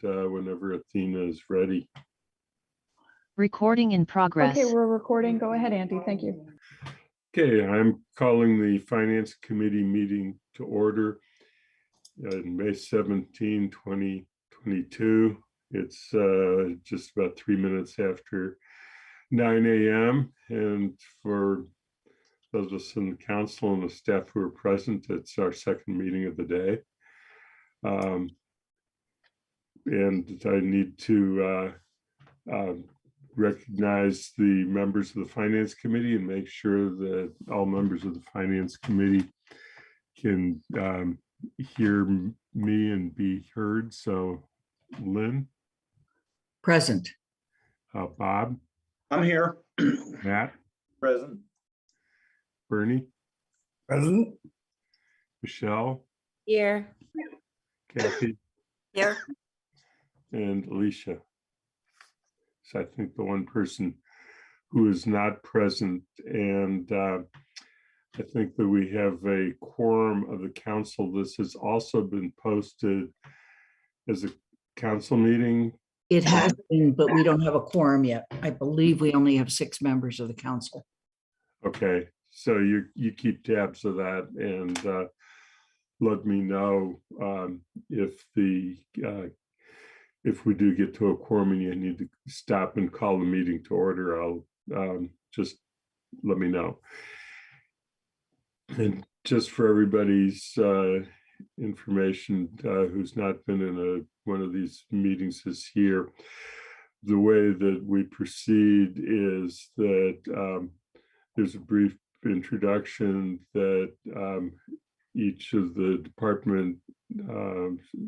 whenever Athena is ready. Recording in progress. Okay, we're recording. Go ahead, Andy. Thank you. Okay, I'm calling the Finance Committee meeting to order May 17, 2022. It's just about 3 minutes after 9 a.m. And for those of us in the council and the staff who are present, it's our second meeting of the day. And I need to recognize the members of the Finance Committee and make sure that all members of the Finance Committee can hear me and be heard. So Lynn? Present. Bob? I'm here. Matt? Present. Bernie? Present. Michelle? Here. Kathy? Here. And Alicia. So I think the one person who is not present, and I think that we have a quorum of the council. This has also been posted as a council meeting. It has been, but we don't have a quorum yet. I believe we only have 6 members of the council. Okay, so you keep tabs of that and let me know if we do get to a quorum and you need to stop and call the meeting to order. I'll just let me know. And just for everybody's information who's not been in one of these meetings this year, the way that we proceed is that there's a brief introduction that each of the department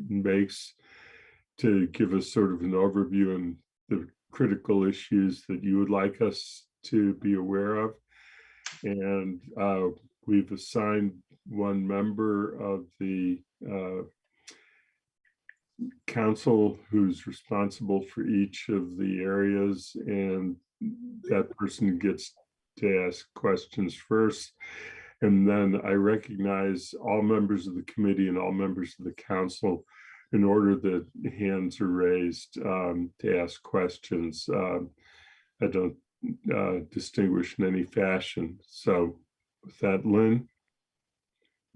makes to give us sort of an overview on the critical issues that you would like us to be aware of. And we've assigned one member of the council who's responsible for each of the areas, and that person gets to ask questions first. And then I recognize all members of the committee and all members of the council in order that hands are raised to ask questions. I don't distinguish in any fashion. So with that, Lynn,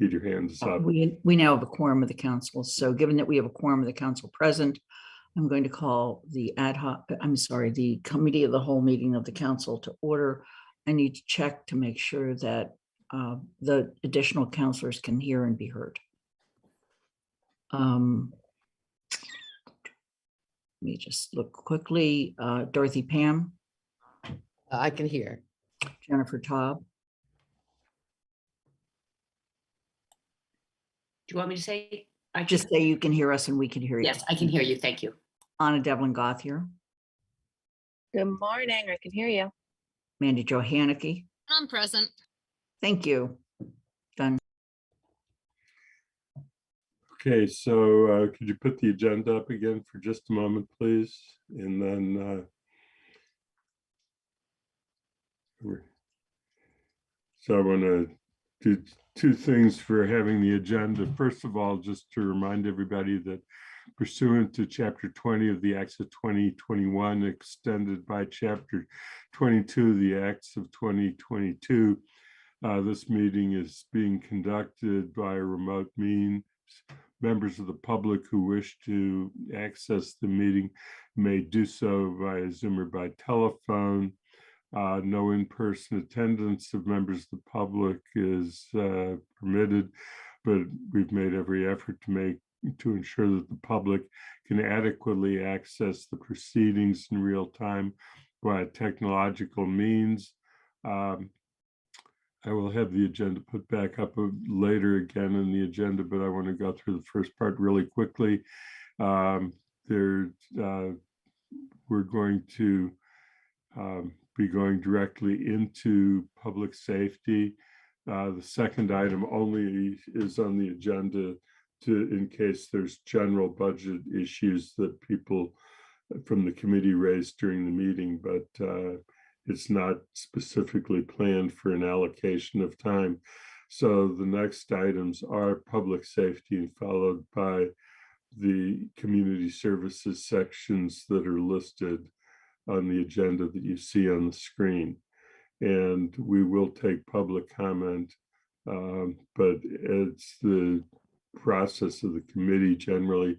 get your hands up. We now have a quorum of the council. So given that we have a quorum of the council present, I'm going to call the the committee of the whole meeting of the council to order. I need to check to make sure that the additional councilors can hear and be heard. Let me just look quickly. Dorothy Pam. I can hear. Jennifer Taub. Do you want me to say? I Just say you can hear us and we can hear you. Yes, I can hear you. Thank you. Anna Devlin Gothier. Good morning. I can hear you. Mandy Jo Haneke. I'm present. Thank you. Done. Okay, so could you put the agenda up again for just a moment, please? And then so I want to do 2 things for having the agenda. First of all, just to remind everybody that pursuant to Chapter 20 of the Acts of 2021, extended by Chapter 22 of the Acts of 2022, this meeting is being conducted by a remote means. Members of the public who wish to access the meeting may do so via Zoom or by telephone. No in-person attendance of members of the public is permitted, but we've made every effort to ensure that the public can adequately access the proceedings in real time by technological means. I will have the agenda put back up later again in the agenda, but I want to go through the first part really quickly. We're going to be going directly into public safety. The second item only is on the agenda in case there's general budget issues that people from the committee raised during the meeting, but it's not specifically planned for an allocation of time. So the next items are public safety, and followed by the community services sections that are listed on the agenda that you see on the screen. And we will take public comment, but it's the process of the committee generally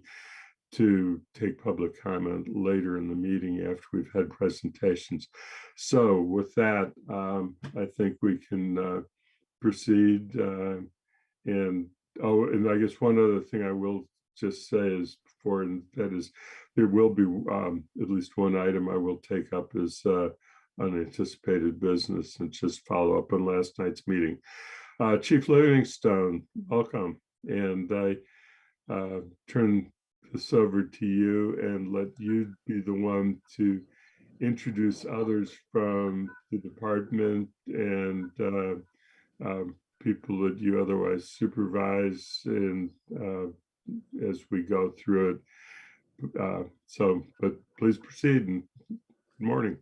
to take public comment later in the meeting after we've had presentations. So with that, I think we can proceed. And I guess one other thing I will just say is before, and that is there will be at least one item I will take up is unanticipated business and just follow up on last night's meeting. Chief Livingstone, welcome. And I turn this over to you and let you be the one to introduce others from the department and people that you otherwise supervise and as we go through it. But please proceed and good morning.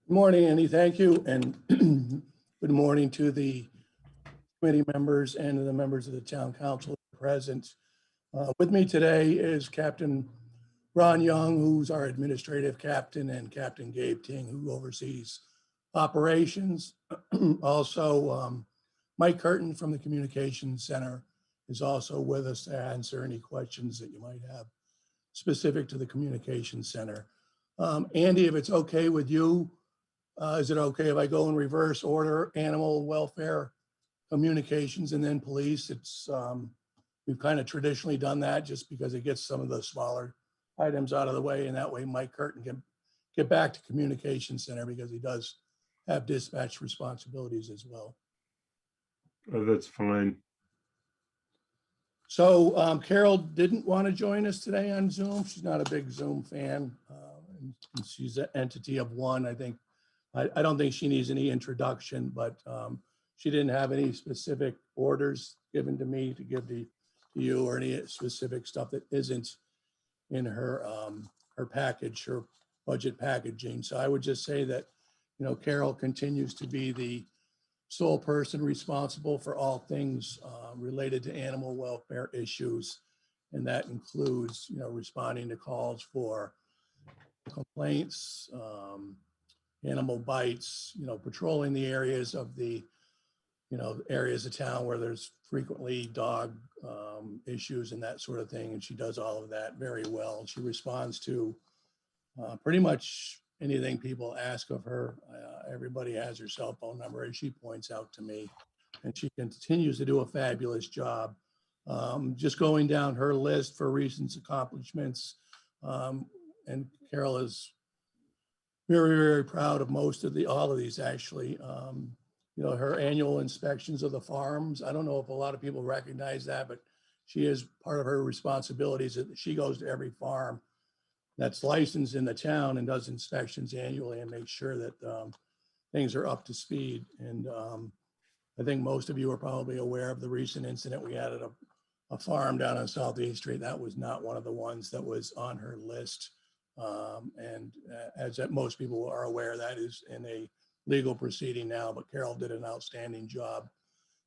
Good morning, Andy. Thank you. And good morning to the committee members and to the members of the town council present. With me today is Captain Ron Young, who's our administrative captain, and Captain Gabe Ting, who oversees operations. Also, Mike Curtin from the Communications Center is also with us to answer any questions that you might have specific to the Communications Center. Andy, if it's okay with you, is it okay if I go in reverse order, animal welfare, communications, and then police? It's we've kind of traditionally done that just because it gets some of the smaller items out of the way, and that way Mike Curtin can get back to Communications Center because he does have dispatch responsibilities as well. Oh, that's fine. So Carol didn't want to join us today on Zoom. She's not a big Zoom fan. And she's an entity of one. I think I don't think she needs any introduction, but she didn't have any specific orders given to me to give to you or any specific stuff that isn't in her her package, her budget packaging. So I would just say that, you know, Carol continues to be the sole person responsible for all things related to animal welfare issues. And that includes, you know, responding to calls for complaints, animal bites, you know, patrolling the areas of the, you know, areas of town where there's frequently dog issues and that sort of thing. And she does all of that very well. She responds to pretty much anything people ask of her. Everybody has her cell phone number, as she points out to me, and she continues to do a fabulous job. Just going down her list for recent accomplishments, and Carol is very, very proud of all of these actually. You know, her annual inspections of the farms. I don't know if a lot of people recognize that, but she is part of her responsibilities that she goes to every farm that's licensed in the town and does inspections annually and makes sure that things are up to speed. And I think most of you are probably aware of the recent incident we had at a farm down on South 8th Street. That was not one of the ones that was on her list. And as most people are aware, that is in a legal proceeding now, but Carol did an outstanding job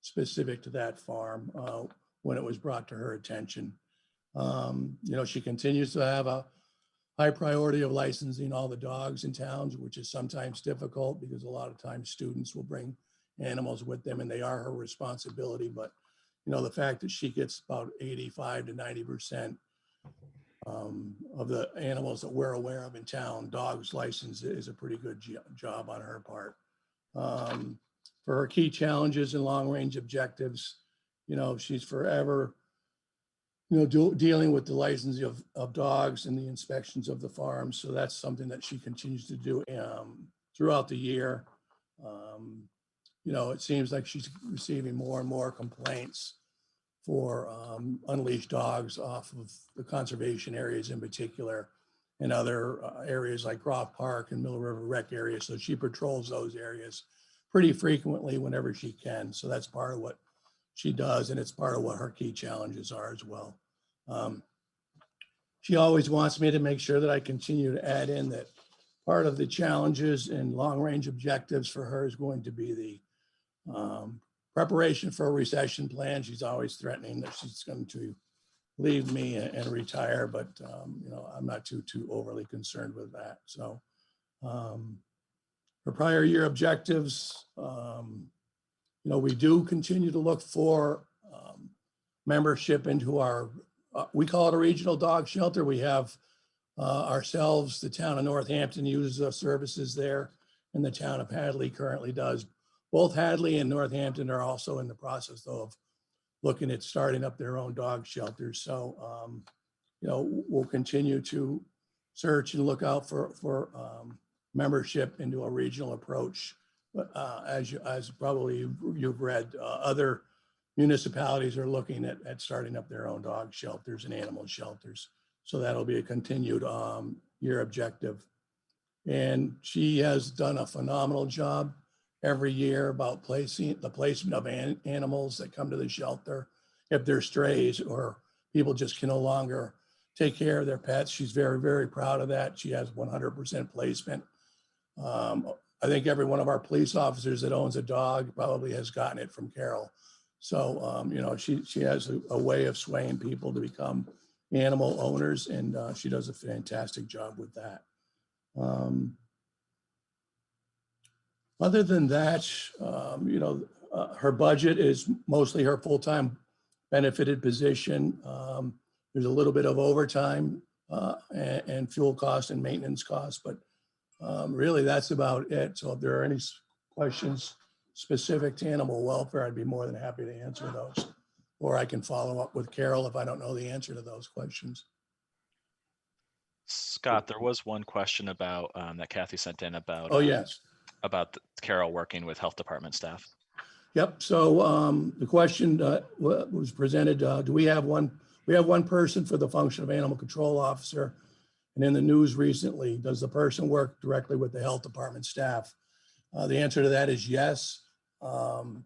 specific to that farm when it was brought to her attention. You know, she continues to have a high priority of licensing all the dogs in towns, which is sometimes difficult because a lot of times students will bring animals with them and they are her responsibility. But, you know, the fact that she gets about 85 to 90% of the animals that we're aware of in town, dogs licensed, is a pretty good job on her part. For her key challenges and long range objectives, you know, she's forever, you know, dealing with the licensing of dogs and the inspections of the farms. So that's something that she continues to do throughout the year. You know, it seems like she's receiving more and more complaints for unleashed dogs off of the conservation areas in particular, and other areas like Groff Park and Mill River Rec area. So she patrols those areas pretty frequently whenever she can. So that's part of what she does, and it's part of what her key challenges are as well. She always wants me to make sure that I continue to add in that part of the challenges and long range objectives for her is going to be the preparation for a recession plan. She's always threatening that she's going to leave me and retire, but, I'm not too overly concerned with that. So for prior year objectives, we do continue to look for membership into our, we call it a regional dog shelter. We have ourselves, the town of Northampton uses our services there, and the town of Hadley currently does. Both Hadley and Northampton are also in the process, though, of looking at starting up their own dog shelters. So, we'll continue to search and look out for membership into a regional approach. But as probably you've read, other municipalities are looking at starting up their own dog shelters and animal shelters. So that'll be a continued year objective. And she has done a phenomenal job every year about the placement of animals that come to the shelter. If they're strays or people just can no longer take care of their pets, she's very, very proud of that. She has 100% placement. I think every one of our police officers that owns a dog probably has gotten it from Carol. So, she has a way of swaying people to become animal owners, and she does a fantastic job with that. Other than that, her budget is mostly her full-time benefited position. There's a little bit of overtime and fuel cost and maintenance costs, but really that's about it. So if there are any questions specific to animal welfare, I'd be more than happy to answer those. Or I can follow up with Carol if I don't know the answer to those questions. Scott, there was one question about that Kathy sent in about Oh, yes. About Carol working with health department staff. Yep. So the question was presented, do we have one? We have one person for the function of animal control officer. And in the news recently, does the person work directly with the health department staff? The answer to that is yes. The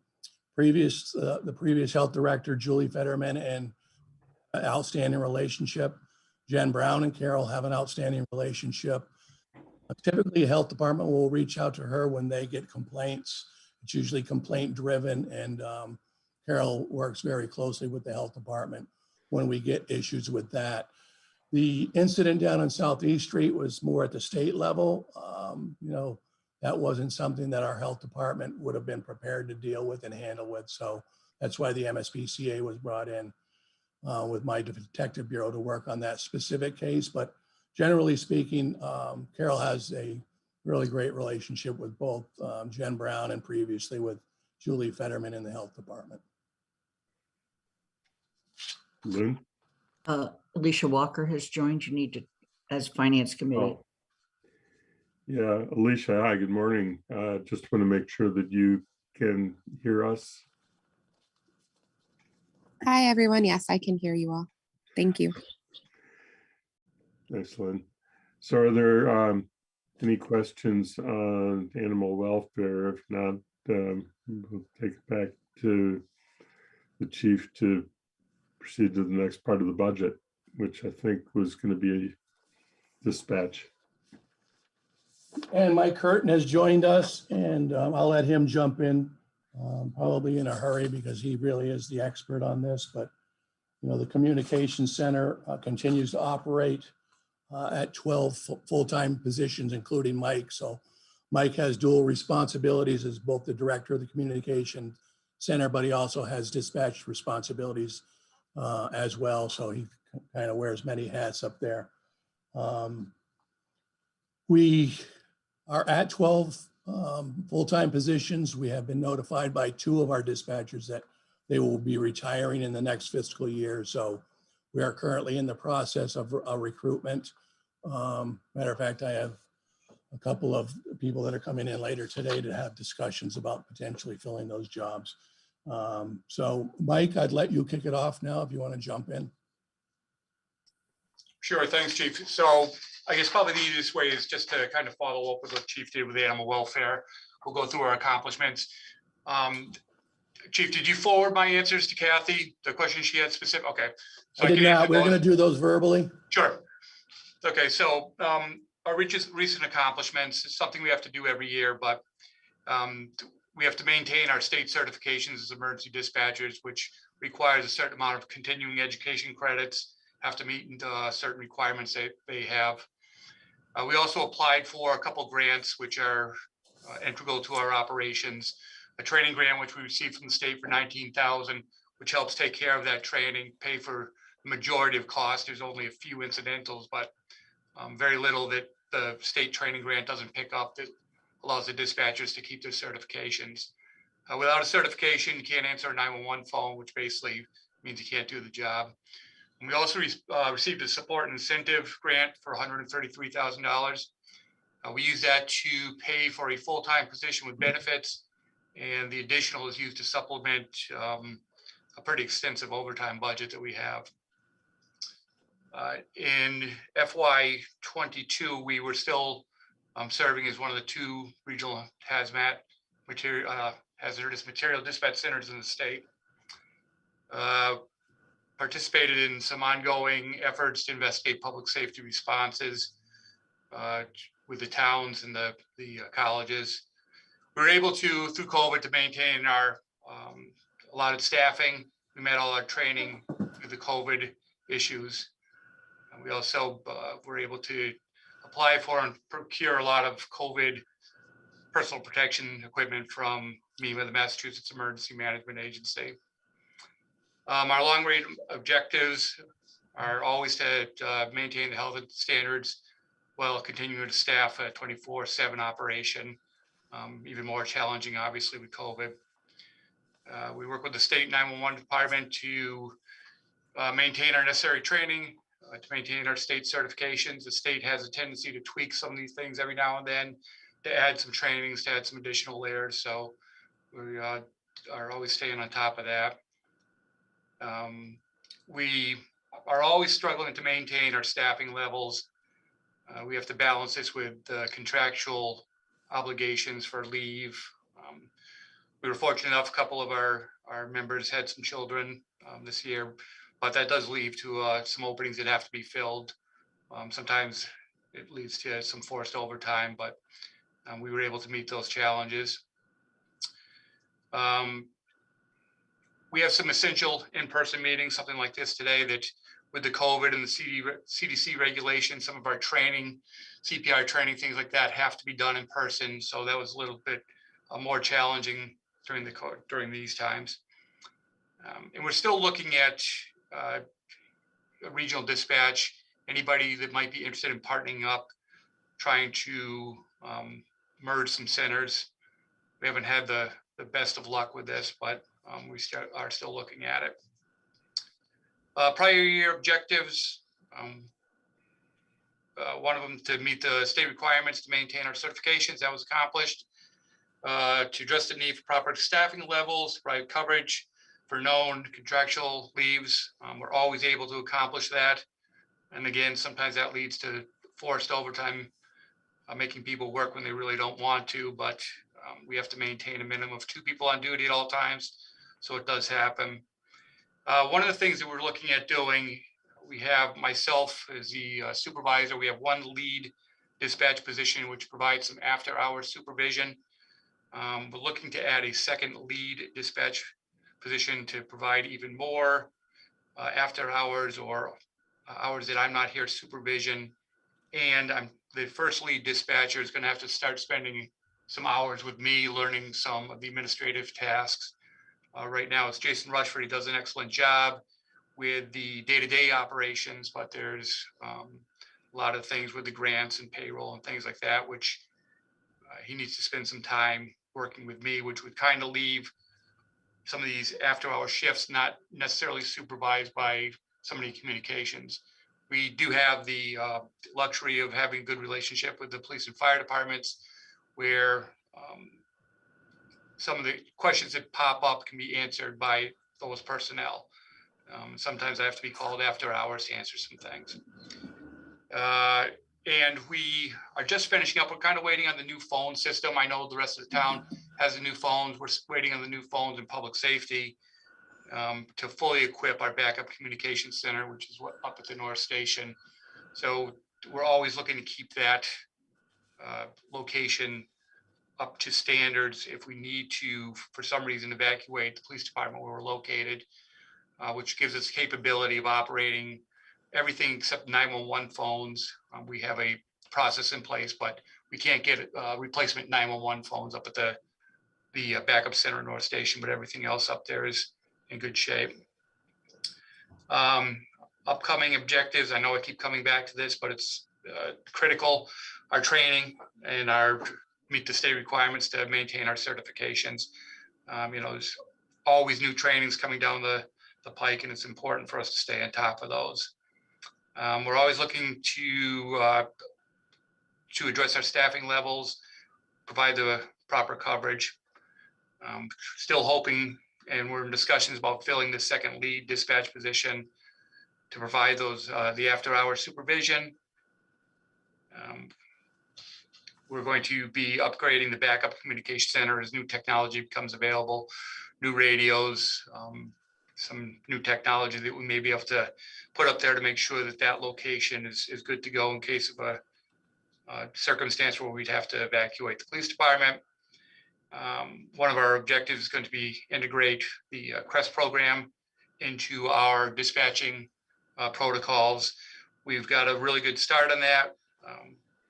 previous health director, Julie Fetterman, and outstanding relationship. Jen Brown and Carol have an outstanding relationship. Typically, a health department will reach out to her when they get complaints. It's usually complaint driven, and Carol works very closely with the health department when we get issues with that. The incident down on Southeast Street was more at the state level. That wasn't something that our health department would have been prepared to deal with and handle with. So that's why the MSPCA was brought in with my detective bureau to work on that specific case. But generally speaking, Carol has a really great relationship with both Jen Brown and previously with Julie Fetterman in the health department. Lynn? Alicia Walker has joined. You need to, as finance committee. Oh. Yeah, Alicia, hi, good morning. Just want to make sure that you can hear us. Hi, everyone. Yes, I can hear you all. Thank you. Excellent. So are there any questions on animal welfare? If not, we'll take it back to the chief to proceed to the next part of the budget, which I think was going to be a dispatch. And Mike Curtin has joined us, and I'll let him jump in, probably in a hurry because he really is the expert on this. But, the communications center continues to operate at 12 full-time positions, including Mike. So Mike has dual responsibilities as both the director of the communication center, but he also has dispatch responsibilities as well. So he kind of wears many hats up there. We are at 12 full-time positions. We have been notified by 2 of our dispatchers that they will be retiring in the next fiscal year. So we are currently in the process of a recruitment. Matter of fact, I have a couple of people that are coming in later today to have discussions about potentially filling those jobs. So Mike, I'd let you kick it off now if you want to jump in. Sure, thanks, Chief. So I guess probably the easiest way is just to kind of follow up with what Chief did with animal welfare. We'll go through our accomplishments. Chief, did you forward my answers to Kathy? The question she had specific, okay. So I did not. We're going to do those verbally. Sure. Okay, so our recent accomplishments is something we have to do every year, but we have to maintain our state certifications as emergency dispatchers, which requires a certain amount of continuing education credits, have to meet certain requirements that they have. We also applied for a couple grants, which are integral to our operations. A training grant, which we received from the state for $19,000, which helps take care of that training, pay for the majority of costs. There's only a few incidentals, but very little that the state training grant doesn't pick up that allows the dispatchers to keep their certifications. Without a certification, you can't answer a 911 phone, which basically means you can't do the job. And we also received a support and incentive grant for $133,000. We use that to pay for a full-time position with benefits, and the additional is used to supplement a pretty extensive overtime budget that we have. In FY22, we were still serving as one of the 2 regional hazardous material dispatch centers in the state. Participated in some ongoing efforts to investigate public safety responses with the towns and the colleges. We were able to, through COVID, to maintain our allotted staffing. We met all our training through the COVID issues. And we also were able to apply for and procure a lot of COVID personal protection equipment from MEMA, the Massachusetts Emergency Management Agency. Our long-range objectives are always to maintain the health standards while continuing to staff a 24/7 operation. Even more challenging, obviously, with COVID. We work with the state 911 department to maintain our necessary training, to maintain our state certifications. The state has a tendency to tweak some of these things every now and then, to add some trainings, to add some additional layers. So we are always staying on top of that. We are always struggling to maintain our staffing levels. We have to balance this with contractual obligations for leave. We were fortunate enough, a couple of our members had some children this year, but that does lead to some openings that have to be filled. Sometimes it leads to some forced overtime, but we were able to meet those challenges. We have some essential in-person meetings, something like this today, that with the COVID and the CDC regulations, some of our training, CPR training, things like that have to be done in person. So that was a little bit more challenging during these times. And we're still looking at a regional dispatch, anybody that might be interested in partnering up, trying to merge some centers. We haven't had the best of luck with this, but we are still looking at it. Prior year objectives, one of them to meet the state requirements to maintain our certifications, that was accomplished. To address the need for proper staffing levels, provide coverage for known contractual leaves. We're always able to accomplish that. And again, sometimes that leads to forced overtime, making people work when they really don't want to, but we have to maintain a minimum of 2 people on duty at all times. So it does happen. One of the things that we're looking at doing, we have myself as the supervisor, we have 1 lead dispatch position, which provides some after-hours supervision. We're looking to add a 2nd lead dispatch position to provide even more after hours or hours that I'm not here supervision. And the 1st lead dispatcher is going to have to start spending some hours with me, learning some of the administrative tasks. Right now it's Jason Rushford. He does an excellent job with the day-to-day operations, but there's a lot of things with the grants and payroll and things like that, which he needs to spend some time working with me, which would kind of leave some of these after-hour shifts not necessarily supervised by somebody in communications. We do have the luxury of having a good relationship with the police and fire departments, where some of the questions that pop up can be answered by those personnel. Sometimes I have to be called after hours to answer some things. And we are just finishing up. We're kind of waiting on the new phone system. I know the rest of the town has the new phones. We're waiting on the new phones in public safety to fully equip our backup communication center, which is up at the North Station. So we're always looking to keep that location up to standards if we need to, for some reason, evacuate the police department where we're located. which gives us capability of operating everything except 911 phones. We have a process in place, but we can't get replacement 911 phones up at the backup center in North Station, but everything else up there is in good shape. Upcoming objectives, I know I keep coming back to this, but it's critical. Our training and our meet the state requirements to maintain our certifications. There's always new trainings coming down the pike, and it's important for us to stay on top of those. We're always looking to address our staffing levels, provide the proper coverage. Still hoping, and we're in discussions about filling the second lead dispatch position to provide those the after-hour supervision. We're going to be upgrading the backup communication center as new technology becomes available, new radios, some new technology that we may be able to put up there to make sure that that location is good to go in case of a circumstance where we'd have to evacuate the police department. One of our objectives is going to be integrate the CREST program into our dispatching protocols. We've got a really good start on that.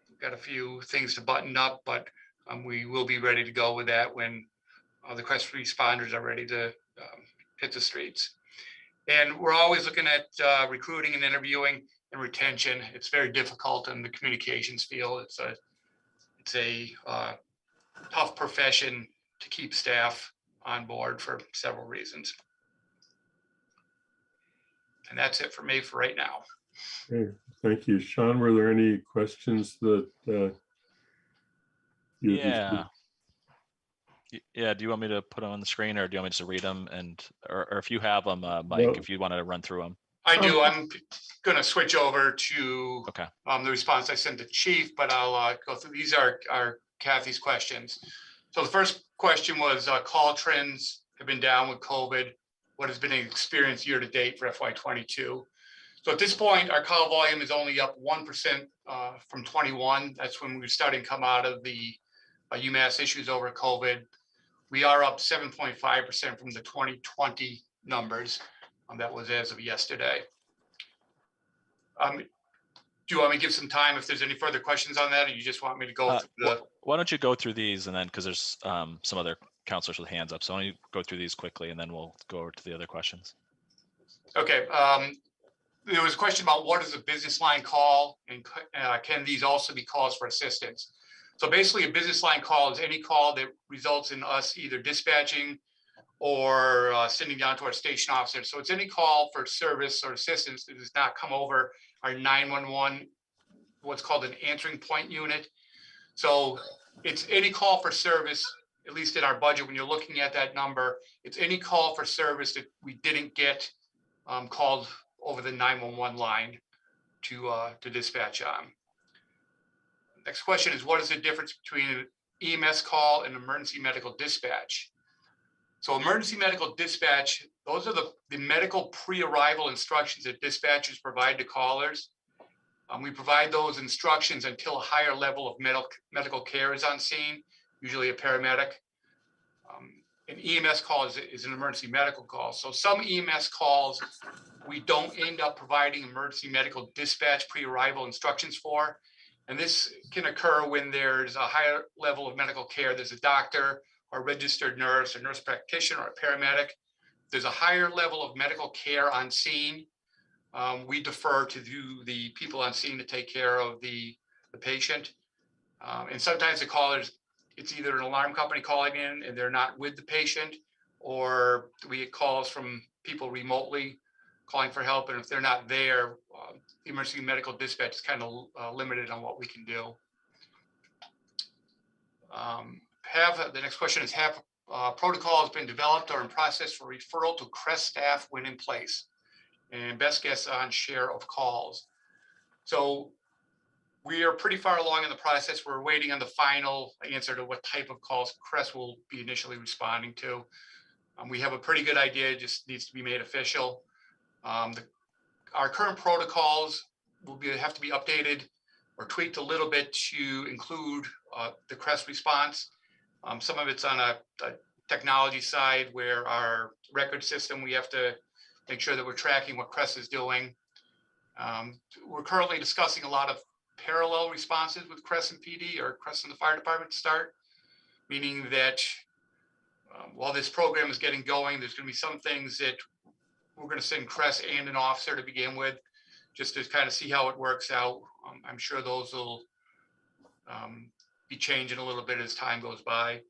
We've got a few things to button up, but we will be ready to go with that when the CREST responders are ready to hit the streets. And we're always looking at recruiting and interviewing and retention. It's very difficult in the communications field. It's a tough profession to keep staff on board for several reasons. And that's it for me for right now. Okay, thank you. Sean, were there any questions that you Yeah. Yeah, do you want me to put them on the screen, or do you want me just to read them? Or if you have them, Mike, Well, if you want to run through them. I do. I'm going to switch over to Okay. the response I sent to Chief, but I'll go through. These are Kathy's questions. So the first question was call trends have been down with COVID. What has been experienced year to date for FY22? So at this point, our call volume is only up 1% from 21. That's when we were starting to come out of the UMass issues over COVID. We are up 7.5% from the 2020 numbers. That was as of yesterday. Do you want me to give some time if there's any further questions on that, or you just want me to go through the? Why don't you go through these, and then because there's some other counselors with hands up, so why don't you go through these quickly, and then we'll go over to the other questions. Okay. There was a question about what is a business line call, and can these also be calls for assistance? So basically, a business line call is any call that results in us either dispatching or sending down to our station officer. So it's any call for service or assistance that does not come over our 911, what's called an answering point unit. So it's any call for service, at least in our budget, when you're looking at that number, it's any call for service that we didn't get called over the 911 line to dispatch on. Next question is, what is the difference between an EMS call and emergency medical dispatch? So emergency medical dispatch, those are the medical pre-arrival instructions that dispatchers provide to callers. We provide those instructions until a higher level of medical care is on scene, usually a paramedic. An EMS call is an emergency medical call. So some EMS calls, we don't end up providing emergency medical dispatch pre-arrival instructions for. And this can occur when there's a higher level of medical care. There's a doctor or a registered nurse, a nurse practitioner, or a paramedic. There's a higher level of medical care on scene. We defer to the people on scene to take care of the patient. And sometimes the callers, it's either an alarm company calling in and they're not with the patient, or we get calls from people remotely calling for help. And if they're not there, the emergency medical dispatch is kind of limited on what we can do. The next question is, have protocols been developed or in process for referral to CREST staff when in place? And best guess on share of calls. So we are pretty far along in the process. We're waiting on the final answer to what type of calls CREST will be initially responding to. We have a pretty good idea, it just needs to be made official. Our current protocols will have to be updated or tweaked a little bit to include the CREST response. Some of it's on a technology side where our record system, we have to make sure that we're tracking what Crest is doing. We're currently discussing a lot of parallel responses with Crest and PD or Crest and the fire department to start, meaning that while this program is getting going, there's going to be some things that we're going to send Crest and an officer to begin with, just to kind of see how it works out. I'm sure those will be changing a little bit as time goes by.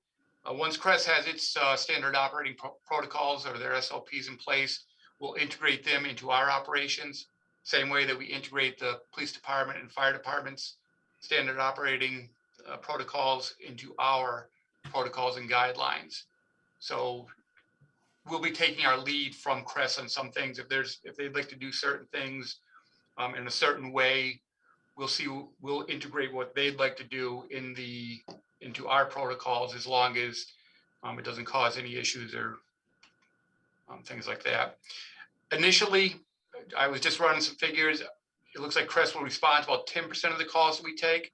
Once Crest has its standard operating protocols or their SOPs in place, we'll integrate them into our operations, same way that we integrate the police department and fire department's standard operating protocols into our protocols and guidelines. So we'll be taking our lead from Crest on some things. If they'd like to do certain things in a certain way, we'll integrate what they'd like to do into our protocols, as long as it doesn't cause any issues or things like that. Initially, I was just running some figures. It looks like Crest will respond to about 10% of the calls that we take.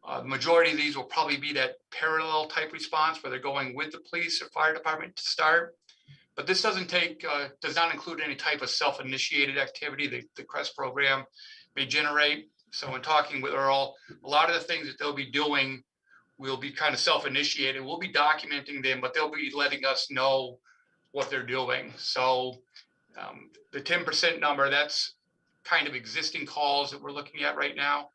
The majority of these will probably be that parallel type response where they're going with the police or fire department to start. But this does not include any type of self-initiated activity the Crest program may generate. So in talking with Earl, a lot of the things that they'll be doing will be kind of self-initiated. We'll be documenting them, but they'll be letting us know what they're doing. So the 10% number, that's kind of existing calls that we're looking at right now.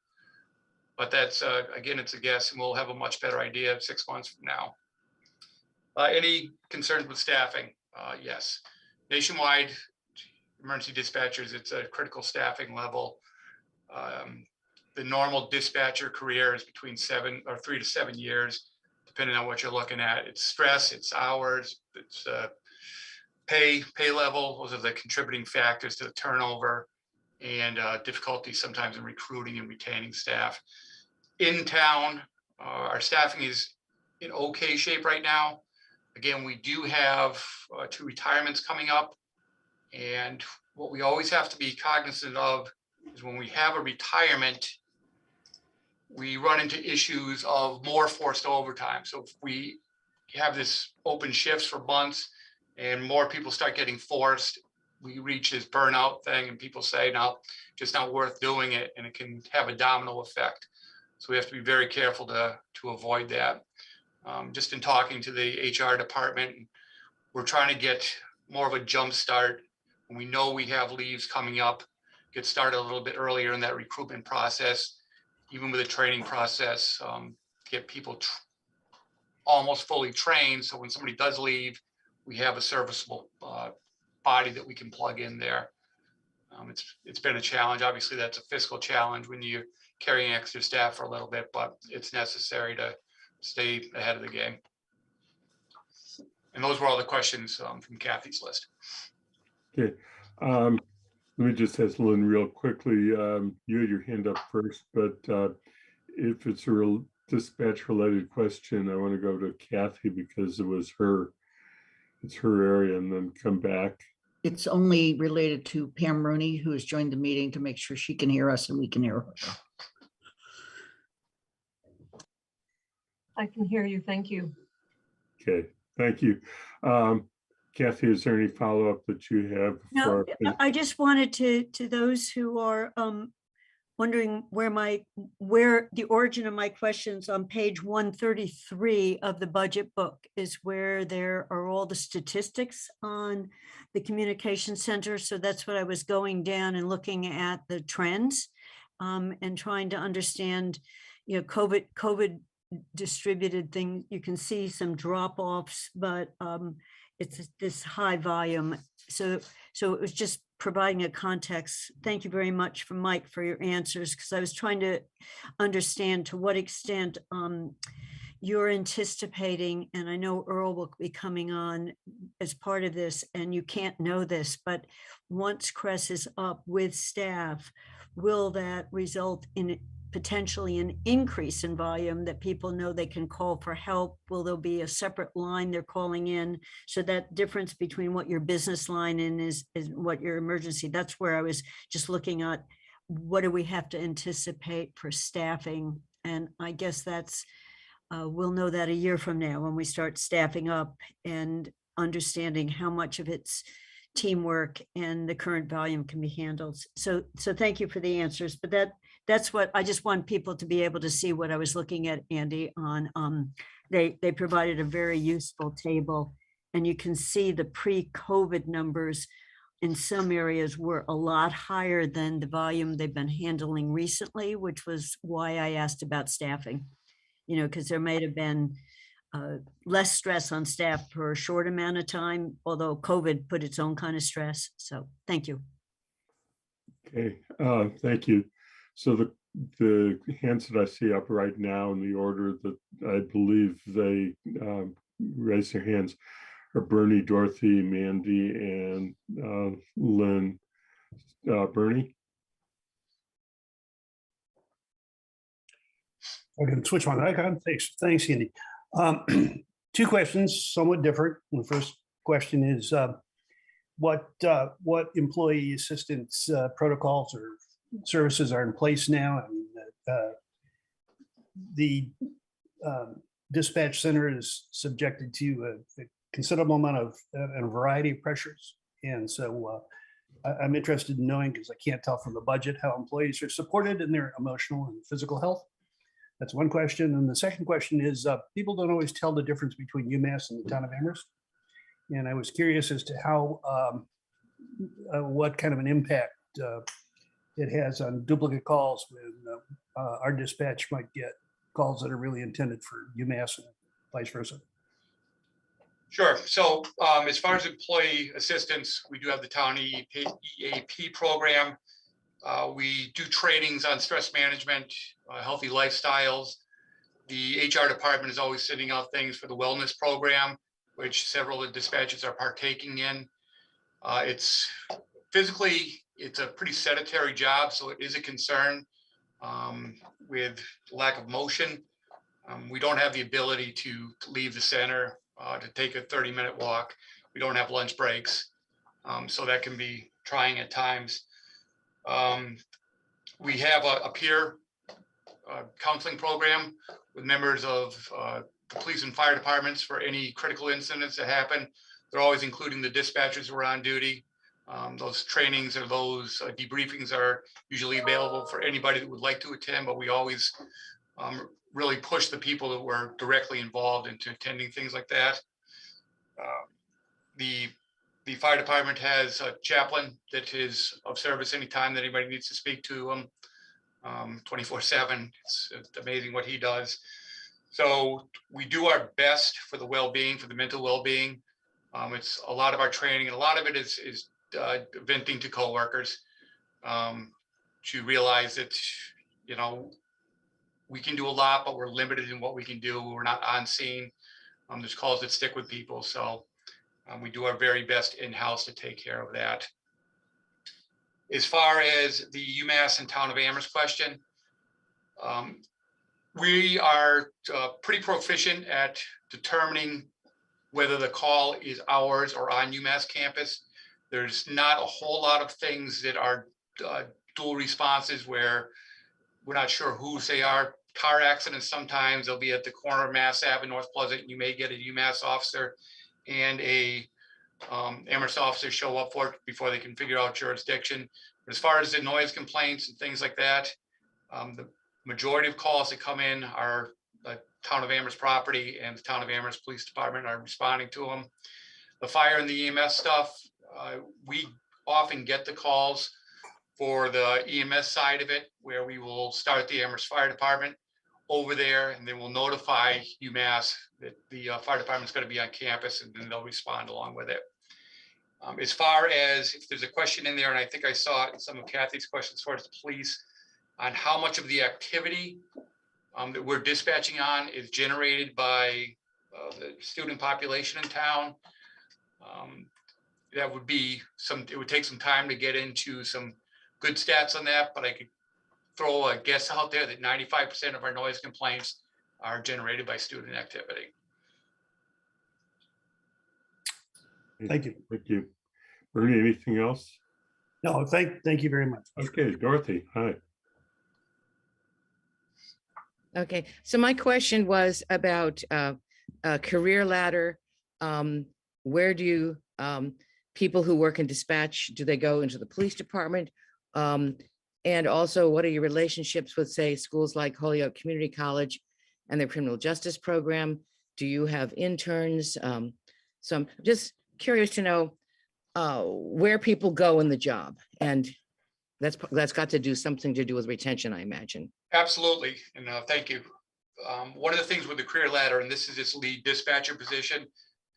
But that's, again, it's a guess, and we'll have a much better idea 6 months from now. Any concerns with staffing? Yes. Nationwide emergency dispatchers, it's a critical staffing level. The normal dispatcher career is between 3 to 7 years, depending on what you're looking at. It's stress, it's hours, it's pay level. Those are the contributing factors to the turnover and difficulty sometimes in recruiting and retaining staff. In town, our staffing is in okay shape right now. Again, we do have 2 retirements coming up. And what we always have to be cognizant of is when we have a retirement, we run into issues of more forced overtime. So if we have this open shifts for months and more people start getting forced, we reach this burnout thing and people say, no, just not worth doing it. And it can have a domino effect. So we have to be very careful to avoid that. Just in talking to the HR department, we're trying to get more of a jump start. When we know we have leaves coming up, get started a little bit earlier in that recruitment process, even with the training process, get people almost fully trained. So when somebody does leave, we have a serviceable body that we can plug in there. It's been a challenge. Obviously, that's a fiscal challenge when you're carrying extra staff for a little bit, but it's necessary to stay ahead of the game. And those were all the questions from Kathy's list. Okay. Let me just ask Lynn real quickly. You had your hand up first, but if it's a real dispatch related question, I want to go to Kathy because it's her area, and then come back. It's only related to Pam Rooney, who has joined the meeting, to make sure she can hear us and we can hear her. I can hear you. Thank you. Okay, thank you. Kathy, is there any follow-up that you have? No, I just wanted to those who are wondering where the origin of my questions on page 133 of the budget book is, where there are all the statistics on the communication center. So that's what I was going down and looking at the trends and trying to understand, COVID distributed thing. You can see some drop-offs, but it's this high volume. So it was just providing a context. Thank you very much for Mike for your answers, because I was trying to understand to what extent you're anticipating, and I know Earl will be coming on as part of this, and you can't know this, but once Crest is up with staff, will that result in potentially an increase in volume that people know they can call for help? Will there be a separate line they're calling in? So that difference between what your business line is what your emergency, that's where I was just looking at, what do we have to anticipate for staffing? And I guess that's, we'll know that a year from now when we start staffing up and understanding how much of it's teamwork and the current volume can be handled. So thank you for the answers, but that's what I just want people to be able to see what I was looking at, Andy, on, they provided a very useful table, and you can see the pre-COVID numbers in some areas were a lot higher than the volume they've been handling recently, which was why I asked about staffing, because there might have been less stress on staff for a short amount of time, although COVID put its own kind of stress. So thank you. Okay, thank you. So the hands that I see up right now in the order that I believe they raise their hands are Bernie, Dorothy, Mandy, and Lynn. Bernie? I can switch one icon. Thanks, Andy. 2 questions, somewhat different. The first question is what employee assistance protocols or services are in place now? And the dispatch center is subjected to a considerable amount of and a variety of pressures. And so I'm interested in knowing, because I can't tell from the budget, how employees are supported in their emotional and physical health. That's one question. And the second question is, people don't always tell the difference between UMass and the town of Amherst. And I was curious as to how, what kind of an impact it has on duplicate calls when our dispatch might get calls that are really intended for UMass and vice versa. Sure. So as far as employee assistance, we do have the town EAP program. We do trainings on stress management, healthy lifestyles. The HR department is always sending out things for the wellness program, which several of the dispatches are partaking in. It's physically, it's a pretty sedentary job, so it is a concern with lack of motion. We don't have the ability to leave the center, to take a 30-minute walk. We don't have lunch breaks, so that can be trying at times. We have a peer counseling program with members of the police and fire departments for any critical incidents that happen. They're always including the dispatchers who are on duty. Those trainings or those debriefings are usually available for anybody that would like to attend, but we always really push the people that were directly involved into attending things like that. The fire department has a chaplain that is of service anytime that anybody needs to speak to him, 24/7. It's amazing what he does. So we do our best for the well-being, for the mental well-being. It's a lot of our training, and a lot of it is venting to coworkers to realize that, we can do a lot, but we're limited in what we can do. We're not on scene. There's calls that stick with people. So we do our very best in-house to take care of that. As far as the UMass and town of Amherst question, we are pretty proficient at determining whether the call is ours or on UMass campus. There's not a whole lot of things that are dual responses where we're not sure whose they are. Car accidents, sometimes they'll be at the corner of Mass Ave and North Pleasant. You may get a UMass officer and a Amherst officer show up for it before they can figure out jurisdiction. But as far as the noise complaints and things like that, the majority of calls that come in are the town of Amherst property, and the town of Amherst Police Department are responding to them. The fire and the EMS stuff, we often get the calls for the EMS side of it, where we will start the Amherst Fire Department over there, and then we'll notify UMass that the fire department's going to be on campus, and then they'll respond along with it. As far as if there's a question in there, and I think I saw it in some of Kathy's questions as far as the police, on how much of the activity that we're dispatching on is generated by the student population in town. That would be it would take some time to get into some good stats on that, but I could throw a guess out there that 95% of our noise complaints are generated by student activity. Thank you. Thank you. Bernie, anything else? No, thank you very much. Okay, Dorothy, hi. Okay, so my question was about career ladder. Where do you people who work in dispatch, do they go into the police department? And also, what are your relationships with, say, schools like Holyoke Community College and their criminal justice program? Do you have interns? So I'm just curious to know where people go in the job, and that's got to do something to do with retention, I imagine. Absolutely, and thank you. One of the things with the career ladder, and this is this lead dispatcher position,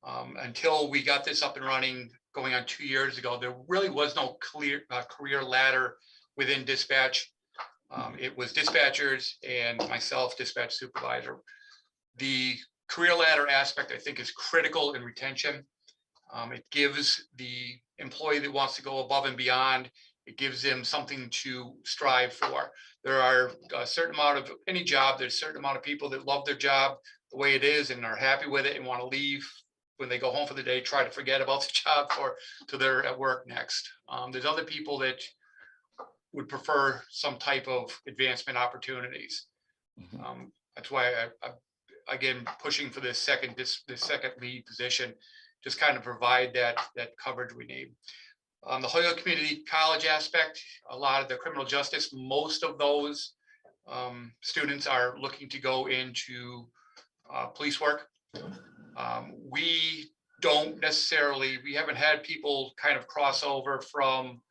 until we got this up and running going on 2 years ago, there really was no clear career ladder within dispatch. It was dispatchers and myself, dispatch supervisor. The career ladder aspect, I think, is critical in retention. It gives the employee that wants to go above and beyond, it gives them something to strive for. There are a certain amount of any job, there's a certain amount of people that love their job the way it is and are happy with it and want to leave when they go home for the day, try to forget about the job till they're at work next. There's other people that would prefer some type of advancement opportunities. That's why I again, pushing for this second lead position, just kind of provide that coverage we need. The Holyoke Community College aspect, a lot of the criminal justice, most of those students are looking to go into police work. We haven't had people kind of cross over from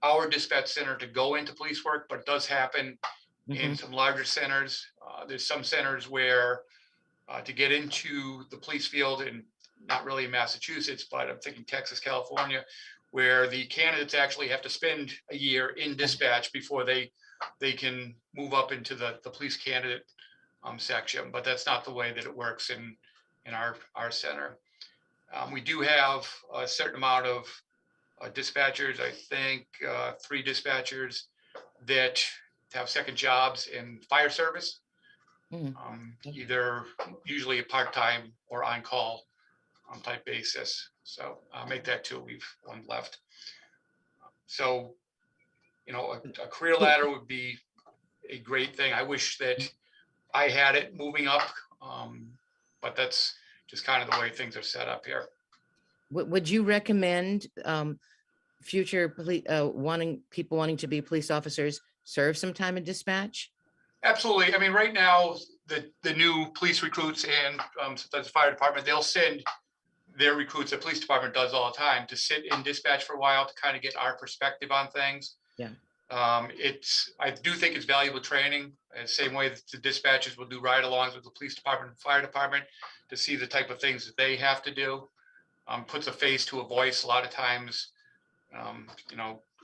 our dispatch center to go into police work, but it does happen in some larger centers. There's some centers where to get into the police field, and not really in Massachusetts, but I'm thinking Texas, California, where the candidates actually have to spend a year in dispatch before they can move up into the police candidate section. But that's not the way that it works in our center. We do have a certain amount of dispatchers, I think 3 dispatchers that have second jobs in fire service, either usually a part-time or on-call type basis. So I'll make that 2. We've 1 left. So, a career ladder would be a great thing. I wish that I had it moving up, but that's just kind of the way things are set up here. Would you recommend future people wanting to be police officers serve some time in dispatch? Absolutely. I mean, right now, the new police recruits and sometimes the fire department, they'll send their recruits, the police department does all the time, to sit in dispatch for a while to kind of get our perspective on things. Yeah. I do think it's valuable training, the same way that the dispatchers will do ride-alongs with the police department and fire department to see the type of things that they have to do. Puts a face to a voice. A lot of times,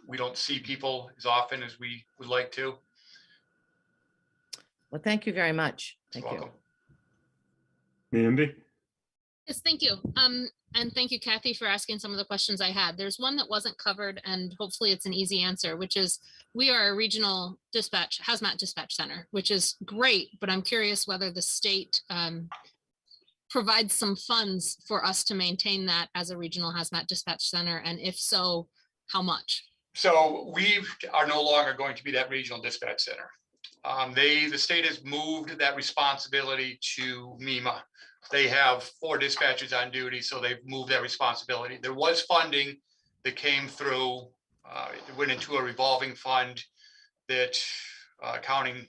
we don't see people as often as we would like to. Well, thank you very much. Thank you. Mandy? Yes, thank you. And thank you, Kathy, for asking some of the questions I had. There's one that wasn't covered, and hopefully it's an easy answer, which is we are a regional dispatch, hazmat dispatch center, which is great, but I'm curious whether the state provides some funds for us to maintain that as a regional hazmat dispatch center, and if so, how much? So we are no longer going to be that regional dispatch center. The state has moved that responsibility to MEMA. They have 4 dispatchers on duty, so they've moved that responsibility. There was funding that came through, it went into a revolving fund that accounting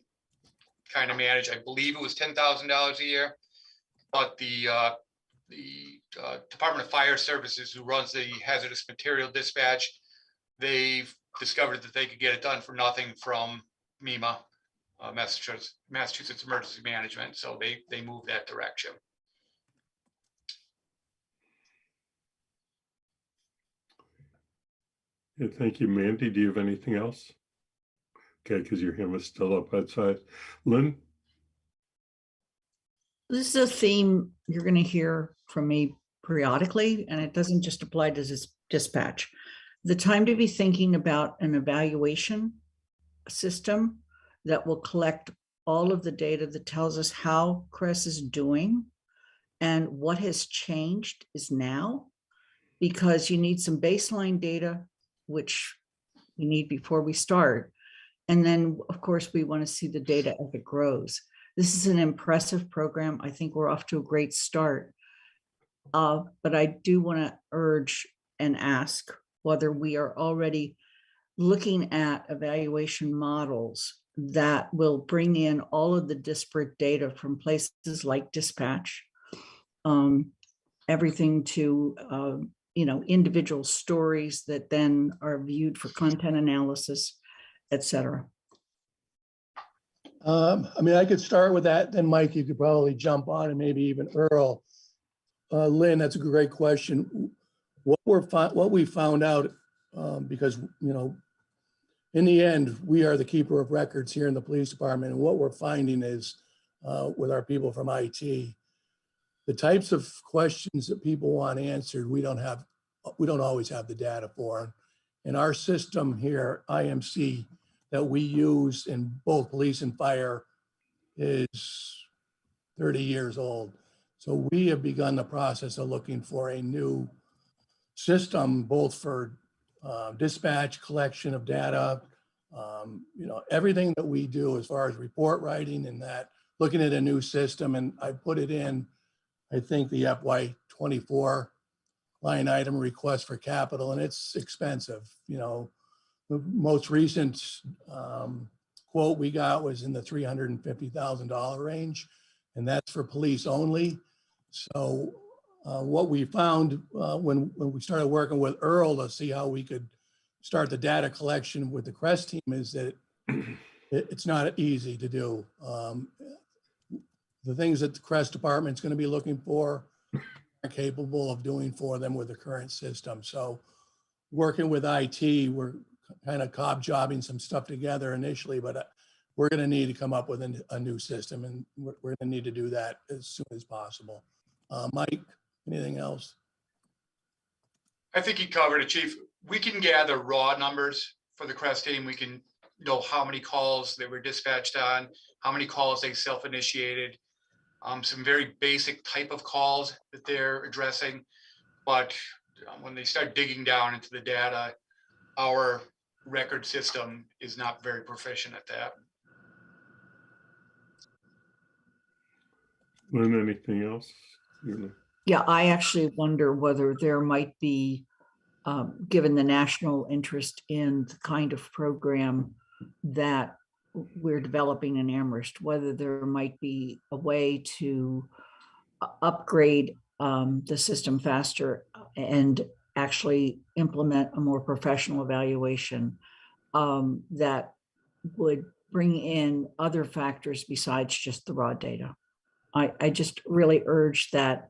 kind of managed. I believe it was $10,000 a year, but the Department of Fire Services, who runs the hazardous material dispatch, they've discovered that they could get it done for nothing from MEMA, Massachusetts Emergency Management. So they moved that direction. Yeah, thank you, Mandy. Do you have anything else? Okay, because your hand was still up outside. Lynn? This is a theme you're going to hear from me periodically, and it doesn't just apply to this dispatch. The time to be thinking about an evaluation system that will collect all of the data that tells us how CRES is doing and what has changed is now, because you need some baseline data, which we need before we start. And then, of course, we want to see the data as it grows. This is an impressive program. I think we're off to a great start. But I do want to urge and ask whether we are already looking at evaluation models that will bring in all of the disparate data from places like dispatch, everything to individual stories that then are viewed for content analysis, et cetera. I mean, I could start with that, then Mike, you could probably jump on, and maybe even Earl. Lynn, that's a great question. What we found out, because, in the end, we are the keeper of records here in the police department. And what we're finding is with our people from IT, the types of questions that people want answered, we don't always have the data for. And our system here, IMC, that we use in both police and fire is 30 years old. So we have begun the process of looking for a new system, both for dispatch, collection of data, everything that we do as far as report writing and that, looking at a new system. And I put it in, I think, the FY24 line item request for capital, and it's expensive. The most recent quote we got was in the $350,000 range, and that's for police only. So what we found when we started working with Earl to see how we could start the data collection with the CREST team is that it's not easy to do. The things that the CREST department is going to be looking for are capable of doing for them with the current system. So working with IT, we're kind of jobbing some stuff together initially, but we're going to need to come up with a new system, and we're going to need to do that as soon as possible. Mike, anything else? I think you covered it, Chief. We can gather raw numbers for the CREST team. We can know how many calls they were dispatched on, how many calls they self-initiated, some very basic type of calls that they're addressing. But when they start digging down into the data, our record system is not very proficient at that. Lynn, anything else? Yeah, I actually wonder whether there might be, given the national interest in the kind of program that we're developing in Amherst, whether there might be a way to upgrade the system faster and actually implement a more professional evaluation that would bring in other factors besides just the raw data. I just really urge that,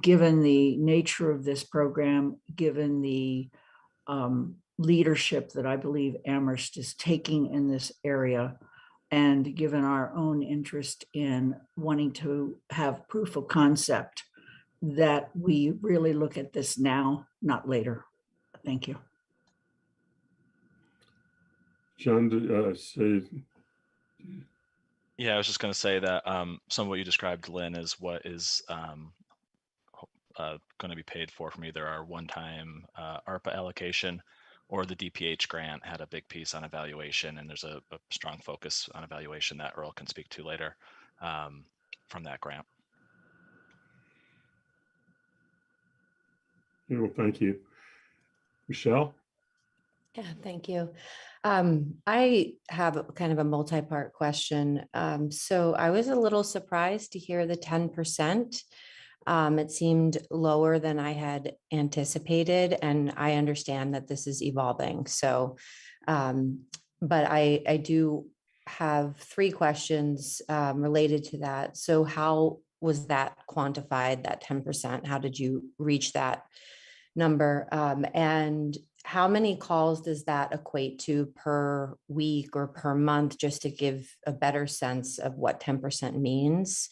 given the nature of this program, given the leadership that I believe Amherst is taking in this area, and given our own interest in wanting to have proof of concept, that we really look at this now, not later. Thank you. John, say. Yeah, I was just going to say that some of what you described, Lynn, is what is going to be paid for from either our one-time ARPA allocation or the DPH grant had a big piece on evaluation, and there's a strong focus on evaluation that Earl can speak to later from that grant. Yeah, well, thank you. Michelle? Yeah, thank you. I have kind of a multi-part question. So I was a little surprised to hear the 10%. It seemed lower than I had anticipated, and I understand that this is evolving. So, but I do have 3 questions related to that. So how was that quantified, that 10%? How did you reach that number? And how many calls does that equate to per week or per month, just to give a better sense of what 10% means?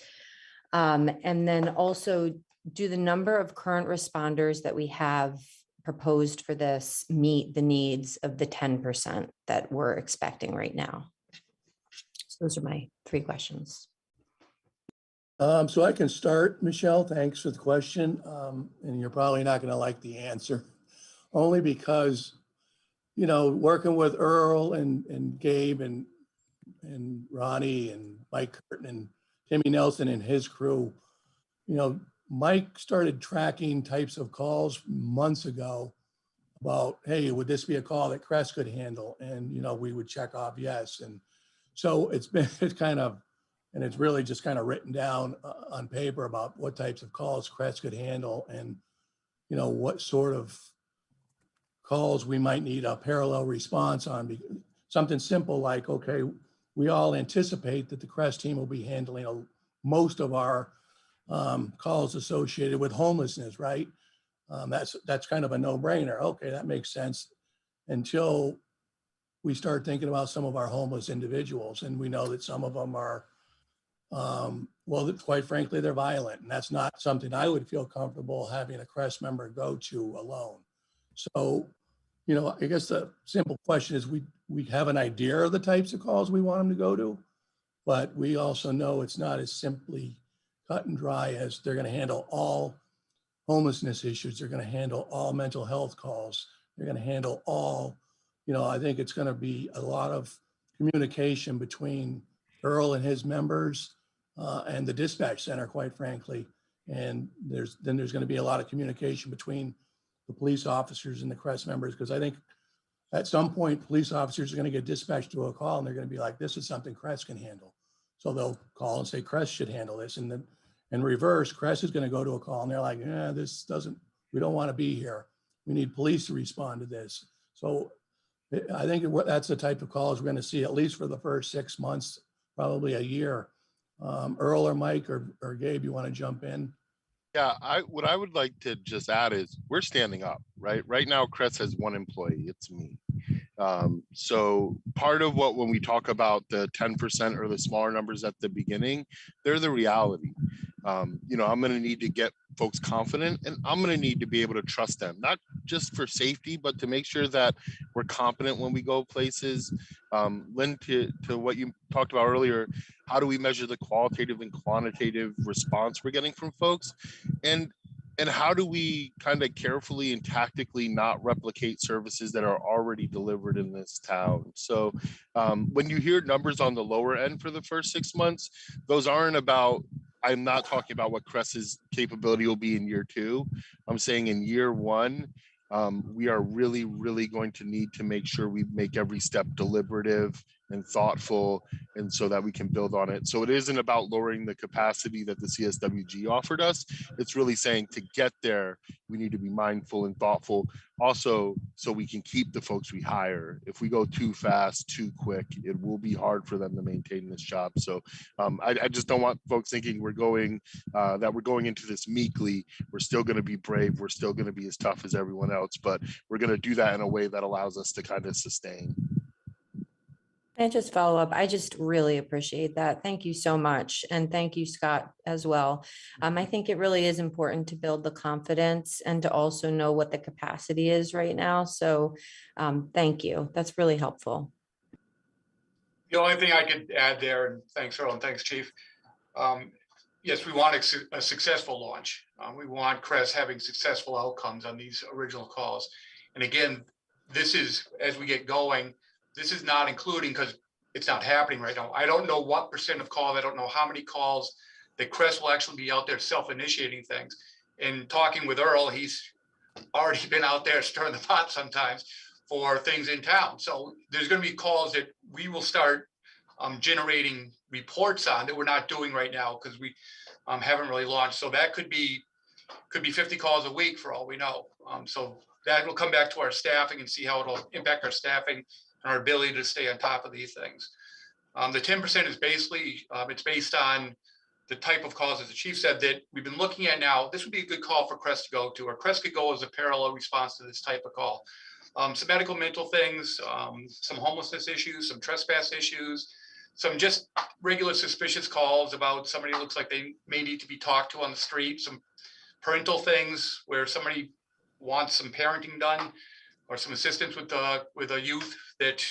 And then also, do the number of current responders that we have proposed for this meet the needs of the 10% that we're expecting right now? So those are my 3 questions. So I can start, Michelle. Thanks for the question. And you're probably not going to like the answer, only because, working with Earl and Gabe and Ronnie and Mike Curtin and Timmy Nelson and his crew, Mike started tracking types of calls months ago about, hey, would this be a call that Crest could handle? And, we would check off yes. And so it's really just kind of written down on paper about what types of calls Crest could handle and, what sort of calls we might need a parallel response on. Something simple like, okay, we all anticipate that the Crest team will be handling most of our calls associated with homelessness, right? That's kind of a no-brainer. Okay, that makes sense until we start thinking about some of our homeless individuals, and we know that some of them are, well, quite frankly, they're violent, and that's not something I would feel comfortable having a Crest member go to alone. So, I guess the simple question is we have an idea of the types of calls we want them to go to, but we also know it's not as simply cut and dry as they're going to handle all homelessness issues. They're going to handle all mental health calls. They're going to handle all, I think it's going to be a lot of communication between Earl and his members and the dispatch center, quite frankly. And there's going to be a lot of communication between the police officers and the Crest members, because I think at some point, police officers are going to get dispatched to a call and they're going to be like, this is something Crest can handle. So they'll call and say, Crest should handle this. And then in reverse, Crest is going to go to a call and they're like, we don't want to be here. We need police to respond to this. So I think that's the type of calls we're going to see at least for the first 6 months, probably a year. Earl or Mike or Gabe, you want to jump in? Yeah, what I would like to just add is we're standing up, right? Right now, Crest has one employee, it's me. So part of when we talk about the 10% or the smaller numbers at the beginning, they're the reality. I'm going to need to get folks confident, and I'm going to need to be able to trust them, not just for safety, but to make sure that we're competent when we go places. Lynn, to what you talked about earlier, how do we measure the qualitative and quantitative response we're getting from folks? And how do we kind of carefully and tactically not replicate services that are already delivered in this town? So when you hear numbers on the lower end for the first 6 months, those aren't about, I'm not talking about what Crest's capability will be in year 2. I'm saying in year 1, we are really, really going to need to make sure we make every step deliberative and thoughtful, and so that we can build on it. So it isn't about lowering the capacity that the CSWG offered us. It's really saying to get there, we need to be mindful and thoughtful. Also, so we can keep the folks we hire. If we go too fast, too quick, it will be hard for them to maintain this job. So I just don't want folks thinking we're going into this meekly. We're still going to be brave. We're still going to be as tough as everyone else, but we're going to do that in a way that allows us to kind of sustain. And just follow up. I just really appreciate that. Thank you so much. And thank you, Scott, as well. I think it really is important to build the confidence and to also know what the capacity is right now. So thank you. That's really helpful. The only thing I could add there, and thanks, Earl, and thanks, Chief. Yes, we want a successful launch. We want Crest having successful outcomes on these original calls. And again, this is, as we get going, this is not including, because it's not happening right now. I don't know what % of calls, I don't know how many calls that Crest will actually be out there self-initiating things. And talking with Earl, he's already been out there stirring the pot sometimes for things in town. So there's going to be calls that we will start generating reports on that we're not doing right now because we haven't really launched. So that could be 50 calls a week for all we know. So that will come back to our staffing and see how it'll impact our staffing and our ability to stay on top of these things. The 10% is basically, it's based on the type of calls, as the chief said, that we've been looking at now. This would be a good call for Crest to go to, or Crest could go as a parallel response to this type of call. Some medical mental things, some homelessness issues, some trespass issues, some just regular suspicious calls about somebody who looks like they may need to be talked to on the street, some parental things where somebody wants some parenting done or some assistance with a youth that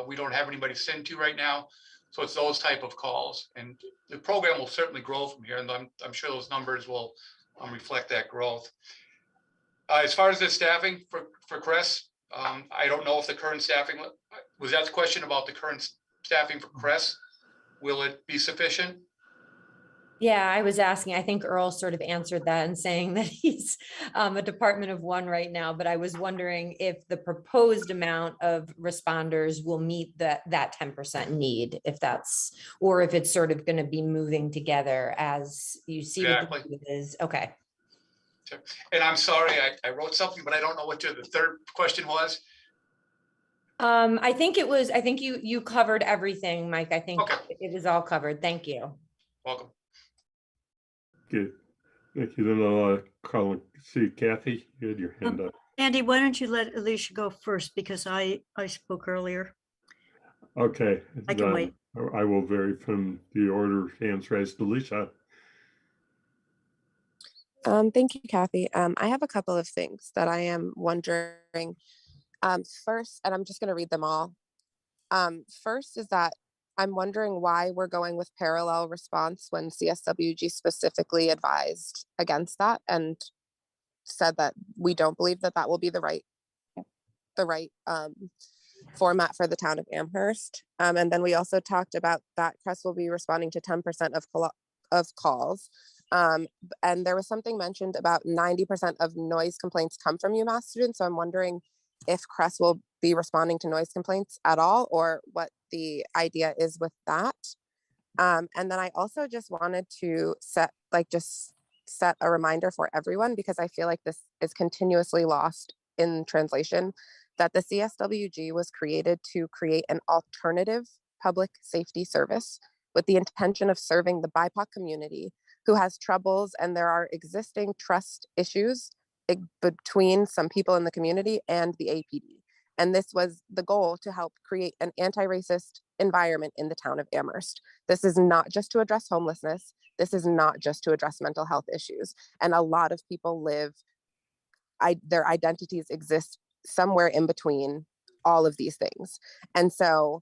we don't have anybody to send to right now. So it's those type of calls, and the program will certainly grow from here, and I'm sure those numbers will reflect that growth. As far as the staffing for Crest, I don't know if the current staffing, was that the question about the current staffing for Crest? Will it be sufficient? Yeah, I was asking, I think Earl sort of answered that and saying that he's a department of one right now, but I was wondering if the proposed amount of responders will meet that 10% need, if that's, or if it's sort of going to be moving together as you see what the Exactly. need is. Okay. And I'm sorry, I wrote something, but I don't know what the third question was. I think you covered everything, Mike. I think Okay. it was all covered. Thank you. Welcome. Good. Thank you. Then I'll see Kathy, you had your hand up. Andy, why don't you let Alicia go first because I spoke earlier. Okay. I can wait. I will vary from the order hands raised. Alicia. Thank you, Kathy. I have a couple of things that I am wondering. First, and I'm just going to read them all. First is that I'm wondering why we're going with parallel response when CSWG specifically advised against that and said that we don't believe that that will be the right format for the town of Amherst. And then we also talked about that Crest will be responding to 10% of calls. And there was something mentioned about 90% of noise complaints come from UMass students. So I'm wondering if Crest will be responding to noise complaints at all, or what the idea is with that. And then I also just wanted to set a reminder for everyone, because I feel like this is continuously lost in translation, that the CSWG was created to create an alternative public safety service with the intention of serving the BIPOC community who has troubles, and there are existing trust issues between some people in the community and the APD. And this was the goal, to help create an anti-racist environment in the town of Amherst. This is not just to address homelessness. This is not just to address mental health issues. And a lot of people their identities exist somewhere in between all of these things. And so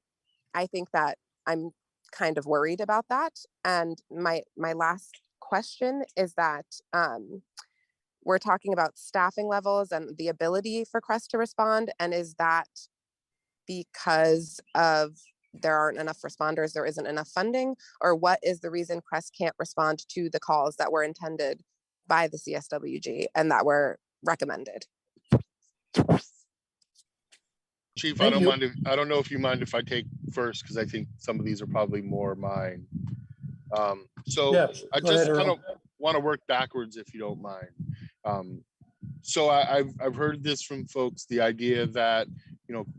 I think that I'm kind of worried about that. And my last question is that we're talking about staffing levels and the ability for Crest to respond. And is that because of there aren't enough responders, there isn't enough funding, or what is the reason Crest can't respond to the calls that were intended by the CSWG and that were recommended? Chief, Thank you. I don't know if you mind if I take first, because I think some of these are probably more mine. So Yes, I go just ahead, kind Earl. of want to work backwards, if you don't mind. So I've heard this from folks, the idea that,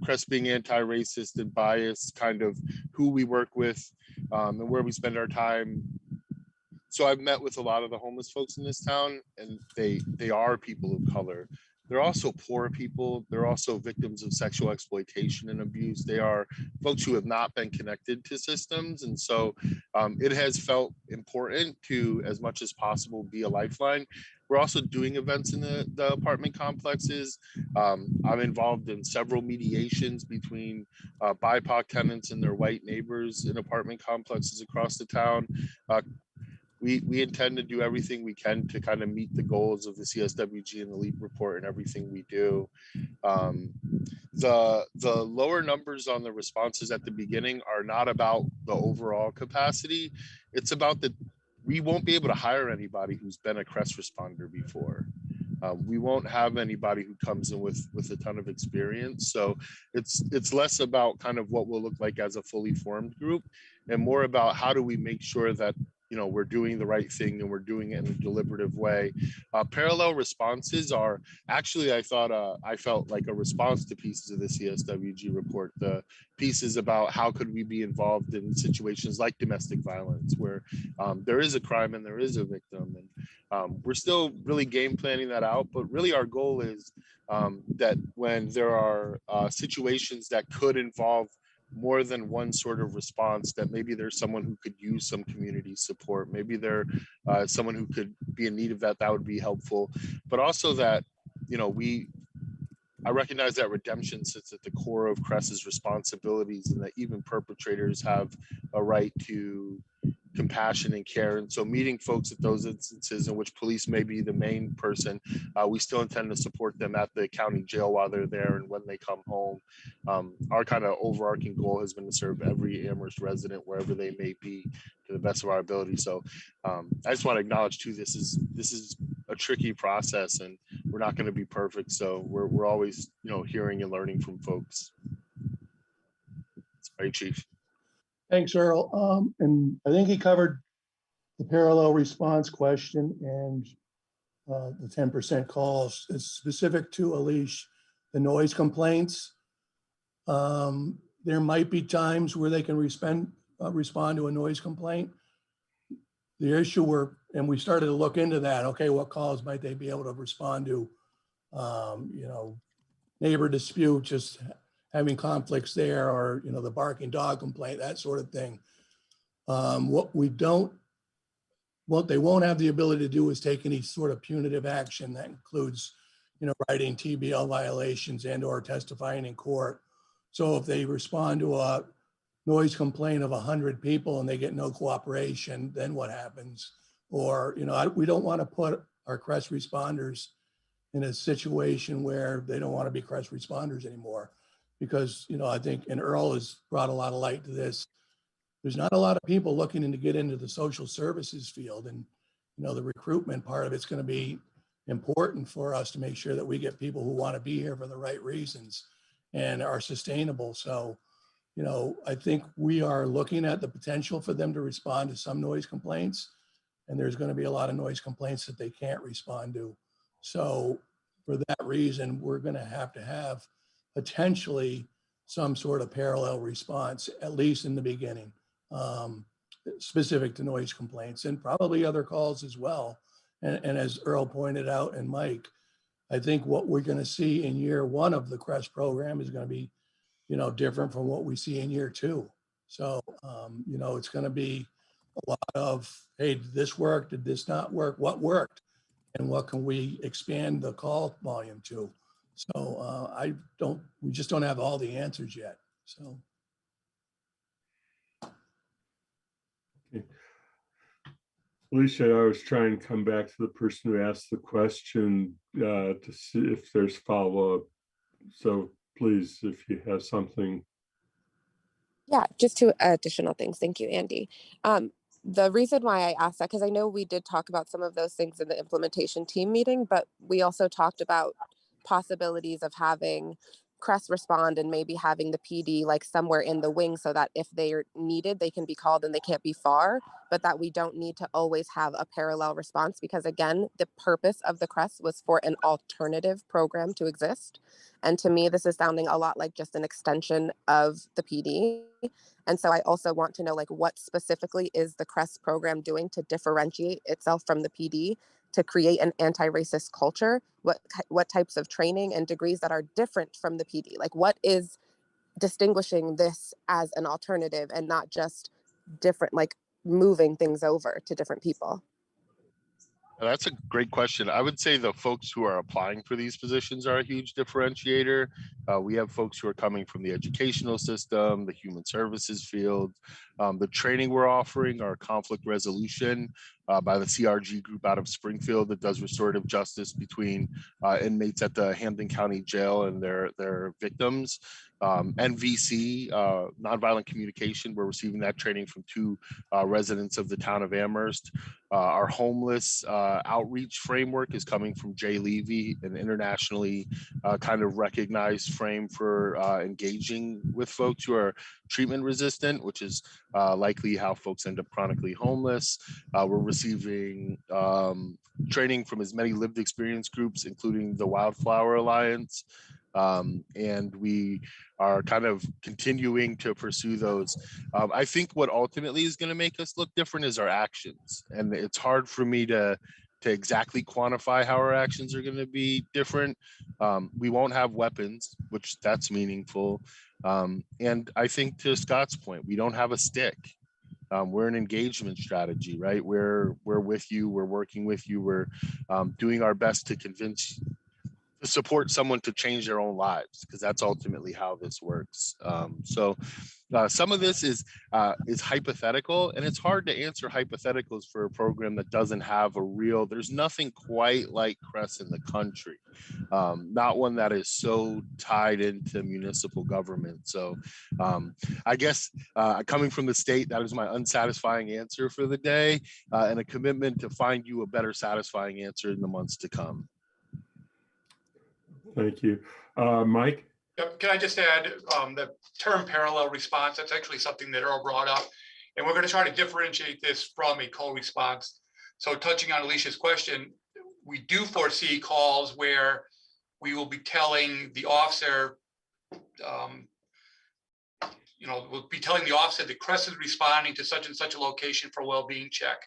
Crest being anti-racist and biased, kind of who we work with and where we spend our time. So I've met with a lot of the homeless folks in this town, and they are people of color. They're also poor people. They're also victims of sexual exploitation and abuse. They are folks who have not been connected to systems. And so it has felt important to, as much as possible, be a lifeline. We're also doing events in the apartment complexes. I'm involved in several mediations between BIPOC tenants and their white neighbors in apartment complexes across the town. We intend to do everything we can to kind of meet the goals of the CSWG and the LEAP report and everything we do. The lower numbers on the responses at the beginning are not about the overall capacity. It's about we won't be able to hire anybody who's been a Crest responder before. We won't have anybody who comes in with a ton of experience. So it's less about kind of what we'll look like as a fully formed group, and more about how do we make sure that we're doing the right thing and we're doing it in a deliberative way. Parallel responses are actually, I felt like a response to pieces of the CSWG report. The pieces about how could we be involved in situations like domestic violence, where there is a crime and there is a victim. And we're still really game planning that out, but really our goal is that when there are situations that could involve more than one sort of response, that maybe there's someone who could use some community support, maybe there someone who could be in need of that would be helpful, but also that I recognize that redemption sits at the core of Crest's responsibilities, and that even perpetrators have a right to compassion and care. And so meeting folks at those instances in which police may be the main person, we still intend to support them at the county jail while they're there and when they come home. Our kind of overarching goal has been to serve every Amherst resident wherever they may be to the best of our ability. So I just want to acknowledge too, this is a tricky process and we're not going to be perfect. So we're always, hearing and learning from folks. Sorry, Chief. Thanks, Earl. And I think he covered the parallel response question and the 10% calls. It's specific to Alish, the noise complaints. There might be times where they can respond to a noise complaint. The issue and we started to look into that. Okay, what calls might they be able to respond to? Neighbor dispute, just having conflicts there, or the barking dog complaint, that sort of thing. What they won't have the ability to do is take any sort of punitive action that includes, writing TBL violations and or testifying in court. So if they respond to a noise complaint of 100 people and they get no cooperation, then what happens? Or, we don't want to put our CREST responders in a situation where they don't want to be CREST responders anymore. Because, I think, and Earl has brought a lot of light to this, there's not a lot of people looking to get into the social services field. And, the recruitment part of it's going to be important for us to make sure that we get people who want to be here for the right reasons and are sustainable. So, I think we are looking at the potential for them to respond to some noise complaints. And there's going to be a lot of noise complaints that they can't respond to. So for that reason, we're going to have potentially some sort of parallel response, at least in the beginning, specific to noise complaints and probably other calls as well. And as Earl pointed out, and Mike, I think what we're going to see in year one of the CREST program is going to be, different from what we see in year two. So, it's going to be a lot of, hey, did this work? Did this not work? What worked? And what can we expand the call volume to? So we just don't have all the answers yet. So. Okay. Alicia, I was trying to come back to the person who asked the question to see if there's follow-up. So please, if you have something. Yeah, just two additional things. Thank you, Andy. The reason why I asked that, because I know we did talk about some of those things in the implementation team meeting, but we also talked about possibilities of having CREST respond and maybe having the PD like somewhere in the wing so that if they're needed, they can be called and they can't be far, but that we don't need to always have a parallel response because again, the purpose of the CREST was for an alternative program to exist. And to me, this is sounding a lot like just an extension of the PD. And so I also want to know like what specifically is the CREST program doing to differentiate itself from the PD to create an anti-racist culture? What types of training and degrees that are different from the PD? Like what is distinguishing this as an alternative and not just different, like moving things over to different people? That's a great question. I would say the folks who are applying for these positions are a huge differentiator. We have folks who are coming from the educational system, the human services field. The training we're offering are conflict resolution by the CRG group out of Springfield that does restorative justice between inmates at the Hampden County Jail and their victims. NVC, nonviolent communication, we're receiving that training from two residents of the town of Amherst. Our homeless outreach framework is coming from Jay Levy, an internationally kind of recognized frame for engaging with folks who are treatment resistant, which is likely how folks end up chronically homeless. We're receiving training from as many lived experience groups, including the Wildflower Alliance. And we are kind of continuing to pursue those. I think what ultimately is going to make us look different is our actions. And it's hard for me to exactly quantify how our actions are going to be different. We won't have weapons, which that's meaningful. And I think to Scott's point, we don't have a stick. We're an engagement strategy, right? We're with you, we're working with you, we're doing our best to support someone to change their own lives, because that's ultimately how this works. So Some of this is hypothetical, and it's hard to answer hypotheticals for a program that doesn't have a real, there's nothing quite like CRESS in the country. Not one that is so tied into municipal government. So I guess coming from the state, that is my unsatisfying answer for the day, and a commitment to find you a better satisfying answer in the months to come. Thank you. Mike? Yep. Can I just add the term parallel response? That's actually something that Earl brought up. And we're going to try to differentiate this from a co-response. So touching on Alicia's question, we do foresee calls where we will be telling the officer, we'll be telling the officer that CRESS is responding to such and such a location for a well-being check.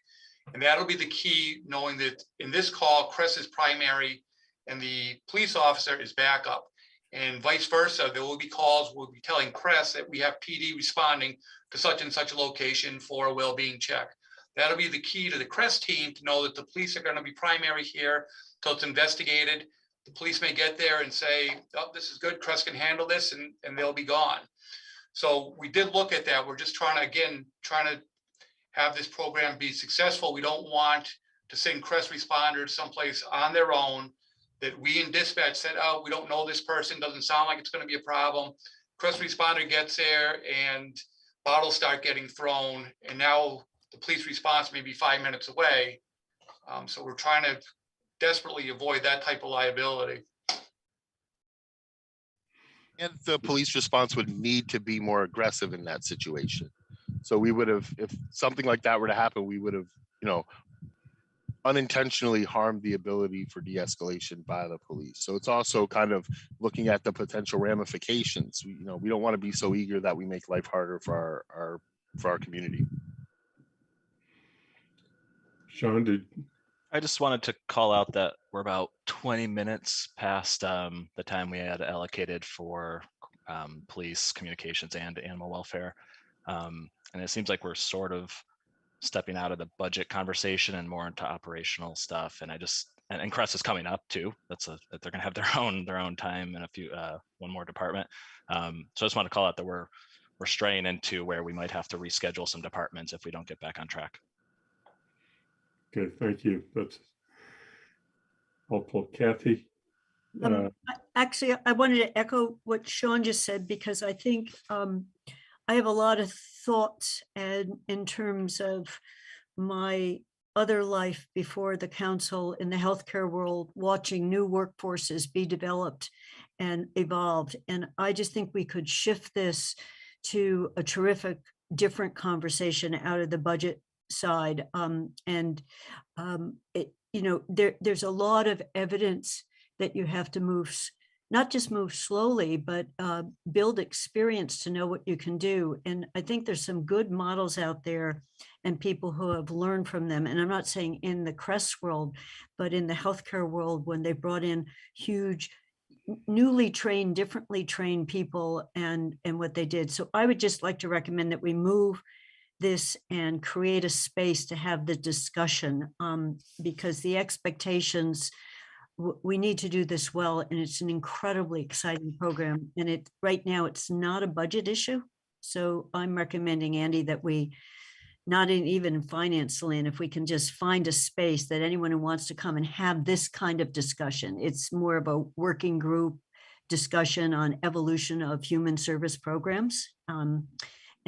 And that'll be the key, knowing that in this call, CRESS is primary and the police officer is backup. And vice versa, there will be calls, we'll be telling CRESS that we have PD responding to such and such a location for a well-being check. That'll be the key to the CRESS team to know that the police are going to be primary here till it's investigated. The police may get there and say, oh, this is good, CRESS can handle this, and they'll be gone. So we did look at that. We're just trying to have this program be successful. We don't want to send CRESS responders someplace on their own that we in dispatch said, oh, we don't know this person, doesn't sound like it's going to be a problem. CRESS responder gets there and bottles start getting thrown, and now the police response may be 5 minutes away. So we're trying to desperately avoid that type of liability. And the police response would need to be more aggressive in that situation. So we would have, if something like that were to happen, we would have, unintentionally harmed the ability for de-escalation by the police. So it's also kind of looking at the potential ramifications. We don't want to be so eager that we make life harder for our community. Sean, I just wanted to call out that we're about 20 minutes past the time we had allocated for police communications and animal welfare. And it seems like we're sort of stepping out of the budget conversation and more into operational stuff. And and CRESS is coming up too. They're going to have their own time in a few, one more department. So I just want to call out that we're straying into where we might have to reschedule some departments if we don't get back on track. Okay, thank you. That's helpful. Kathy? Actually, I wanted to echo what Sean just said, because I think I have a lot of thoughts and in terms of my other life before the council in the healthcare world, watching new workforces be developed and evolved. And I just think we could shift this to a terrific, different conversation out of the budget side. There's a lot of evidence that you have to not just move slowly, but build experience to know what you can do. And I think there's some good models out there and people who have learned from them. And I'm not saying in the CRESS world, but in the healthcare world, when they brought in huge, newly trained, differently trained people and what they did. So I would just like to recommend that we move this and create a space to have the discussion, because the expectations, we need to do this well, and it's an incredibly exciting program. And right now it's not a budget issue. So I'm recommending, Andy, that we, not even in finance, Lynn, if we can just find a space that anyone who wants to come and have this kind of discussion. It's more of a working group discussion on evolution of human service programs,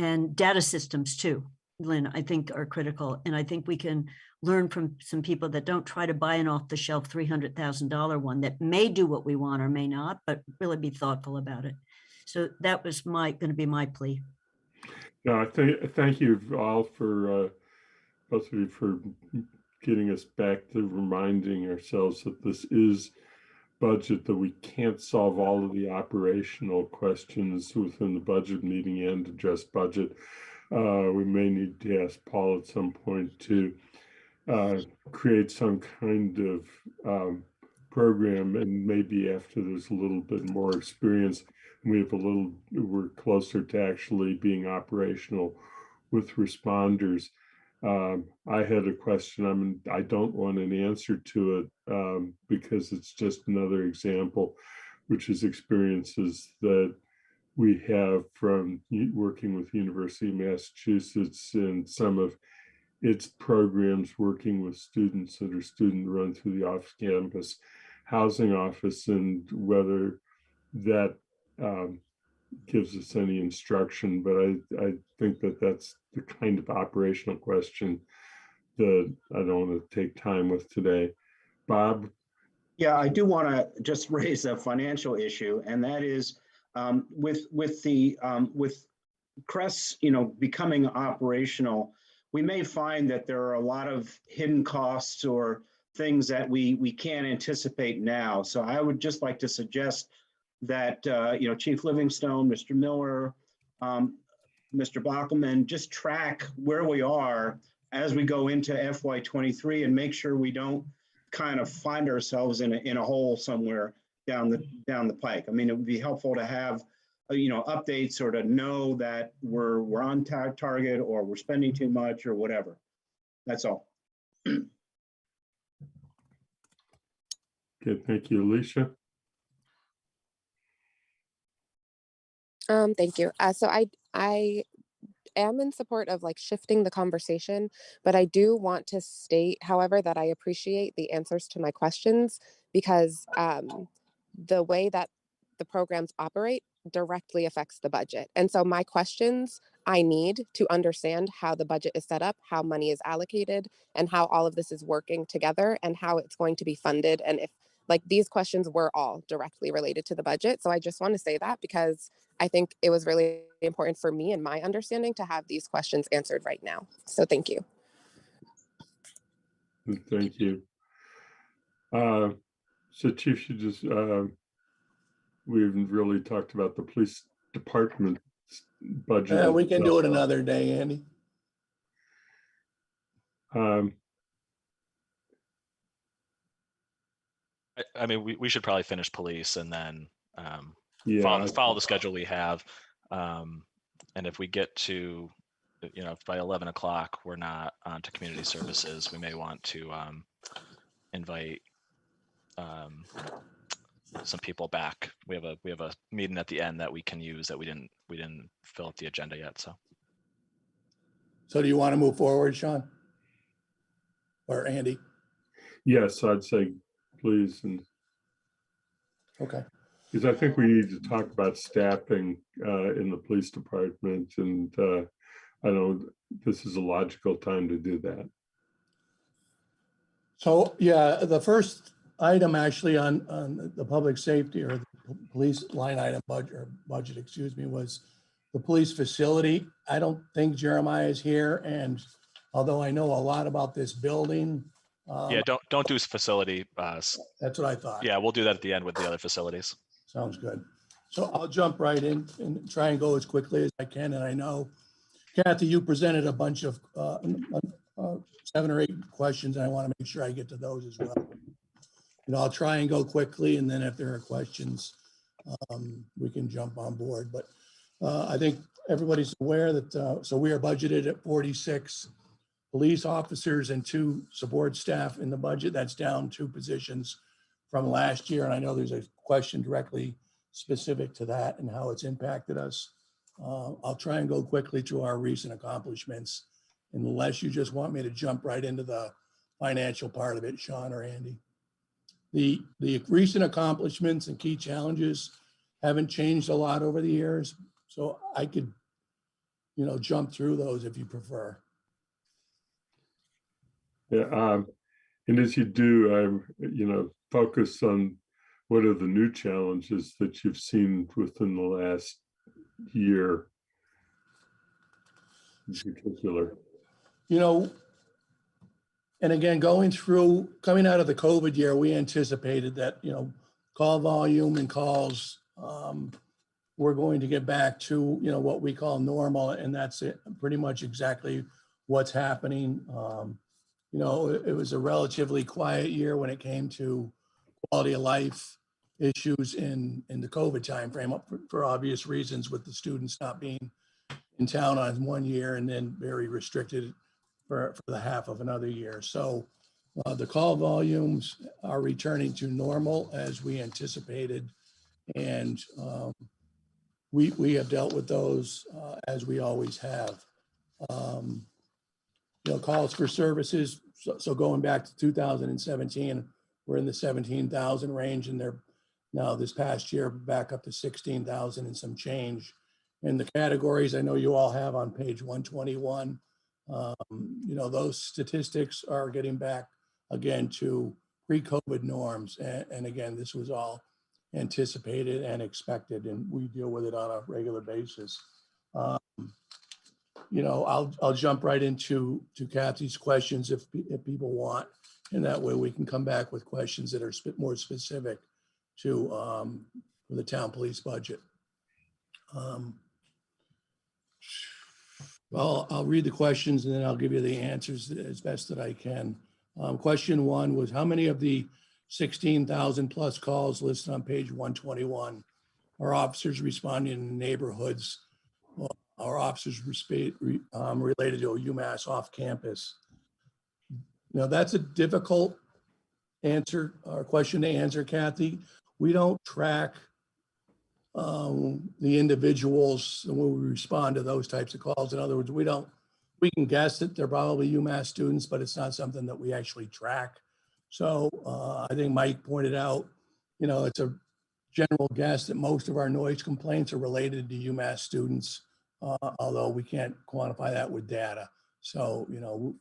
and data systems too, Lynn, I think are critical. And I think we can learn from some people that don't try to buy an off-the-shelf $300,000 one that may do what we want or may not, but really be thoughtful about it. So that was going to be my plea. No, thank you all for both of you for getting us back to reminding ourselves that this is budget, that we can't solve all of the operational questions within the budget meeting and address budget. We may need to ask Paul at some point to create some kind of program, and maybe after there's a little bit more experience, we're closer to actually being operational with responders. I had a question. I don't want an answer to it because it's just another example, which is experiences that we have from working with University of Massachusetts and some of its programs working with students that are student run through the off-campus housing office, and whether that gives us any instruction. But I think that that's the kind of operational question that I don't want to take time with today. Bob? Yeah, I do want to just raise a financial issue, and that is with CRESS, becoming operational, we may find that there are a lot of hidden costs or things that we can't anticipate now. So I would just like to suggest that Chief Livingstone, Mr. Miller, Mr. Bockelman, just track where we are as we go into FY23 and make sure we don't kind of find ourselves in a hole somewhere down the pike. I mean, it would be helpful to have updates, or to know that we're on target, or we're spending too much, or whatever. That's all. Okay, thank you, Alicia. Thank you. So I am in support of shifting the conversation, but I do want to state, however, that I appreciate the answers to my questions, because the way that the programs operate directly affects the budget. And so my questions, I need to understand how the budget is set up, how money is allocated, and how all of this is working together, and how it's going to be funded. And if these questions were all directly related to the budget. So I just want to say that, because I think it was really important for me and my understanding to have these questions answered right now. So thank you. Thank you. So Chief, we haven't really talked about the police department budget. Yeah, we can do it another day, Andy. I mean, we should probably finish police and then Yeah, follow the schedule we have. And if we get to, if by 11 o'clock we're not on to community services, we may want to invite some people back. We have a meeting at the end that we can use that we didn't fill up the agenda yet. So do you want to move forward, Sean? Or Andy? yes, I'd say please. And okay, because I think we need to talk about staffing in the police department, and I don't. This is a logical time to do that. So yeah, the first item actually on the public safety or the police line item budget, excuse me, was the police facility. I don't think Jeremiah is here, and although I know a lot about this building. Yeah, don't do facility. That's what I thought. Yeah, we'll do that at the end with the other facilities. Sounds good. So I'll jump right in and try and go as quickly as I can. And I know, Kathy, you presented a bunch of 7 or 8 questions, and I want to make sure I get to those as well. I'll try and go quickly, and then if there are questions, we can jump on board. But I think everybody's aware that, so we are budgeted at 46 police officers and 2 support staff in the budget. That's down 2 positions from last year. And I know there's a question directly specific to that and how it's impacted us. I'll try and go quickly through our recent accomplishments, unless you just want me to jump right into the financial part of it, Sean or Andy. The recent accomplishments and key challenges haven't changed a lot over the years. So I could, jump through those if you prefer. Yeah, and as you do, focus on what are the new challenges that you've seen within the last year in particular. And again, coming out of the COVID year, we anticipated that, call volume and calls we're going to get back to, what we call normal. And that's it, pretty much exactly what's happening. It was a relatively quiet year when it came to quality of life issues in the COVID timeframe for obvious reasons, with the students not being in town on one year and then very restricted for the half of another year. So the call volumes are returning to normal as we anticipated. And we have dealt with those as we always have. Calls for services. So going back to 2017, we're in the 17,000 range, and they're now this past year back up to 16,000 and some change. In the categories I know you all have on page 121, those statistics are getting back again to pre-COVID norms. And again, this was all anticipated and expected, and we deal with it on a regular basis. I'll jump right into Kathy's questions if people want, and that way we can come back with questions that are more specific to for the town police budget. I'll read the questions and then I'll give you the answers as best that I can. Question one was, how many of the 16,000 plus calls listed on page 121 are officers responding in neighborhoods or officers related to a UMass off campus? Now that's a difficult answer or question to answer, Kathy. We don't track the individuals when we respond to those types of calls. In other words, we can guess that they're probably UMass students, but it's not something that we actually track. So I think Mike pointed out, it's a general guess that most of our noise complaints are related to UMass students, although we can't quantify that with data. So,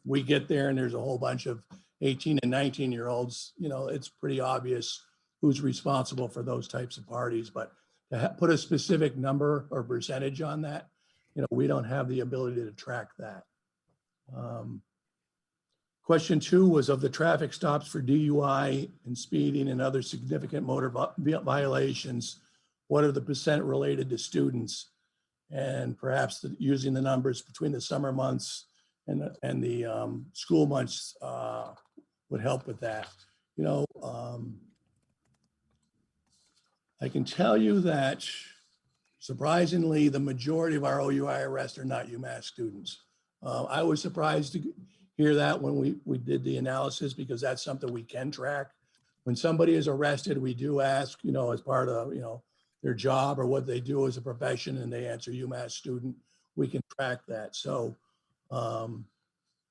we get there and there's a whole bunch of 18 and 19-year-olds, it's pretty obvious who's responsible for those types of parties, but to put a specific number or percentage on that, we don't have the ability to track that. Question two was, of the traffic stops for DUI and speeding and other significant motor violations, what are the percent related to students? And perhaps using the numbers between the summer months and the school months would help with that. I can tell you that surprisingly, the majority of our OUI arrests are not UMass students. I was surprised to hear that when we did the analysis, because that's something we can track. When somebody is arrested, we do ask, as part of, their job or what they do as a profession, and they answer UMass student, we can track that. So,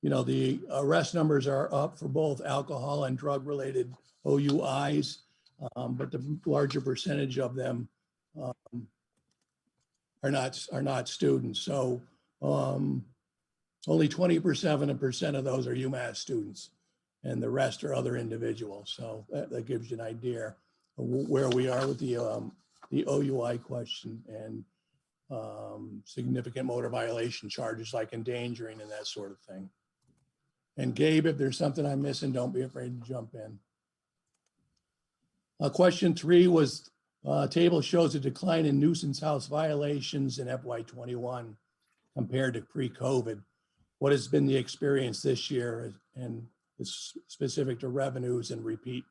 the arrest numbers are up for both alcohol and drug related OUIs. But the larger percentage of them are not students. So only 20% of those are UMass students, and the rest are other individuals. So that gives you an idea of where we are with the OUI question and significant motor violation charges like endangering and that sort of thing. And Gabe, if there's something I'm missing, don't be afraid to jump in. Question three was, table shows a decline in nuisance house violations in FY21 compared to pre-COVID. What has been the experience this year, and it's specific to revenues and repeat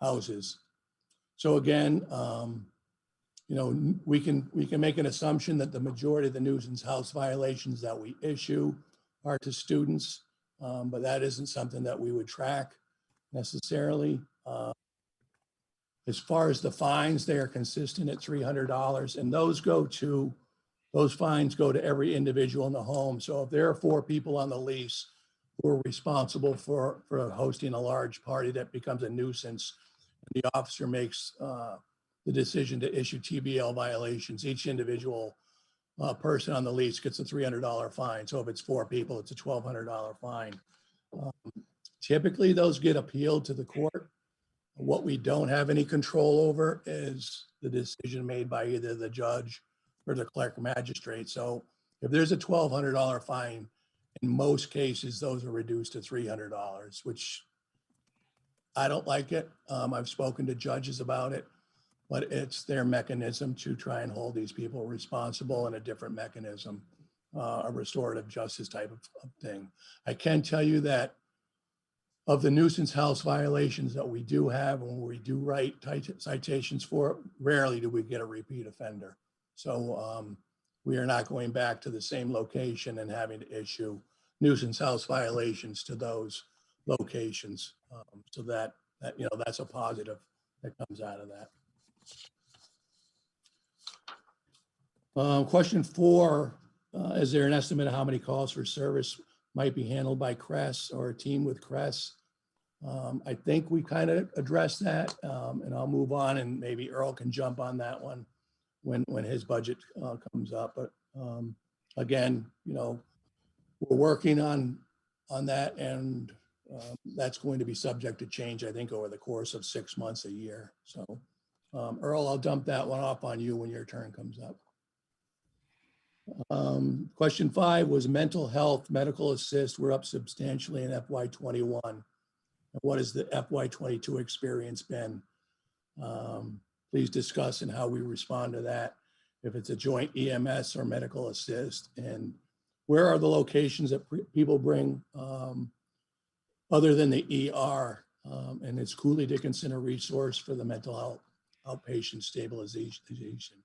houses? So again, we can make an assumption that the majority of the nuisance house violations that we issue are to students, but that isn't something that we would track necessarily. As far as the fines, they are consistent at $300, and those fines go to every individual in the home. So if there are 4 people on the lease who are responsible for hosting a large party that becomes a nuisance, the officer makes the decision to issue TBL violations, each individual person on the lease gets a $300 fine. So if it's 4 people, it's a $1,200 fine. Typically, those get appealed to the court. What we don't have any control over is the decision made by either the judge or the clerk magistrate. So if there's a $1,200 fine, in most cases, those are reduced to $300, which I don't like it. I've spoken to judges about it, but it's their mechanism to try and hold these people responsible in a different mechanism, a restorative justice type of thing. I can tell you that of the nuisance house violations that we do have, and we do write citations for, rarely do we get a repeat offender. So we are not going back to the same location and having to issue nuisance house violations to those locations. So that's a positive that comes out of that. Question 4, is there an estimate of how many calls for service might be handled by Cress or a team with Cress? I think we kind of addressed that, and I'll move on, and maybe Earl can jump on that one when his budget comes up. But again, we're working on that, and that's going to be subject to change, I think, over the course of 6 months, a year. So Earl, I'll dump that one off on you when your turn comes up. Question 5 was mental health, medical assist. We're up substantially in FY21. What has the FY22 experience been? Please discuss and how we respond to that. If it's a joint EMS or medical assist, and where are the locations that people bring other than the ER? And is Cooley Dickinson a resource for the mental health outpatient stabilization?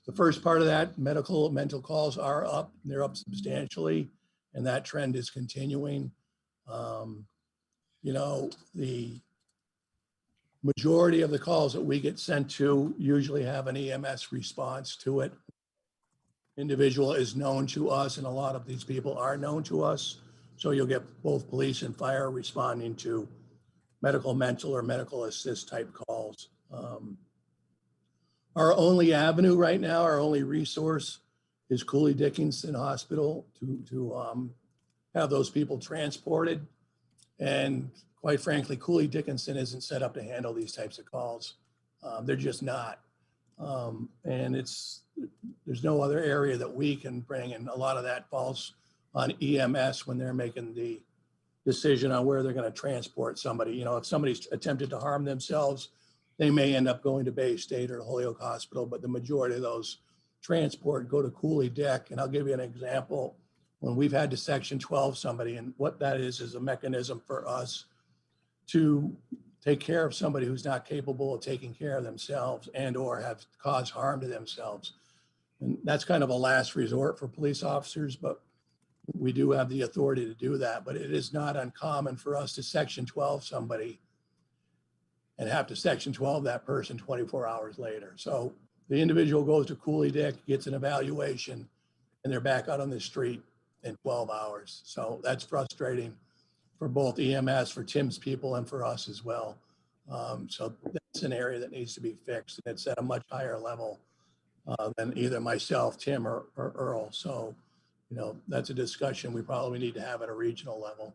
The first part of that, mental calls are up. They're up substantially, and that trend is continuing. The majority of the calls that we get sent to usually have an EMS response to it. Individual is known to us, and a lot of these people are known to us. So you'll get both police and fire responding to medical, mental, or medical assist type calls. Our only avenue right now, our only resource is Cooley Dickinson Hospital to have those people transported. And quite frankly, Cooley Dickinson isn't set up to handle these types of calls. They're just not. And there's no other area that we can bring, and a lot of that falls on EMS when they're making the decision on where they're going to transport somebody. If somebody's attempted to harm themselves, they may end up going to Bay State or Holyoke Hospital, but the majority of those transport go to Cooley Dick. And I'll give you an example. When we've had to Section 12 somebody, and what that is a mechanism for us to take care of somebody who's not capable of taking care of themselves and or have caused harm to themselves. And that's kind of a last resort for police officers, but we do have the authority to do that. But it is not uncommon for us to Section 12 somebody and have to Section 12 that person 24 hours later. So the individual goes to Cooley Dick, gets an evaluation, and they're back out on the street in 12 hours. So that's frustrating for both EMS, for Tim's people, and for us as well. So that's an area that needs to be fixed. And it's at a much higher level than either myself, Tim, or Earl. So, that's a discussion we probably need to have at a regional level.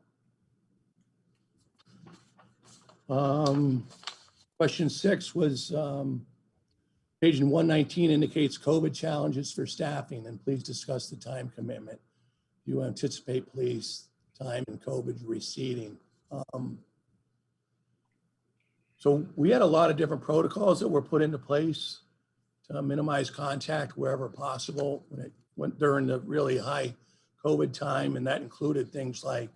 Question 6 was page 119 indicates COVID challenges for staffing, and please discuss the time commitment. Do you anticipate police time and COVID receding? So we had a lot of different protocols that were put into place to minimize contact wherever possible when it went during the really high COVID time, and that included things like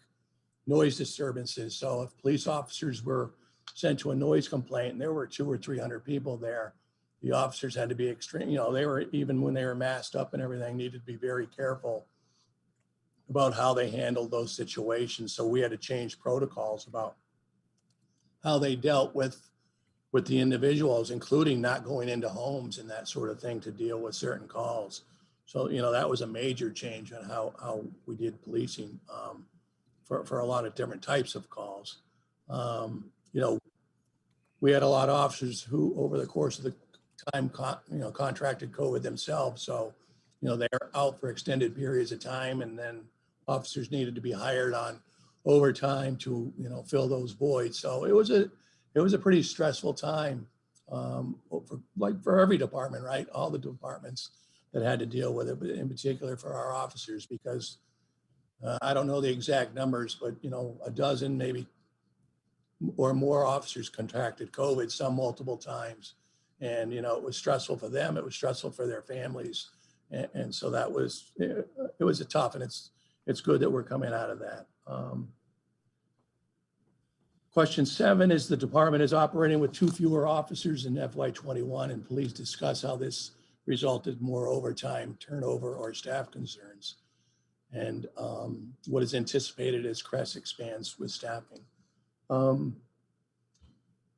noise disturbances. So if police officers were sent to a noise complaint and there were 200 or 300 people there, the officers had to be extreme. They were, even when they were masked up and everything, needed to be very careful about how they handled those situations. So we had to change protocols about how they dealt with the individuals, including not going into homes and that sort of thing to deal with certain calls. So, that was a major change on how we did policing for a lot of different types of calls. We had a lot of officers who, over the course of the time, contracted COVID themselves. So, they're out for extended periods of time, and then officers needed to be hired on overtime to, fill those voids. So it was a pretty stressful time for every department, right? All the departments that had to deal with it, but in particular for our officers, because I don't know the exact numbers, but a dozen maybe or more officers contracted COVID, some multiple times. And, it was stressful for them. It was stressful for their families. And so it was a tough, and it's good that we're coming out of that. Question 7 is the department is operating with 2 fewer officers in FY21, and please discuss how this resulted in more overtime, turnover, or staff concerns. And what is anticipated as Crest expands with staffing.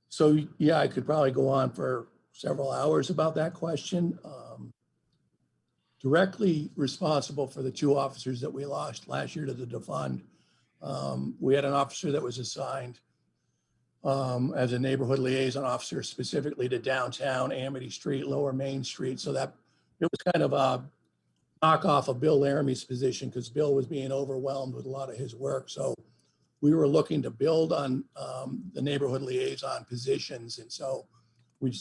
So yeah, I could probably go on for several hours about that question. directly responsible for the 2 officers that we lost last year to the defund. We had an officer that was assigned as a neighborhood liaison officer specifically to downtown Amity Street, Lower Main Street. So that it was kind of a knockoff of Bill Laramie's position because Bill was being overwhelmed with a lot of his work. So we were looking to build on the neighborhood liaison positions. And so we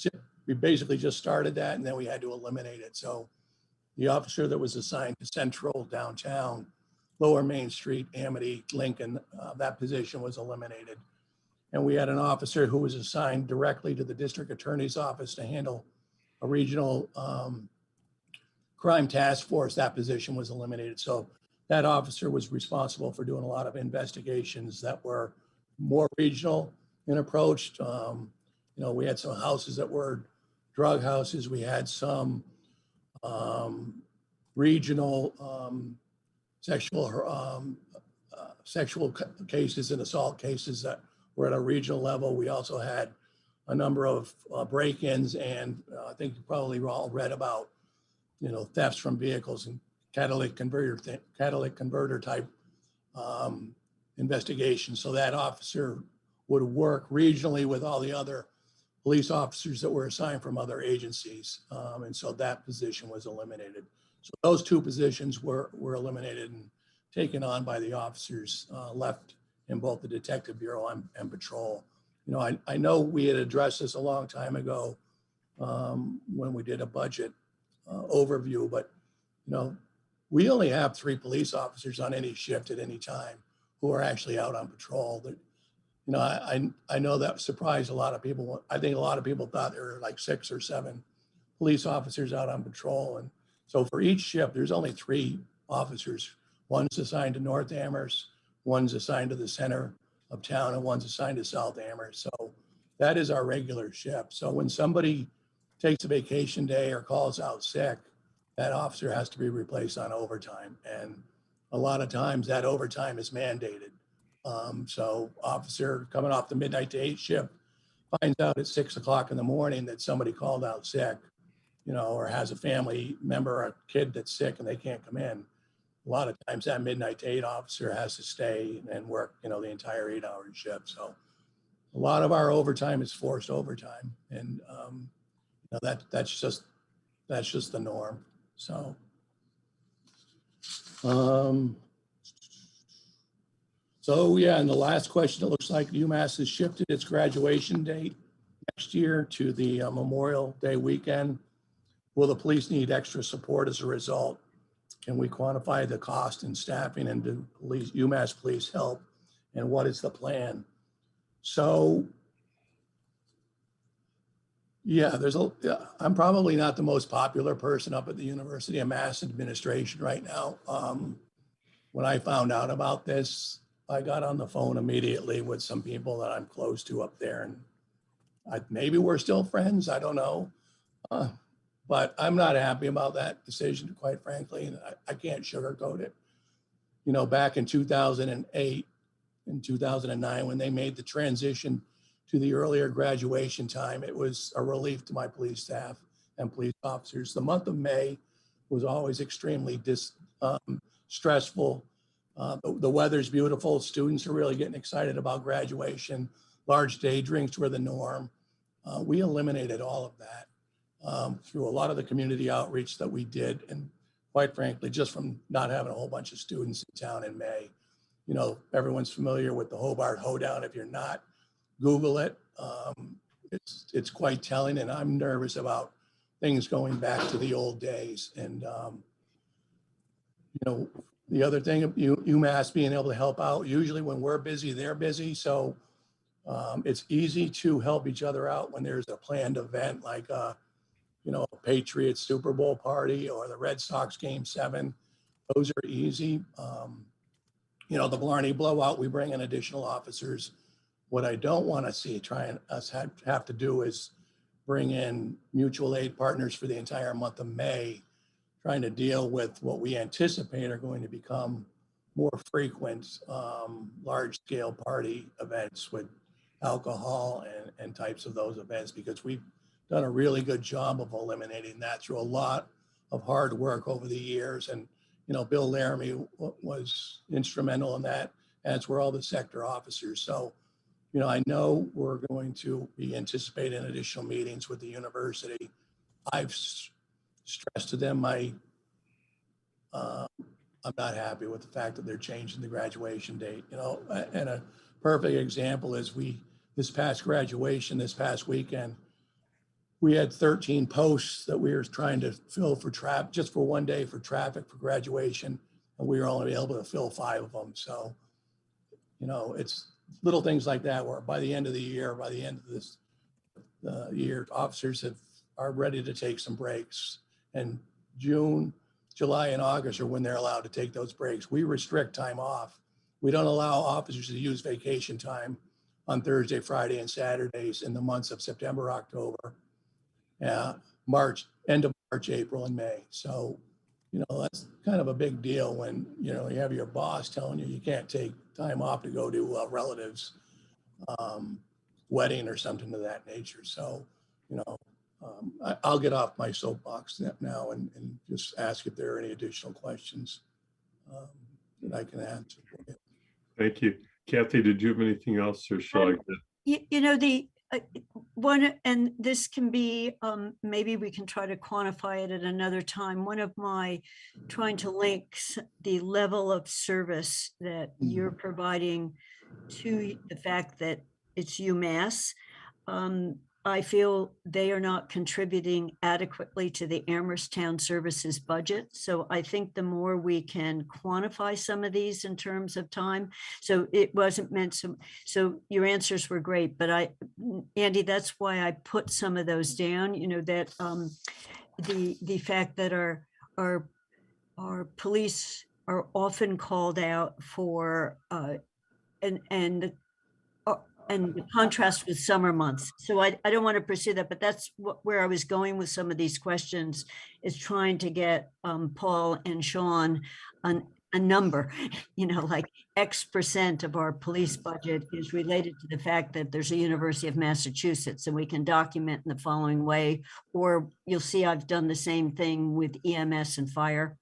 basically just started that, and then we had to eliminate it. So the officer that was assigned to Central, downtown, Lower Main Street, Amity, Lincoln, that position was eliminated. And we had an officer who was assigned directly to the district attorney's office to handle a regional crime task force. That position was eliminated. So that officer was responsible for doing a lot of investigations that were more regional in approach. We had some houses that were drug houses. We had some regional sexual cases and assault cases that were at a regional level. We also had a number of break-ins, and I think you probably all read about, thefts from vehicles and catalytic converter type investigations. So that officer would work regionally with all the other police officers that were assigned from other agencies. And so that position was eliminated. So those 2 positions were eliminated and taken on by the officers left in both the Detective Bureau and Patrol. I know we had addressed this a long time ago when we did a budget overview, but we only have 3 police officers on any shift at any time who are actually out on patrol. That I know that surprised a lot of people. I think a lot of people thought there were like 6 or 7 police officers out on patrol, and so for each shift, there's only 3 officers. One's assigned to North Amherst, one's assigned to the center of town, and one's assigned to South Amherst. So that is our regular shift. So when somebody takes a vacation day or calls out sick, that officer has to be replaced on overtime. And a lot of times that overtime is mandated. So officer coming off the midnight to 8 shift finds out at 6 o'clock in the morning that somebody called out sick, or has a family member or a kid that's sick and they can't come in. A lot of times that midnight to 8 officer has to stay and work, the entire 8-hour shift. So a lot of our overtime is forced overtime, and that's just the norm. So, yeah, and the last question, it looks like UMass has shifted its graduation date next year to the Memorial Day weekend. Will the police need extra support as a result? Can we quantify the cost and staffing, and do UMass police help? And what is the plan? So, yeah, I'm probably not the most popular person up at the University of Mass administration right now. When I found out about this, I got on the phone immediately with some people that I'm close to up there, and maybe we're still friends, I don't know. But I'm not happy about that decision, quite frankly, and I can't sugarcoat it. Back in 2008 and 2009, when they made the transition to the earlier graduation time, it was a relief to my police staff and police officers. The month of May was always extremely stressful. The weather's beautiful. Students are really getting excited about graduation. Large day drinks were the norm. We eliminated all of that through a lot of the community outreach that we did. And quite frankly, just from not having a whole bunch of students in town in May. Everyone's familiar with the Hobart Hoedown. If you're not, Google it. It's quite telling, and I'm nervous about things going back to the old days. And the other thing, UMass being able to help out. Usually when we're busy, they're busy. So it's easy to help each other out when there's a planned event like a Patriots Super Bowl party or the Red Sox Game 7. Those are easy. The Blarney blowout, we bring in additional officers. What I don't want to see us have to do is bring in mutual aid partners for the entire month of May, trying to deal with what we anticipate are going to become more frequent large-scale party events with alcohol and types of those events, because we've done a really good job of eliminating that through a lot of hard work over the years. And, you know, Bill Laramie was instrumental in that, as were all the sector officers. So, you know, I know we're going to be anticipating additional meetings with the university. I've stressed to them I'm not happy with the fact that they're changing the graduation date, you know, and a perfect example is this past graduation, this past weekend, we had 13 posts that we were trying to fill for traffic, just for one day for traffic for graduation, and we were only able to fill 5 of them. So, you know, it's little things like that where by the end of the year, by the end of this year, officers are ready to take some breaks. And June, July, and August are when they're allowed to take those breaks. We restrict time off. We don't allow officers to use vacation time on Thursday, Friday, and Saturdays in the months of September, October, March, end of March, April, and May. So, you know, that's kind of a big deal when, you know, you have your boss telling you can't take time off to go to a relative's wedding or something of that nature. So, you know, I'll get off my soapbox now and just ask if there are any additional questions that I can answer for you. Thank you. Kathy, did you have anything else, or shall I? You know, the one, and this can be, maybe we can try to quantify it at another time. One of my trying to link the level of service that you're providing to the fact that it's UMass. I feel they are not contributing adequately to the Amherst Town Services budget. So I think the more we can quantify some of these in terms of time. So it wasn't meant so your answers were great, but Andy, that's why I put some of those down, you know, that the fact that our police are often called out for and the contrast with summer months. So I don't want to pursue that, but that's where I was going with some of these questions, is trying to get Paul and Sean a number, you know, like X% of our police budget is related to the fact that there's a University of Massachusetts, and we can document in the following way, or you'll see I've done the same thing with EMS and fire.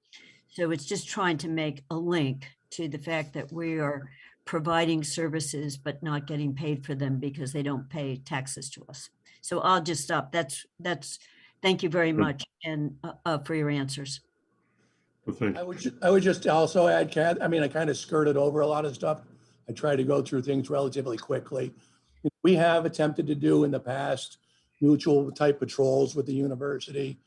So it's just trying to make a link to the fact that we are providing services but not getting paid for them because they don't pay taxes to us. So I'll just stop. That's thank you very much, and for your answers. Well, thank you. I would just also add, Kat, I mean, I kind of skirted over a lot of stuff. I try to go through things relatively quickly. We have attempted to do in the past mutual type patrols with the university.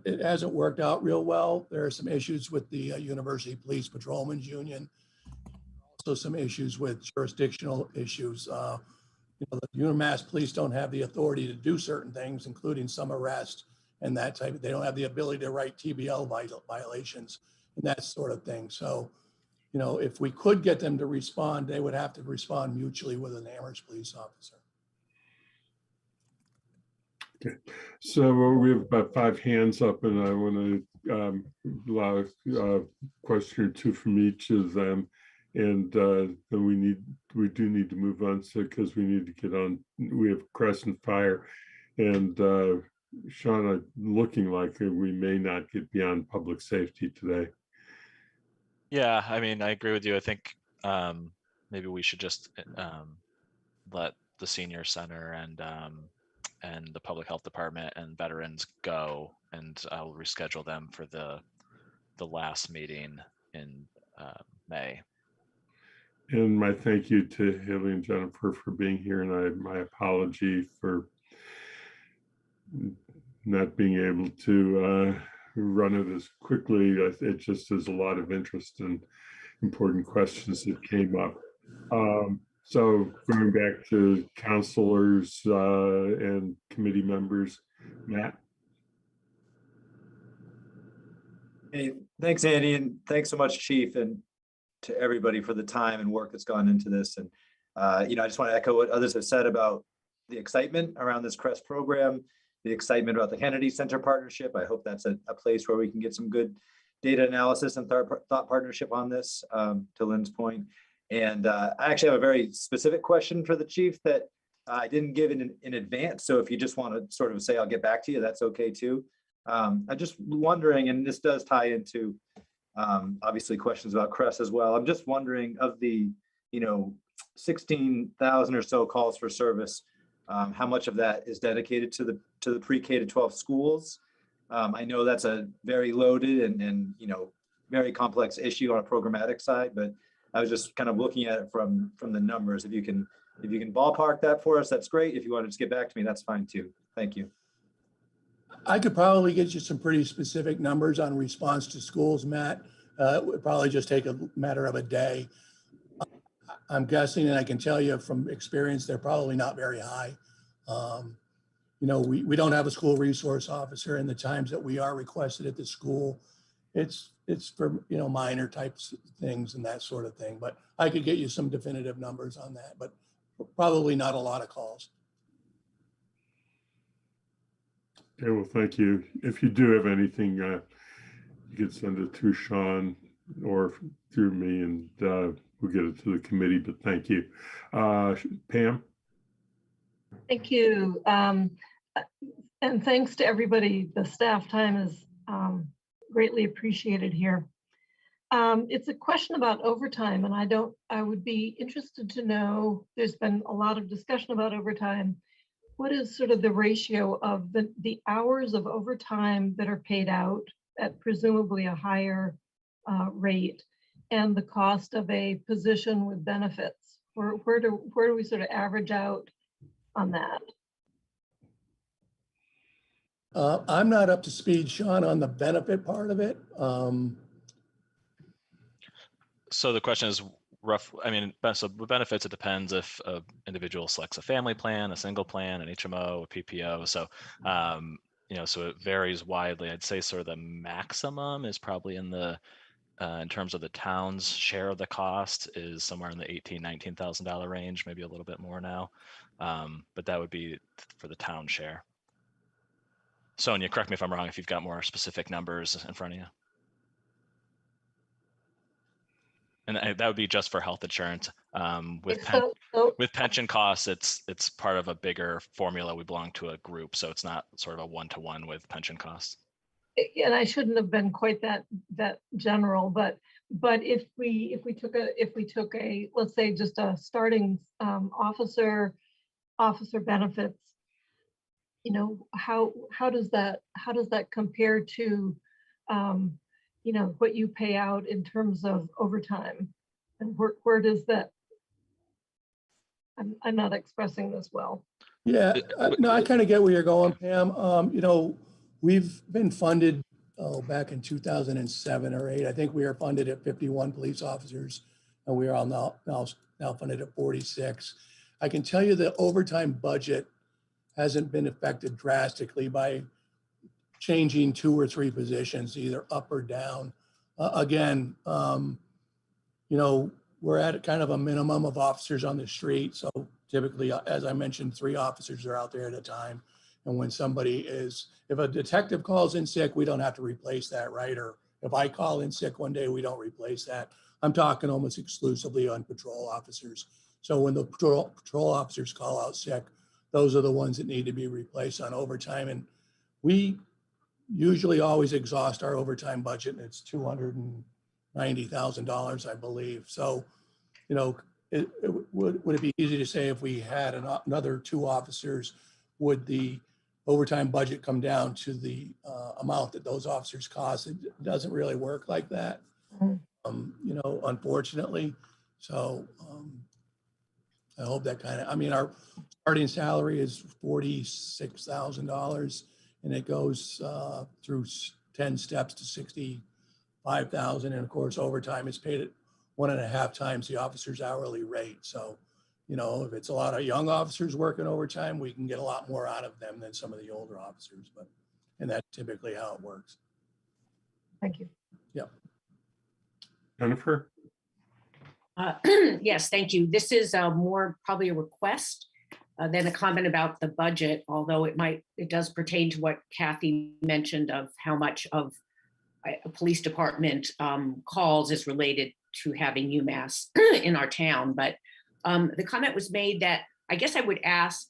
It hasn't worked out real well. There are some issues with the University Police Patrolmen's Union. Also some issues with jurisdictional issues. You know, the UMass police don't have the authority to do certain things, including some arrest and that type of, they don't have the ability to write TBL violations and that sort of thing. So, you know, if we could get them to respond, they would have to respond mutually with an Amherst police officer. Okay, so we have about 5 hands up, and I want to allow a question or two from each of them, and then we do need to move on, so because we need to get on. We have Crescent Fire, and Sean, looking like we may not get beyond public safety today. Yeah, I mean, I agree with you. I think maybe we should just let the senior center and the public health department and veterans go, and I'll reschedule them for the last meeting in May. And my thank you to Haley and Jennifer for being here, and my apology for not being able to run it as quickly. It just is a lot of interest and important questions that came up. So going back to counselors and committee members, Matt. Hey, thanks, Andy, and thanks so much, Chief, and to everybody for the time and work that's gone into this. And you know, I just want to echo what others have said about the excitement around this CREST program, the excitement about the Kennedy Center partnership. I hope that's a place where we can get some good data analysis and thought partnership on this, to Lynn's point. And I actually have a very specific question for the chief that I didn't give in advance. So if you just want to sort of say, I'll get back to you, that's okay too. I'm just wondering, and this does tie into obviously questions about CRESS as well. I'm just wondering, of the 16,000 or so calls for service, how much of that is dedicated to the pre-K to 12 schools? I know that's a very loaded and very complex issue on a programmatic side, but I was just kind of looking at it from the numbers. If you can ballpark that for us, that's great. If you want to just get back to me, that's fine too. Thank you. I could probably get you some pretty specific numbers on response to schools, Matt. It would probably just take a matter of a day. I'm guessing, and I can tell you from experience, they're probably not very high. We don't have a school resource officer, and the times that we are requested at the school, it's for, minor types of things and that sort of thing. But I could get you some definitive numbers on that, but probably not a lot of calls. Okay, well, thank you. If you do have anything, you can send it to Sean or through me, and we'll get it to the committee, but thank you. Pam? Thank you. And thanks to everybody. The staff time is greatly appreciated here. It's a question about overtime, and I would be interested to know, there's been a lot of discussion about overtime. What is sort of the ratio of the hours of overtime that are paid out at presumably a higher rate and the cost of a position with benefits? Where do we sort of average out on that? I'm not up to speed, Sean, on the benefit part of it. So the question is rough. I mean, so with benefits, it depends if an individual selects a family plan, a single plan, an HMO, a PPO. So, so it varies widely. I'd say sort of the maximum is probably in terms of the town's share of the cost is somewhere in the $18,000–19,000 range, maybe a little bit more now. But that would be for the town share. Sonia, correct me if I'm wrong, if you've got more specific numbers in front of you. And that would be just for health insurance. With pension costs, it's part of a bigger formula. We belong to a group, so it's not sort of a one-to-one with pension costs. And I shouldn't have been quite that general, but if we took a let's say just a starting officer benefits, how does that compare to what you pay out in terms of overtime, and where does that? I'm not expressing this well. Yeah, no, I kind of get where you're going, Pam. We've been funded back in 2007 or 8. I think we are funded at 51 police officers, and we are all now funded at 46. I can tell you the overtime budget hasn't been affected drastically by changing 2 or 3 positions, either up or down. Again, we're at kind of a minimum of officers on the street. So typically, as I mentioned, 3 officers are out there at a time. And when if a detective calls in sick, we don't have to replace that, right? Or if I call in sick one day, we don't replace that. I'm talking almost exclusively on patrol officers. So when the patrol officers call out sick, those are the ones that need to be replaced on overtime. And we usually always exhaust our overtime budget, and it's $290,000, I believe. So, would it be easy to say if we had another 2 officers, would the overtime budget come down to the amount that those officers cost? It doesn't really work like that, unfortunately. So I hope that our starting salary is $46,000, and it goes through 10 steps to $65,000. And of course, overtime is paid at 1.5 times the officer's hourly rate. So, if it's a lot of young officers working overtime, we can get a lot more out of them than some of the older officers, and that's typically how it works. Thank you. Yep. Jennifer? Yes, thank you. This is more probably a request than a comment about the budget, although it does pertain to what Kathy mentioned of how much of a police department calls is related to having UMass in our town. But the comment was made that I guess I would ask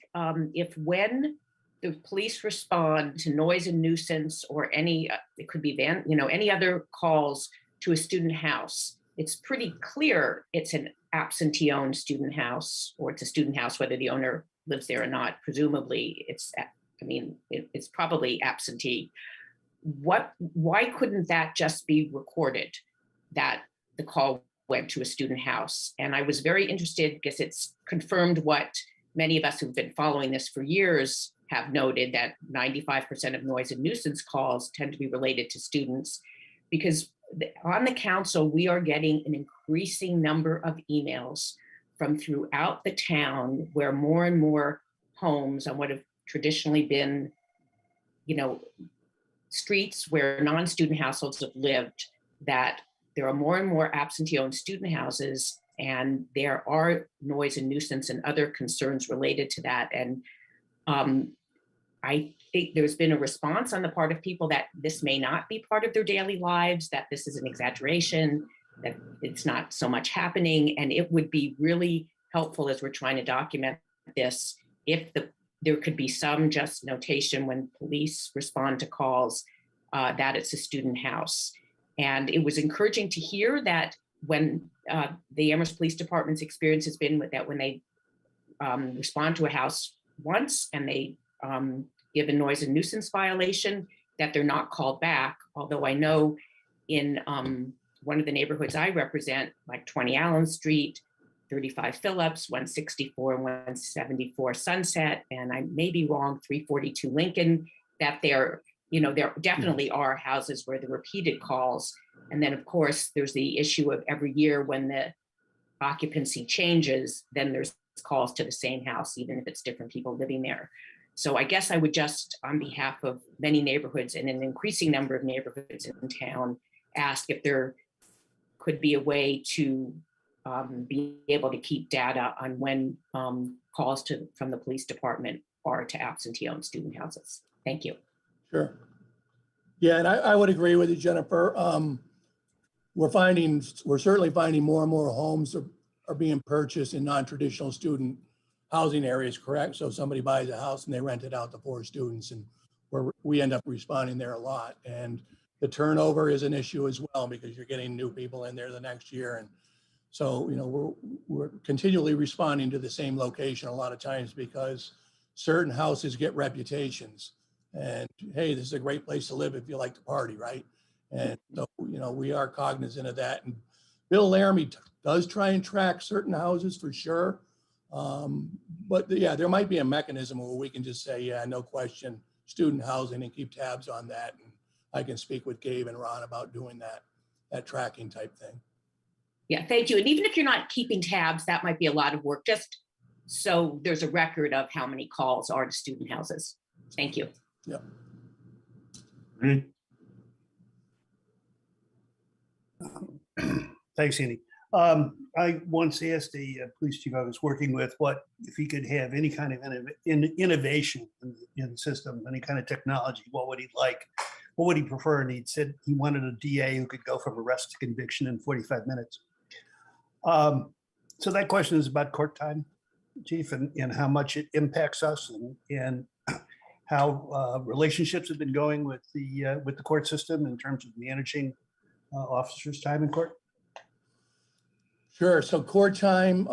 if when the police respond to noise and nuisance or any, it could be any other calls to a student house, it's pretty clear it's an absentee owned student house, or it's a student house, whether the owner lives there or not. Presumably it's, it's probably absentee. Why couldn't that just be recorded that the call went to a student house? And I was very interested because it's confirmed what many of us who've been following this for years have noted, that 95% of noise and nuisance calls tend to be related to students, because on the council, we are getting an increasing number of emails from throughout the town where more and more homes on what have traditionally been, streets where non-student households have lived, that there are more and more absentee-owned student houses, and there are noise and nuisance and other concerns related to that. And I think there's been a response on the part of people that this may not be part of their daily lives, that this is an exaggeration, that it's not so much happening. And it would be really helpful as we're trying to document this, if there could be some just notation when police respond to calls that it's a student house. And it was encouraging to hear that when the Amherst Police Department's experience has been with that, when they respond to a house once and they give a noise and nuisance violation, that they're not called back. Although I know in one of the neighborhoods I represent, like 20 Allen Street, 35 Phillips, 164 and 174 Sunset, and I may be wrong, 342 Lincoln, that there definitely are houses where the repeated calls. And then of course, there's the issue of every year when the occupancy changes, then there's calls to the same house, even if it's different people living there. So I guess I would just, on behalf of many neighborhoods and an increasing number of neighborhoods in town, ask if there could be a way to be able to keep data on when calls from the police department are to absentee-owned student houses. Thank you. Sure. Yeah, and I would agree with you, Jennifer. We're certainly finding more and more homes are being purchased in non-traditional student housing areas, correct? So somebody buys a house and they rent it out to 4 students, and we end up responding there a lot. And the turnover is an issue as well, because you're getting new people in there the next year. And so, we're continually responding to the same location a lot of times because certain houses get reputations. And hey, this is a great place to live if you like to party, right? And so, we are cognizant of that. And Bill Laramie does try and track certain houses for sure. But yeah, there might be a mechanism where we can just say, yeah, no question, student housing, and keep tabs on that. And I can speak with Gabe and Ron about doing that tracking type thing. Yeah, thank you. And even if you're not keeping tabs, that might be a lot of work, just so there's a record of how many calls are to student houses. Thank you. Yeah. Great. Thanks, Andy. I once asked a police chief I was working with if he could have any kind of innovation in the system, any kind of technology, what would he like? What would he prefer? And he said he wanted a DA who could go from arrest to conviction in 45 minutes. So that question is about court time, Chief, and how much it impacts us, and how relationships have been going with the court system in terms of managing officers' time in court. Sure. So court time,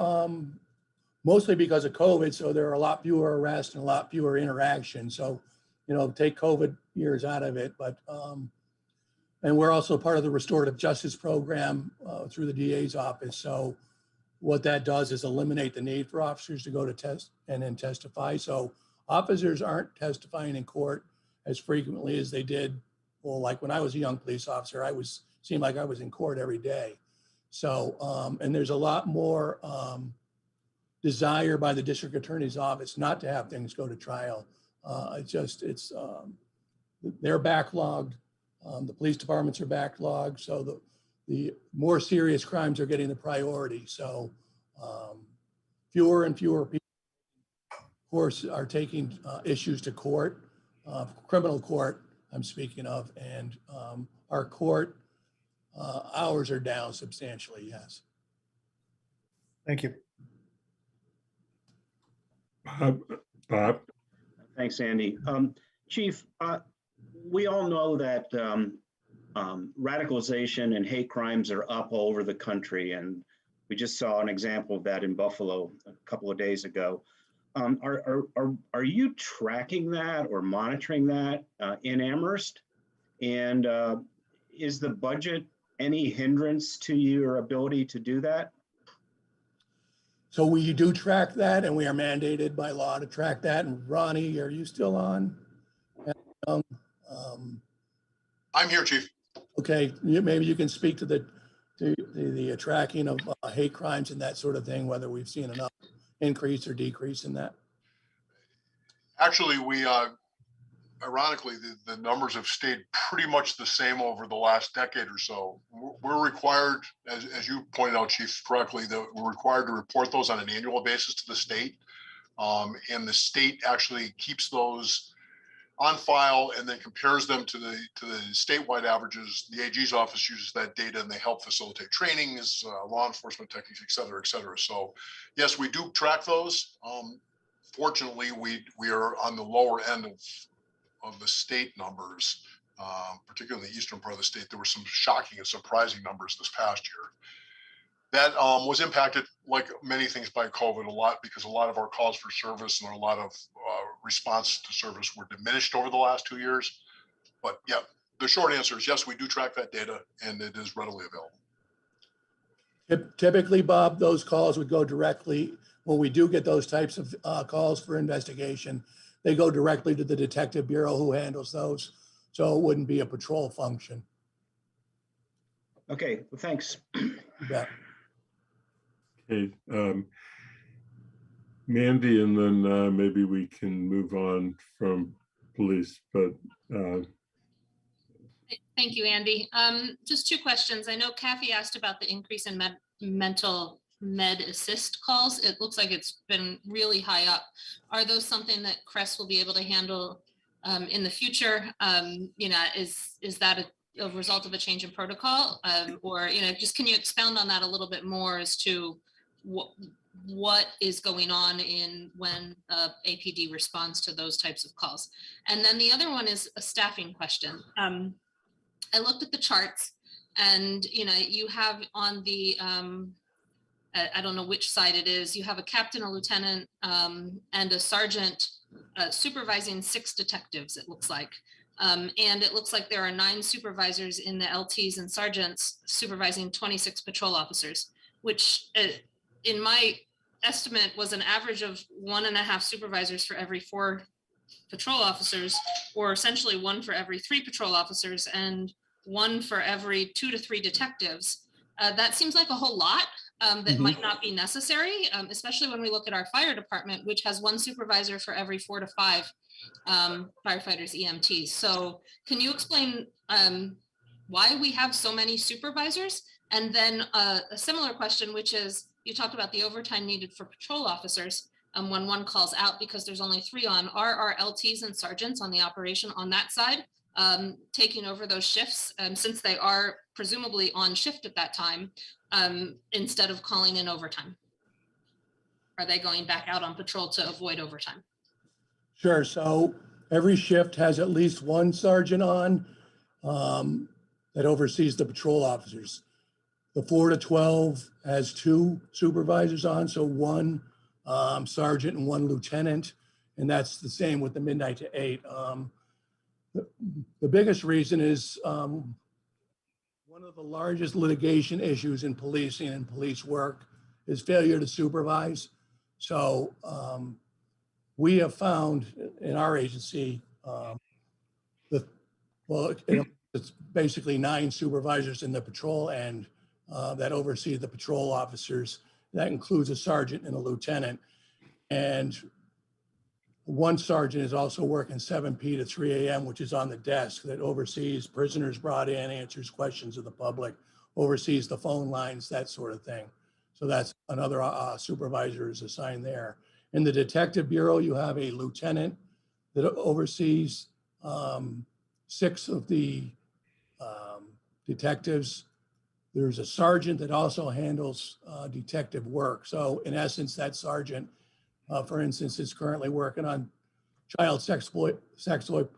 mostly because of COVID, so there are a lot fewer arrests and a lot fewer interactions. So, take COVID years out of it, but and we're also part of the restorative justice program through the DA's office. So what that does is eliminate the need for officers to go to test and then testify. So officers aren't testifying in court as frequently as they did. Well, like when I was a young police officer, seemed like I was in court every day. So, and there's a lot more desire by the district attorney's office not to have things go to trial. They're backlogged. The police departments are backlogged. So the more serious crimes are getting the priority. So fewer and fewer people, of course, are taking issues to court, criminal court, I'm speaking of, and our court hours are down substantially, yes. Thank you. Bob? Thanks, Andy. Chief, we all know that radicalization and hate crimes are up all over the country, and we just saw an example of that in Buffalo a couple of days ago. Are you tracking that or monitoring that in Amherst? And is the budget any hindrance to your ability to do that? So we do track that, and we are mandated by law to track that. And Ronnie, are you still on? I'm here, Chief. Okay, maybe you can speak to the tracking of hate crimes and that sort of thing, whether we've seen enough increase or decrease in that. Actually, we ironically, the numbers have stayed pretty much the same over the last decade or so. We're required, as you pointed out, Chief, correctly, that we're required to report those on an annual basis to the state. And the state actually keeps those on file and then compares them to the statewide averages. The AG's office uses that data and they help facilitate trainings, law enforcement techniques, et cetera, et cetera. So yes, we do track those. Fortunately, we are on the lower end of the state numbers, particularly in the eastern part of the state. There were some shocking and surprising numbers this past year. That was impacted, like many things, by COVID a lot, because a lot of our calls for service and a lot of response to service were diminished over the last 2 years. But yeah, the short answer is yes, we do track that data and it is readily available. Typically, Bob, those calls would go directly, when we do get those types of calls for investigation, they go directly to the Detective Bureau who handles those. So it wouldn't be a patrol function. Okay, well, thanks. You bet. Okay, Mandy, and then maybe we can move on from police, but Thank you, Andy. Just two questions. I know Kathy asked about the increase in mental med assist calls. It looks like it's been really high up. Are those something that CREST will be able to handle in the future? Is that a result of a change in protocol? Or, just can you expound on that a little bit more as to what is going on when APD responds to those types of calls? And then the other one is a staffing question. I looked at the charts and, you have on the, I don't know which side it is, you have a captain, a lieutenant, and a sergeant supervising 6 detectives, it looks like. And it looks like there are 9 supervisors in the LTs and sergeants supervising 26 patrol officers, which in my estimate was an average of 1.5 supervisors for every 4 patrol officers, or essentially 1 for every 3 patrol officers and 1 for every 2 to 3 detectives. That seems like a whole lot that might not be necessary, especially when we look at our fire department, which has 1 supervisor for every 4 to 5 firefighters, EMTs. So can you explain why we have so many supervisors? And then a similar question, which is, you talked about the overtime needed for patrol officers when 1 calls out because there's only 3 on. Are our LTs and sergeants on the operation on that side taking over those shifts since they are presumably on shift at that time instead of calling in overtime? Are they going back out on patrol to avoid overtime? Sure. So every shift has at least 1 sergeant on that oversees the patrol officers. The 4 to 12 has 2 supervisors on, so 1 sergeant and 1 lieutenant, and that's the same with the midnight to 8. The biggest reason is one of the largest litigation issues in policing and police work is failure to supervise. So we have found in our agency it's basically 9 supervisors in the patrol end that oversee the patrol officers. That includes a sergeant and a lieutenant. And 1 sergeant is also working 7 p to 3 a.m., which is on the desk, that oversees prisoners brought in, answers questions of the public, oversees the phone lines, that sort of thing. So that's another supervisor is assigned there. In the Detective Bureau, you have a lieutenant that oversees 6 of the detectives. There's a sergeant that also handles detective work. So in essence, that sergeant, for instance, is currently working on child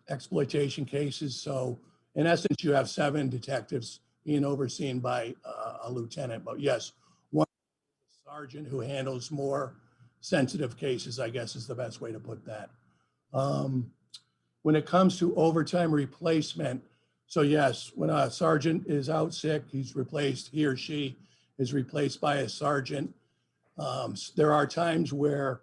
exploitation cases. So in essence, you have 7 detectives being overseen by a lieutenant. But yes, one sergeant who handles more sensitive cases, I guess is the best way to put that. When it comes to overtime replacement, so yes, when a sergeant is out sick, he or she is replaced by a sergeant. There are times where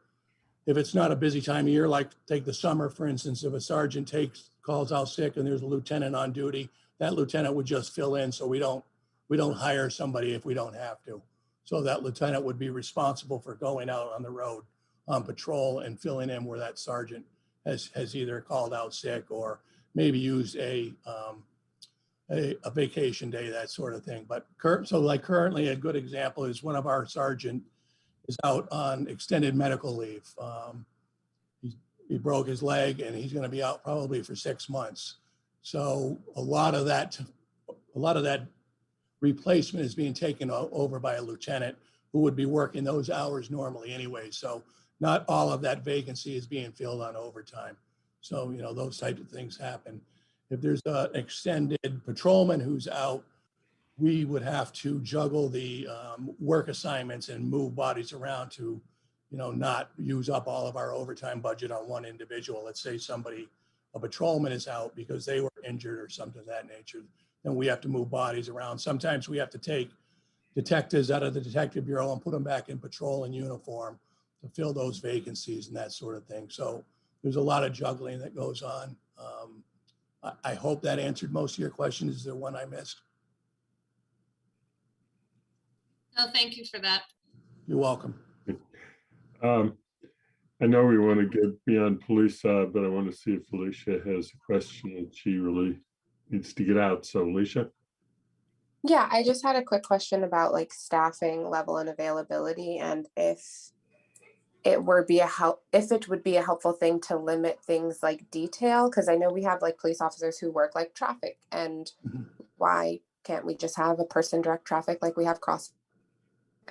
if it's not a busy time of year, like take the summer, for instance, if a sergeant calls out sick and there's a lieutenant on duty, that lieutenant would just fill in. So we don't hire somebody if we don't have to. So that lieutenant would be responsible for going out on the road on patrol and filling in where that sergeant has either called out sick or maybe used a vacation day, that sort of thing. But so like currently a good example is one of our sergeant is out on extended medical leave. He broke his leg and he's going to be out probably for 6 months. So a lot of that replacement is being taken over by a lieutenant who would be working those hours normally anyway. So not all of that vacancy is being filled on overtime. So, you know, those types of things happen. If there's an extended patrolman who's out, we would have to juggle the work assignments and move bodies around to, you know, not use up all of our overtime budget on one individual. Let's say a patrolman is out because they were injured or something of that nature, then we have to move bodies around. Sometimes we have to take detectives out of the detective bureau and put them back in patrol and uniform to fill those vacancies and that sort of thing. So there's a lot of juggling that goes on. I hope that answered most of your questions. Is there one I missed? No, thank you for that. You're welcome. I know we want to get beyond police, but I want to see if Alicia has a question that she really needs to get out. So Alicia? Yeah, I just had a quick question about like staffing level and availability, and if it would be a helpful thing to limit things like detail, because I know we have like police officers who work like traffic, and why can't we just have a person direct traffic like we have cross?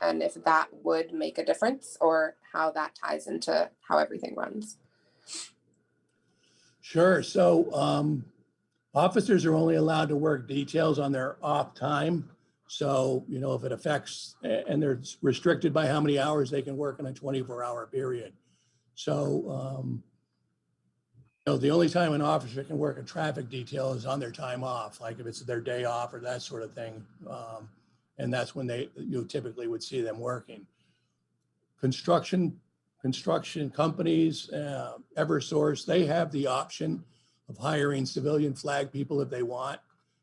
And if that would make a difference, or how that ties into how everything runs. Sure. So officers are only allowed to work details on their off time. So, you know, if it affects, and they're restricted by how many hours they can work in a 24-hour period. So, you know, the only time an officer can work a traffic detail is on their time off, like if it's their day off or that sort of thing. And that's when you typically would see them working. Construction companies, Eversource, they have the option of hiring civilian flag people if they want.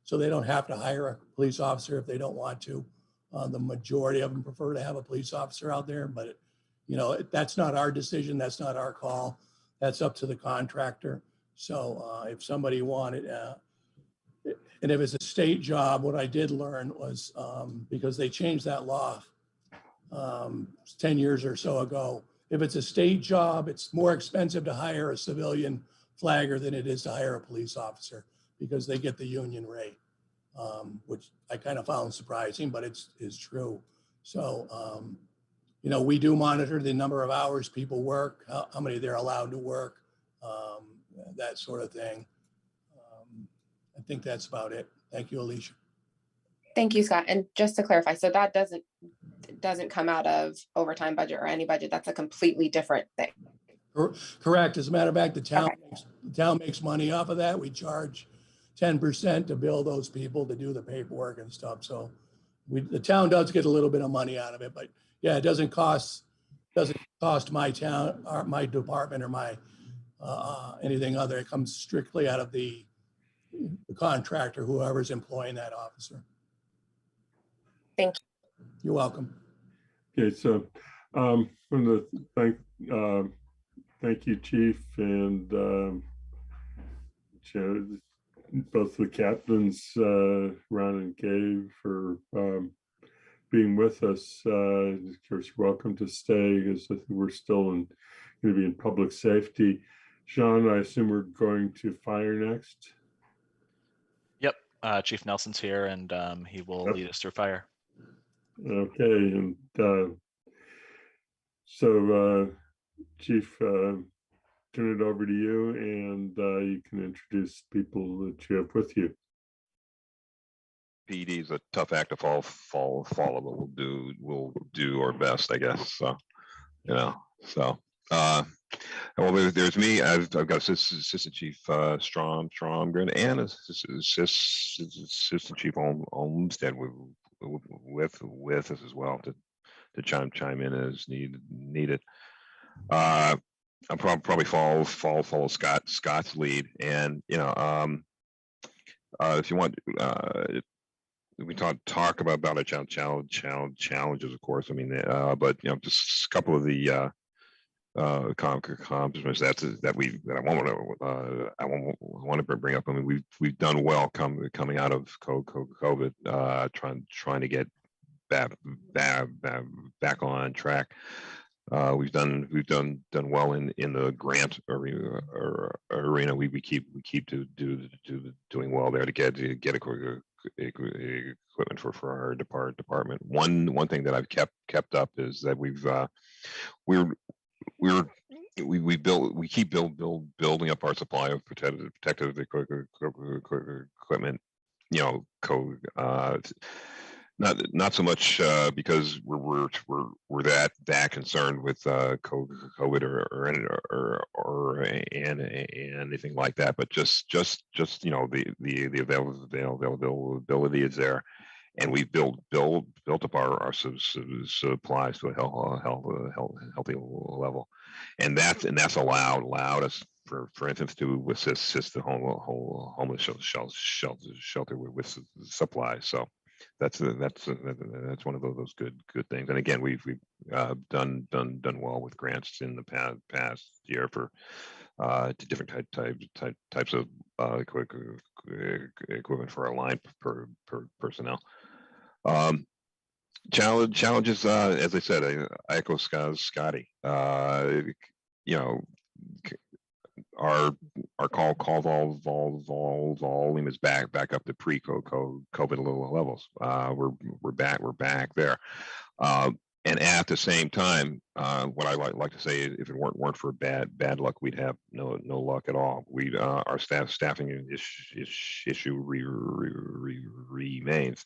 So they don't have to hire a police officer if they don't want to. The majority of them prefer to have a police officer out there, but you know, that's not our decision. That's not our call. That's up to the contractor. So if somebody wanted, and if it's a state job, what I did learn was because they changed that law 10 years or so ago, if it's a state job, it's more expensive to hire a civilian flagger than it is to hire a police officer because they get the union rate, which I kind of found surprising, but it's true. So, you know, we do monitor the number of hours people work, how many they're allowed to work, that sort of thing. I think that's about it. Thank you, Alicia. Thank you, Scott. And just to clarify, so that doesn't come out of overtime budget or any budget. That's a completely different thing. Correct. As a matter of fact, the town makes money off of that. We charge 10% to bill those people to do the paperwork and stuff. So the town does get a little bit of money out of it, but yeah, it doesn't cost my town or my department or my anything other. It comes strictly out of the contractor, whoever's employing that officer. Thank you. You're welcome. Okay, so I want to thank you, Chief, and both the captains, Ron and Gabe, for being with us. Of course, you're welcome to stay because I think we're still going to be in public safety. Sean, I assume we're going to fire next. Yep, Chief Nelson's here, and he will lead us through fire. Okay, and so Chief, turn it over to you, and you can introduce people that you have with you. PD is a tough act to follow, but we'll do our best, I guess. So, you know, so well, there's me. I've got Assistant Chief Stromgren and Assistant Chief Olmstead with us as well to chime in as needed. I'll probably follow Scott's lead, and you know, if you want, we talk about our challenges, of course. I mean, but you know, just a couple of the accomplishments that I want to bring up. I mean, we've done well coming out of COVID, trying to get back on track. We've done well in the grant arena. We keep doing well there to get equipment for our department. One thing that I've kept up is that we keep building up our supply of protective equipment. You know, not so much because we're that concerned with COVID or anything like that, but just you know, the availability is there, and we've built up our supplies to a healthy level, and that's allowed us, for instance, to assist the homeless shelter with supplies. So that's one of those good things. And again, we've done well with grants in the past year for to different types of equipment for our line personnel. Challenges, as I said, I echo Scotty. You know, our call volume is back up to pre-COVID levels. We're back there. And at the same time, what I like to say is, if it weren't for bad luck, we'd have no luck at all. Our staffing issue remains,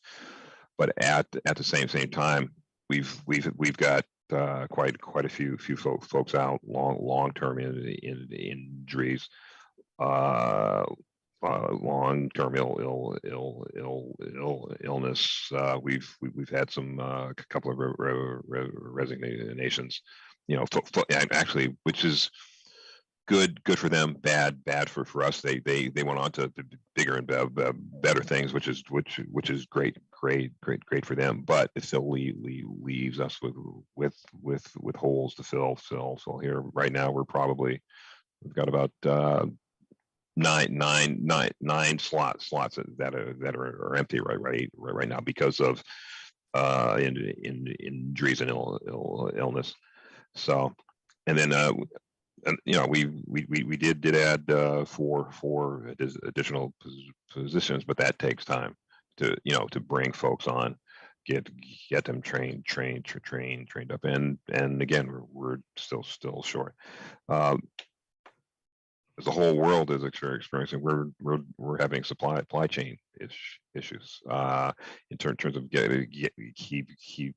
but at the same time, we've got quite a few folks out long-term injuries, long-term illness. We've had some couple of resignations, you know, actually, which is good for them, bad for us. They went on to bigger and better things, which is great for them, but it still leaves us with holes to fill. So here right now we've got about nine slots that are empty right now because of injuries and illness. So, and then and you know, we did add four additional positions, but that takes time to bring folks on, get them trained up, and again, we're still short. As the whole world is experiencing, we're having supply chain issues in terms of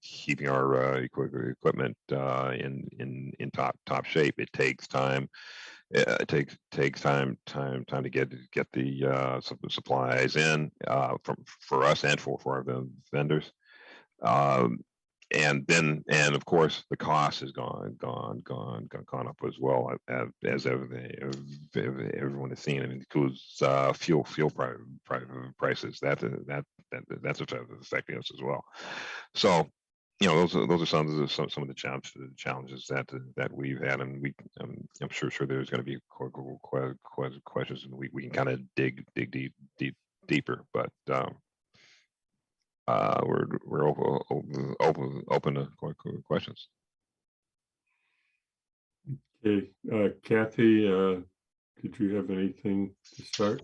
keeping our equipment in top shape. It takes time. It takes time to get the supplies in for us and for our vendors. And of course the cost has gone up as well, as everyone has seen. It includes fuel prices. That's affecting us as well. So, you know, those are some of the challenges that we've had, and I'm sure there's going to be questions, and we can kind of dig deeper, but we're open to questions. Okay, Kathy, did you have anything to start?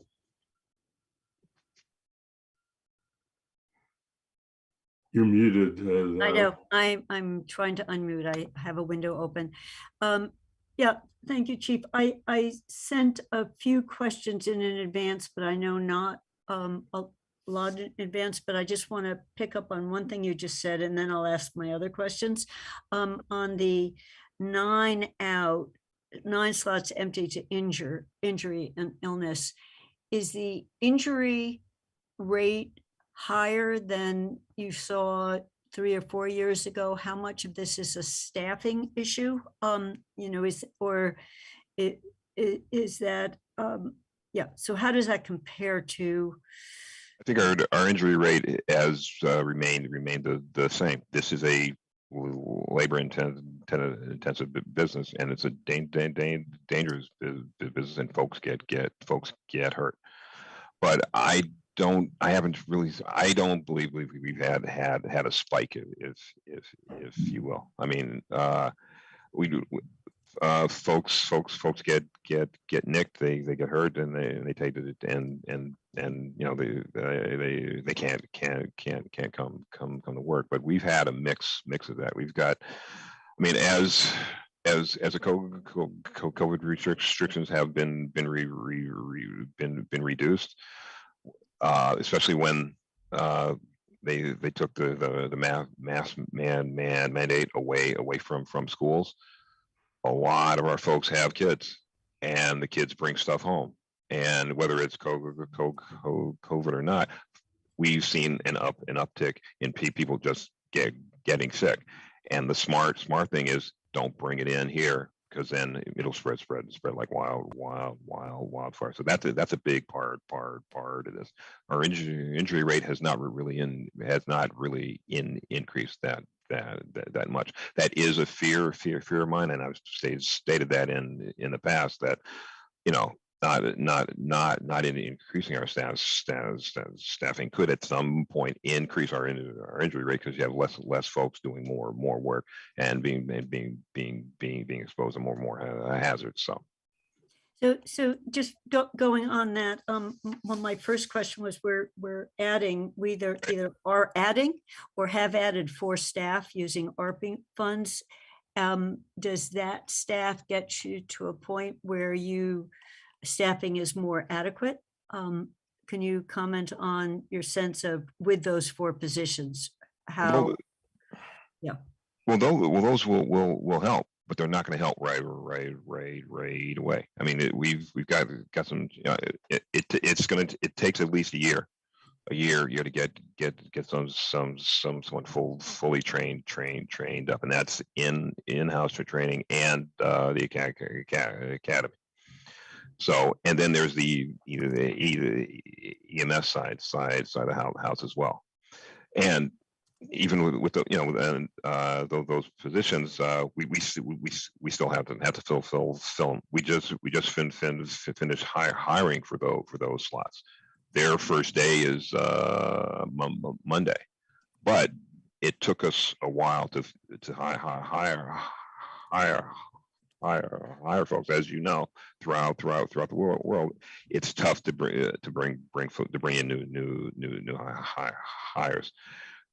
You're muted. I know. I'm trying to unmute. I have a window open. Yeah, thank you, Chief. I sent a few questions in advance, but I know not a lot in advance, but I just want to pick up on one thing you just said, and then I'll ask my other questions. On the 9 slots empty to injury and illness, is the injury rate higher than you saw 3 or 4 years ago? How much of this is a staffing issue? Is that, yeah, so how does that compare to? I think our injury rate has remained the same. This is a labor intensive business, and it's a dangerous business, and folks get hurt. But I don't believe we've had a spike, if you will. I mean, folks get nicked, they get hurt, and they take it, and they can't come to work. But we've had a mix of that. We've got, I mean, as the COVID restrictions have been reduced, especially when they took the mask mandate away from schools. A lot of our folks have kids, and the kids bring stuff home. And whether it's COVID or not, we've seen an uptick in people just getting sick. And the smart thing is, don't bring it in here, because then it'll spread like wildfire. So that's a big part of this. Our injury rate has not really increased that much. That is a fear of mine, and I've stated that in the past, that not in increasing our staffing could at some point increase our injury rate, because you have less folks doing more work and being exposed to more hazards. So just going on that, well, my first question was, we're adding, we either are adding or have added 4 staff using ARPA funds. Does that staff get you to a point where staffing is more adequate? Can you comment on your sense of, with those 4 positions, how? Yeah. Well, those will help, but they're not going to help right away. I mean, we've got some. It takes at least a year to get someone fully trained up, and that's in-house training and the academy. So, and then there's the EMS side of the house as well. And even with those positions, we still have to fill them. We just finished hiring for those slots. Their first day is Monday, but it took us a while to hire folks. As you know, throughout the world, it's tough to bring in new hires.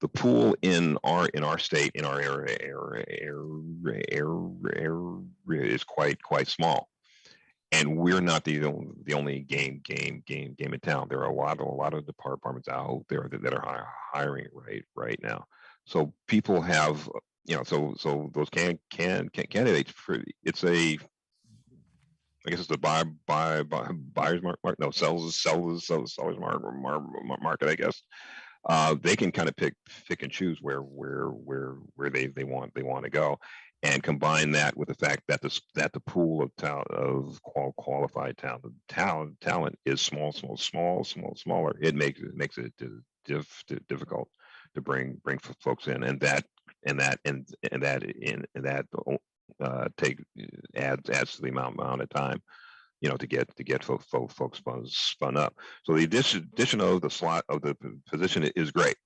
The pool in our state, in our area is quite small, and we're not the only game in town. There are a lot of departments out there that are hiring right now. So people have, so those candidates, it's a, I guess it's the buyer's market. No, sellers market, I guess. They can kind of pick and choose where they want to go, and combine that with the fact that the pool of qualified talent is smaller. It makes it difficult to bring folks in, and that adds to the amount of time, to get folks spun up. So the addition of the slot of the position is great,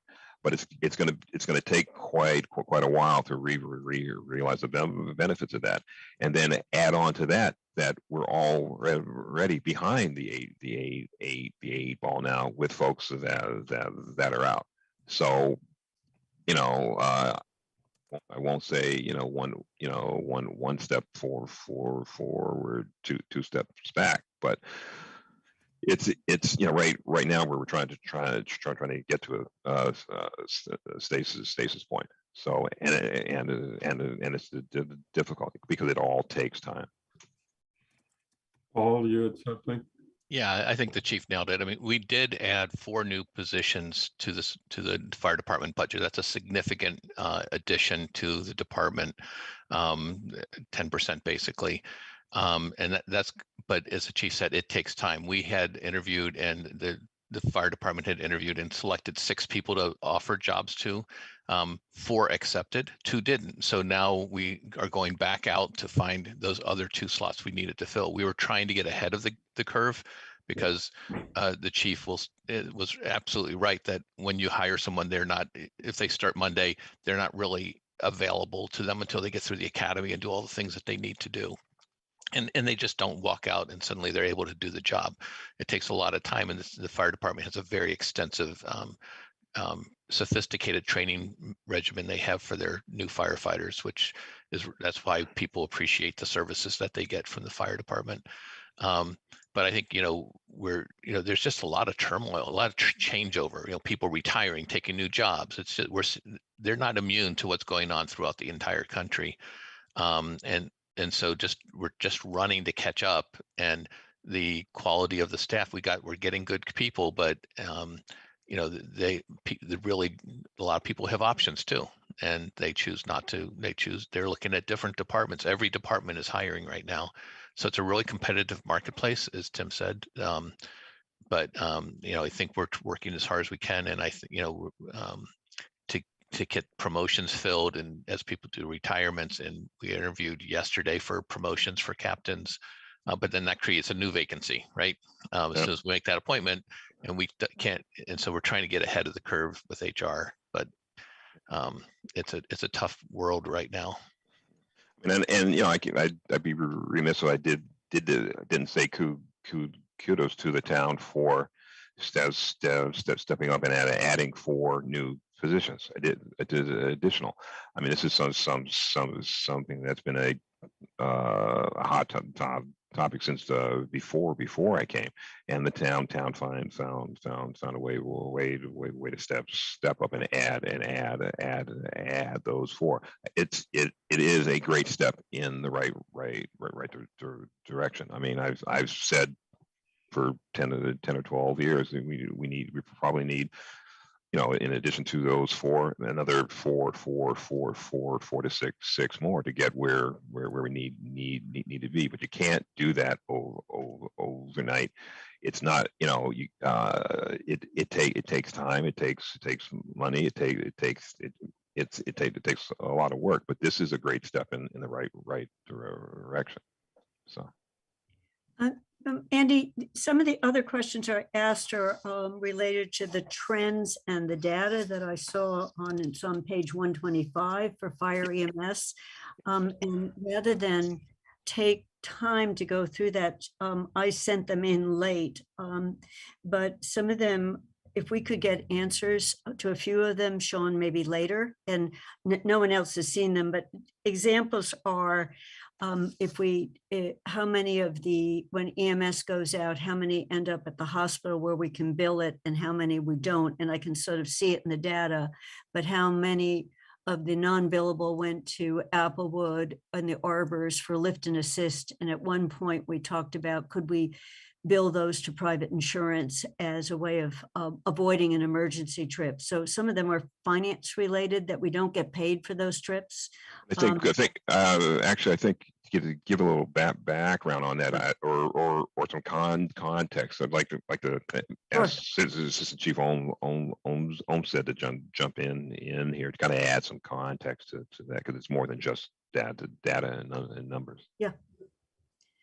but it's going to take quite a while to realize the benefits of that, and then add on to that we're already behind the eight ball now with folks that are out. So I won't say, one step forward, two steps back, but it's right now where we're trying to get to a stasis point. So and it's the difficulty because it all takes time. Paul, you had something? Yeah, I think the chief nailed it. I mean, we did add 4 new positions to the fire department budget. That's a significant addition to the department, 10% basically. And but as the chief said, it takes time. We had interviewed, and the fire department had interviewed and selected 6 people to offer jobs to. 4 accepted, 2 didn't. So now we are going back out to find those other 2 slots we needed to fill. We were trying to get ahead of the curve because the chief was absolutely right that when you hire someone, if they start Monday, they're not really available to them until they get through the academy and do all the things that they need to do. And they just don't walk out and suddenly they're able to do the job. It takes a lot of time, and the fire department has a very extensive, sophisticated training regimen they have for their new firefighters, that's why people appreciate the services that they get from the fire department. But I think, there's just a lot of turmoil, a lot of changeover, people retiring, taking new jobs. It's just, they're not immune to what's going on throughout the entire country. And so we're just running to catch up, and the quality of the staff we're getting good people, but really a lot of people have options too, and they choose not to. They're looking at different departments. Every department is hiring right now, so it's a really competitive marketplace, as Tim said. But I think we're working as hard as we can, and I think to get promotions filled, and as people do retirements, and we interviewed yesterday for promotions for captains, but then that creates a new vacancy, right? As soon as we make that appointment, and we can't, and so we're trying to get ahead of the curve with HR, but it's a tough world right now. And I'd be remiss if I didn't say kudos to the town for stepping up and adding 4 new positions. I did additional. I mean, this is something that's been a hot topic since before I came, and the town found a way to step up and add those 4. It is a great step in the right direction. I mean, I've said for 10 or 12 years we probably need, in addition to those 4, another 4 to 6 more to get where we need to be. But you can't do that overnight. It's not, it takes time. It takes money. It takes a lot of work. But this is a great step in the right direction. So. Andy, some of the other questions I asked are related to the trends and the data that I saw it's on page 125 for fire EMS. And rather than take time to go through that, I sent them in late. But some of them, if we could get answers to a few of them, Sean, maybe later, and no one else has seen them, but examples are, how many of when EMS goes out, how many end up at the hospital where we can bill it and how many we don't. And I can sort of see it in the data, but how many of the non-billable went to Applewood and the Arbors for lift and assist. And at one point we talked about, could we bill those to private insurance as a way of avoiding an emergency trip? So some of them are finance related, that we don't get paid for those trips. I think actually, I think to give a little background on that, or some context, I'd like to ask Assistant Chief Olmstead to jump in here to kind of add some context to that, because it's more than just data and numbers. Yeah.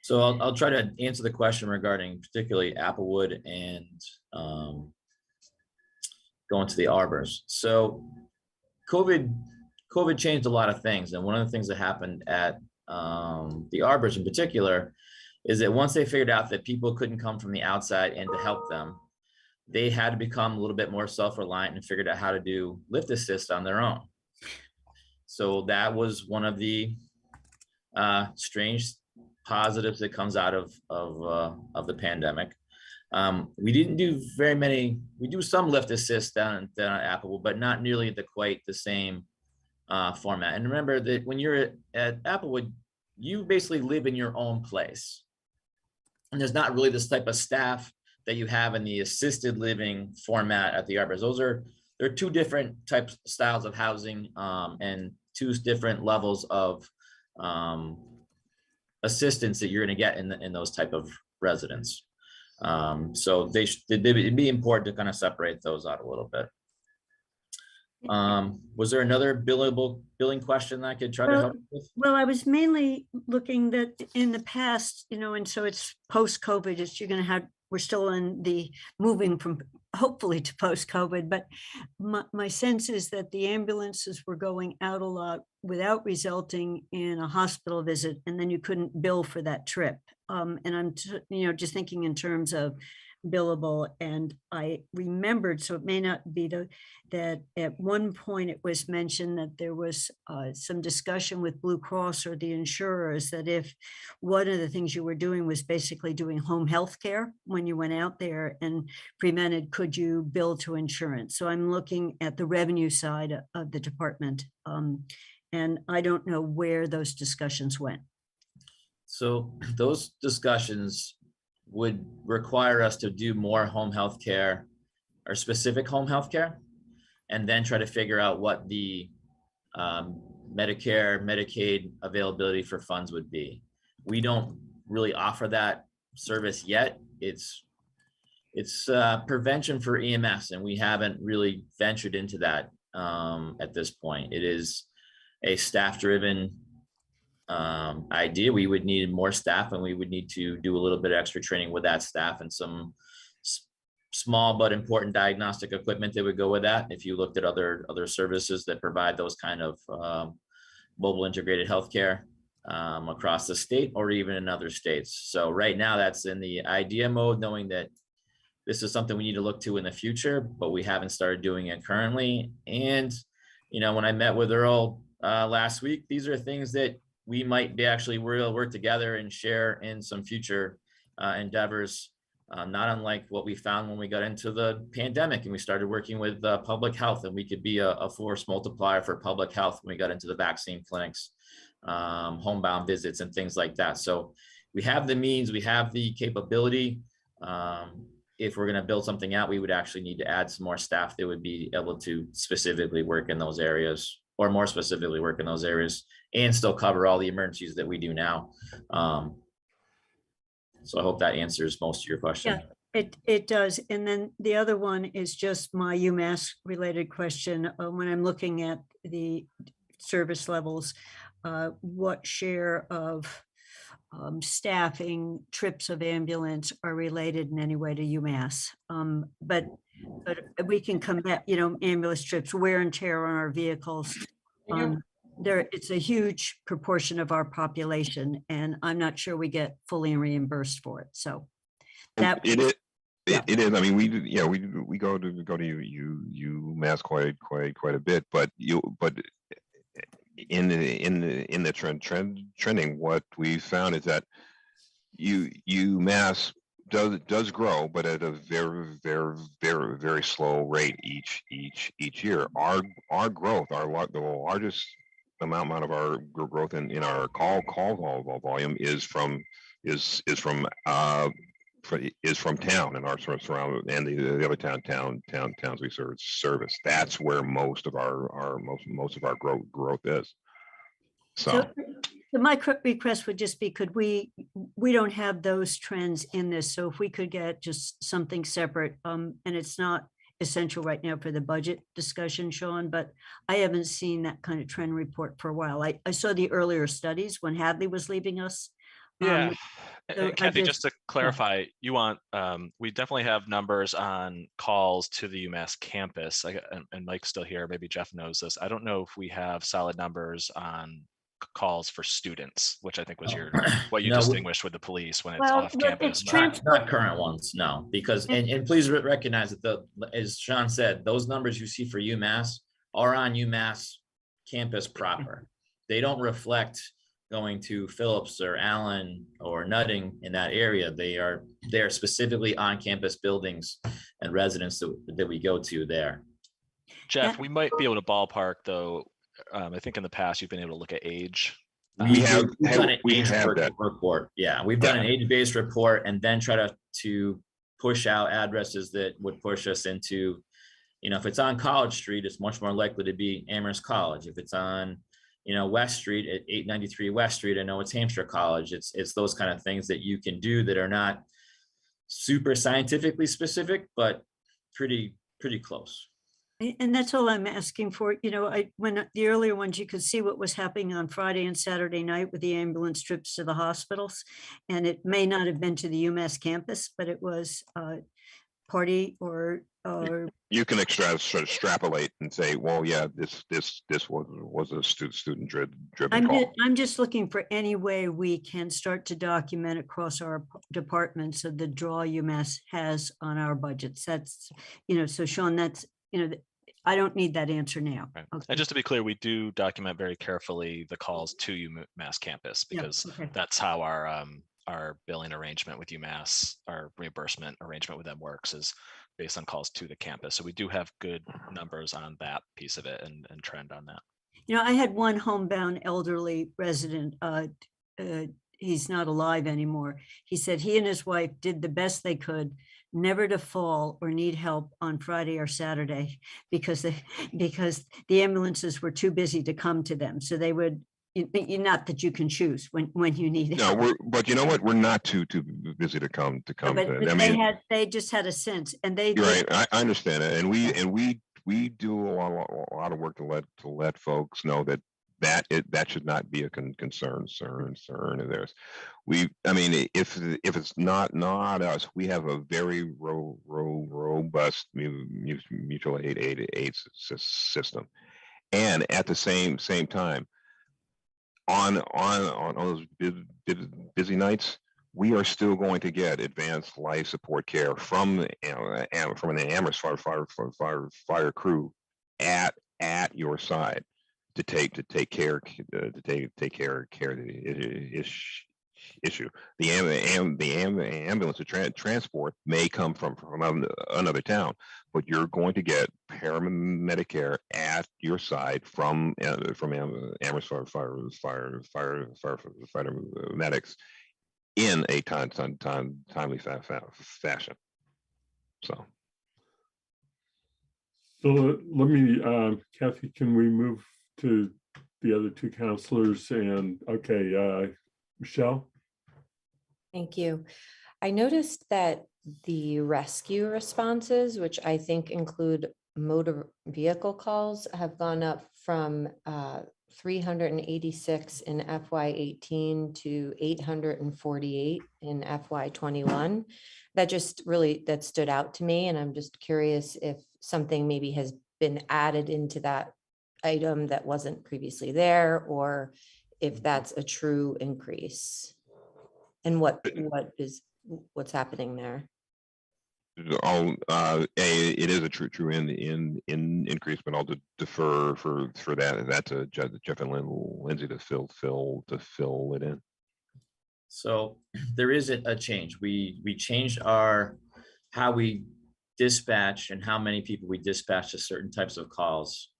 So I'll try to answer the question regarding particularly Applewood and going to the Arbors. So COVID changed a lot of things. And one of the things that happened at the Arbors in particular is that once they figured out that people couldn't come from the outside and to help them, they had to become a little bit more self-reliant and figured out how to do lift assist on their own. So that was one of the strange positives that comes out of the pandemic. We didn't do very many. We do some lift assist down at Applewood, but not nearly quite the same format. And remember that when you're at Applewood, you basically live in your own place. And there's not really this type of staff that you have in the assisted living format at the Arbors. There are two different types, styles of housing, and two different levels of assistance that you're going to get in those type of residents. So it'd be important to kind of separate those out a little bit. Was there another billing question that I could try to help with? Well, I was mainly looking that in the past, and so it's post-COVID, we're still in the moving from hopefully to post-COVID, but my sense is that the ambulances were going out a lot without resulting in a hospital visit, and then you couldn't bill for that trip. And I'm, just thinking in terms of billable, and I remembered, so it may not be that at one point it was mentioned that there was some discussion with Blue Cross or the insurers that if one of the things you were doing was basically doing home health care when you went out there and prevented, could you bill to insurance? So I'm looking at the revenue side of the department, and I don't know where those discussions went. So those discussions would require us to do more home health care or specific home health care, and then try to figure out what the Medicare, Medicaid availability for funds would be. We don't really offer that service yet. It's prevention for EMS, and we haven't really ventured into that at this point. It is a staff-driven idea. We would need more staff, and we would need to do a little bit of extra training with that staff and some small but important diagnostic equipment that would go with that. If you looked at other services that provide those kind of mobile integrated healthcare across the state or even in other states. So right now that's in the idea mode, knowing that this is something we need to look to in the future, but we haven't started doing it currently. And, when I met with Earl last week, these are things that we might be actually work together and share in some future endeavors, not unlike what we found when we got into the pandemic and we started working with public health, and we could be a force multiplier for public health when we got into the vaccine clinics, homebound visits and things like that. So we have the means, we have the capability. If we're going to build something out, we would actually need to add some more staff that would be able to specifically work in those areas, or more specifically work in those areas, and still cover all the emergencies that we do now. So I hope that answers most of your question. Yeah, it does. And then the other one is just my UMass related question. When I'm looking at the service levels, what share of staffing trips of ambulance are related in any way to UMass? But we can come back, ambulance trips, wear and tear on our vehicles. It's a huge proportion of our population, and I'm not sure we get fully reimbursed for it. So that it is. It is. I mean, we go to UMass quite a bit, but in the trending, what we found is that UMass does grow, but at a very slow rate each year. Our growth, the largest amount of our growth in our call volume is from town and our surround and the other towns we service. That's where most of our growth is. So my request would just be, could we don't have those trends in this. So if we could get just something separate, and it's not essential right now for the budget discussion, Sean, but I haven't seen that kind of trend report for a while. I saw the earlier studies when Hadley was leaving us. Yeah. So Kathy, just to clarify, you want, we definitely have numbers on calls to the UMass campus, and Mike's still here, maybe Jeff knows this. I don't know if we have solid numbers on calls for students, which I think was what you distinguished with the police when it's off campus. Not current ones, no, because, and please recognize that as Sean said, those numbers you see for UMass are on UMass campus proper. They don't reflect going to Phillips or Allen or Nutting in that area. They are specifically on campus buildings and residents that we go to there. Jeff, we might be able to ballpark though. I think in the past you've been able to look at age. We've done an age report. Yeah, we've done an age-based report and then try to push out addresses that would push us into, if it's on College Street, it's much more likely to be Amherst College. If it's on, West Street at 893 West Street, I know it's Hampshire College. It's those kind of things that you can do that are not super scientifically specific, but pretty close. And that's all I'm asking for. When the earlier ones, you could see what was happening on Friday and Saturday night with the ambulance trips to the hospitals. And it may not have been to the UMass campus, but it was party or you can extrapolate and say, well, yeah, this was a student driven call. I'm just looking for any way we can start to document across our departments of the draw UMass has on our budgets. That's, so Sean, that's, I don't need that answer now. Right. Okay. And just to be clear, we do document very carefully the calls to UMass campus because that's how our billing arrangement with UMass, our reimbursement arrangement with them works, is based on calls to the campus. So we do have good numbers on that piece of it and trend on that. I had one homebound elderly resident. He's not alive anymore. He said he and his wife did the best they could never to fall or need help on Friday or Saturday because the ambulances were too busy to come to them. So they would, not that you can choose when you need help. No, but you know what? We're not too busy to come. But they just had a sense, and they. You're right. I understand it, and we do a lot of work to let folks know that should not be a concern of theirs. If it's not us, we have a very robust mutual aid system, and at the same time, on those busy nights, we are still going to get advanced life support care from an Amherst fire crew at your side to take care of the issue. The ambulance transport may come from another town, but you're going to get paramedic care at your side from Amherst firefighter medics in a timely fashion. So let me, Kathy, can we move to the other two counselors? And okay, Michelle. Thank you. I noticed that the rescue responses, which I think include motor vehicle calls, have gone up from 386 in FY18 to 848 in FY21. That stood out to me, and I'm just curious if something maybe has been added into that item that wasn't previously there, or if that's a true increase, and what's happening there. It is a true in increase, but I'll defer for that to Jeff and Lindsay to fill it in. So there is a change. We changed how we dispatch and how many people we dispatch to certain types of calls.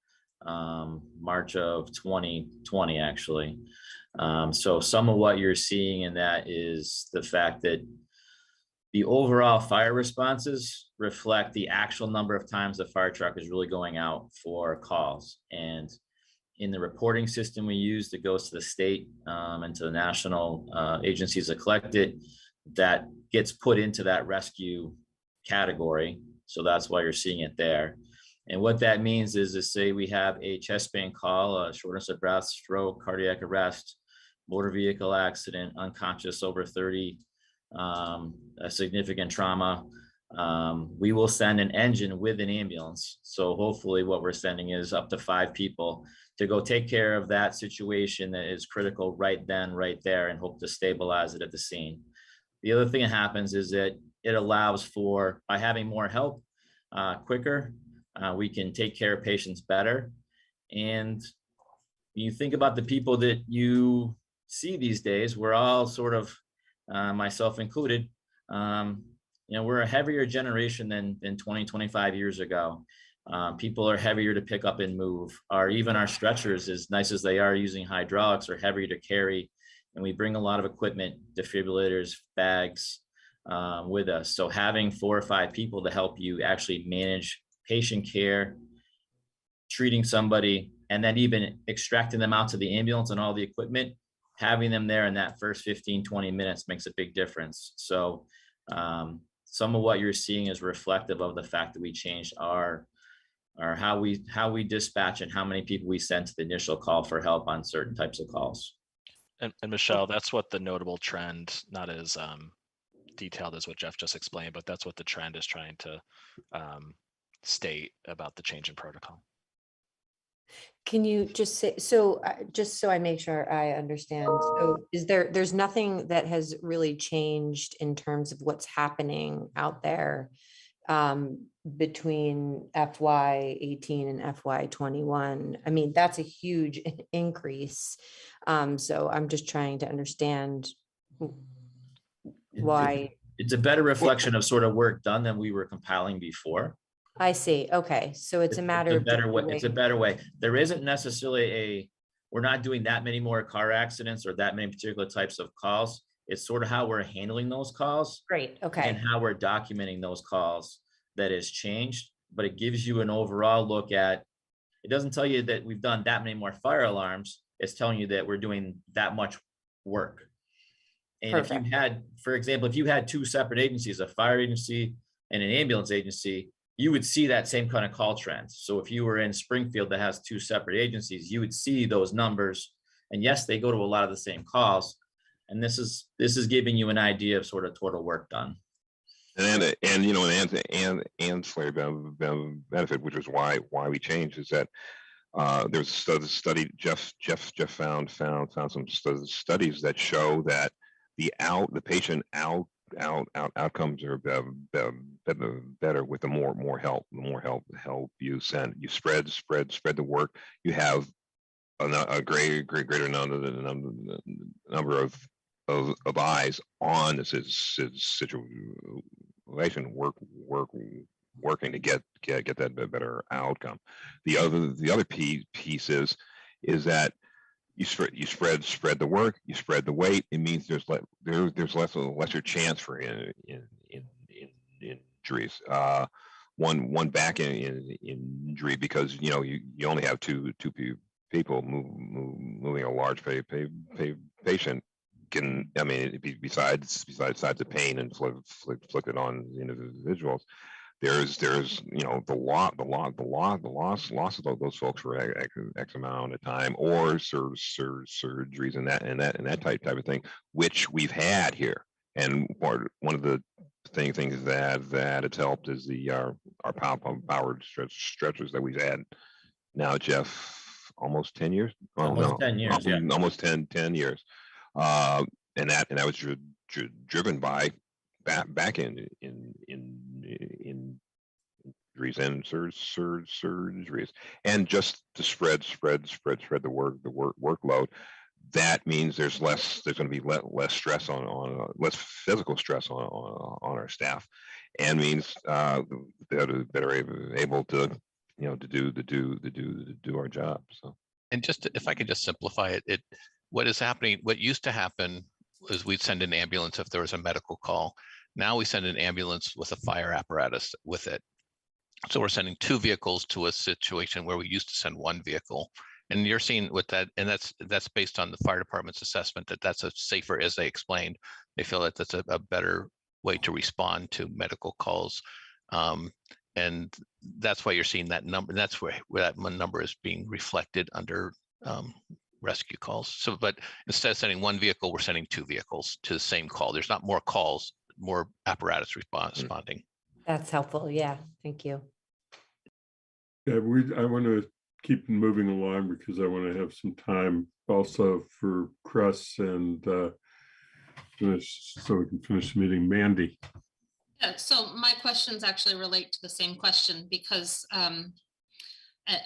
March of 2020, actually. So some of what you're seeing in that is the fact that the overall fire responses reflect the actual number of times the fire truck is really going out for calls. And in the reporting system we use that goes to the state and to the national agencies that collect it, that gets put into that rescue category. So that's why you're seeing it there. And what that means is to say we have a chest pain call, a shortness of breath, stroke, cardiac arrest, motor vehicle accident, unconscious over 30, a significant trauma. We will send an engine with an ambulance. So hopefully what we're sending is up to 5 people to go take care of that situation that is critical right then, right there, and hope to stabilize it at the scene. The other thing that happens is that it allows for, by having more help quicker, we can take care of patients better. And you think about the people that you see these days, we're all sort of, myself included, we're a heavier generation than 20, 25 years ago. People are heavier to pick up and move, or even our stretchers, as nice as they are using hydraulics, are heavier to carry. And we bring a lot of equipment, defibrillators, bags with us. So having 4 or 5 people to help you actually manage patient care, treating somebody, and then even extracting them out to the ambulance and all the equipment, having them there in that first 15, 20 minutes makes a big difference. So some of what you're seeing is reflective of the fact that we changed our how we dispatch and how many people we send to the initial call for help on certain types of calls. And Michelle, that's what the notable trend, not as detailed as what Jeff just explained, but that's what the trend is trying to state about the change in protocol. Can you just say, so just so I make sure I understand, so there's nothing that has really changed in terms of what's happening out there between FY18 and FY21? I mean, that's a huge increase. So I'm just trying to understand why. It's a better reflection of sort of work done than we were compiling before. I see. Okay. So it's a matter of better way. It's a better way. There isn't necessarily we're not doing that many more car accidents or that many particular types of calls. It's sort of how we're handling those calls. Great. Okay. And how we're documenting those calls that has changed, but it gives you an overall look at, it doesn't tell you that we've done that many more fire alarms. It's telling you that we're doing that much work. And Perfect. If you had, for example, if you had 2 separate agencies, a fire agency and an ambulance agency, you would see that same kind of call trends. So if you were in Springfield that has 2 separate agencies, you would see those numbers. And yes, they go to a lot of the same calls. And this is giving you an idea of sort of total work done. And ancillary benefit, which is why we changed, is that there's a study Jeff found some studies that show that the patient outcomes are better with the more help you send. You spread the work. You have a greater number of eyes on this situation, working to get that better outcome. The other piece is that you spread the work, you spread the weight. It means there's lesser chance for injuries. One back injury, because you only have two people moving a large patient. Besides the pain inflicted on individuals, there's the loss of those folks for X amount of time, or surgeries and that type of thing, which we've had here. And one of the things that it's helped is our powered stretchers that we've had now, Jeff, almost 10 years. Almost 10 years, yeah. Almost 10 years. And that was driven by back in injuries and surgeries, and just to spread the workload. That means there's going to be less stress on less physical stress on our staff, and means better able to do our job. So, and just if I could just simplify it, what used to happen was we'd send an ambulance if there was a medical call. Now we send an ambulance with a fire apparatus with it. So we're sending 2 vehicles to a situation where we used to send 1 vehicle. And you're seeing with that, and that's based on the fire department's assessment that that's a safer, as they explained. They feel that that's a better way to respond to medical calls. And that's why you're seeing that number. And that's where that number is being reflected under rescue calls. So, but instead of sending 1 vehicle, we're sending 2 vehicles to the same call. There's not more calls, more apparatus responding. That's helpful. Yeah, thank you. Yeah, I want to keep moving along because I want to have some time also for Chris and finish, so we can finish the meeting. Mandy. Yeah, so my questions actually relate to the same question, because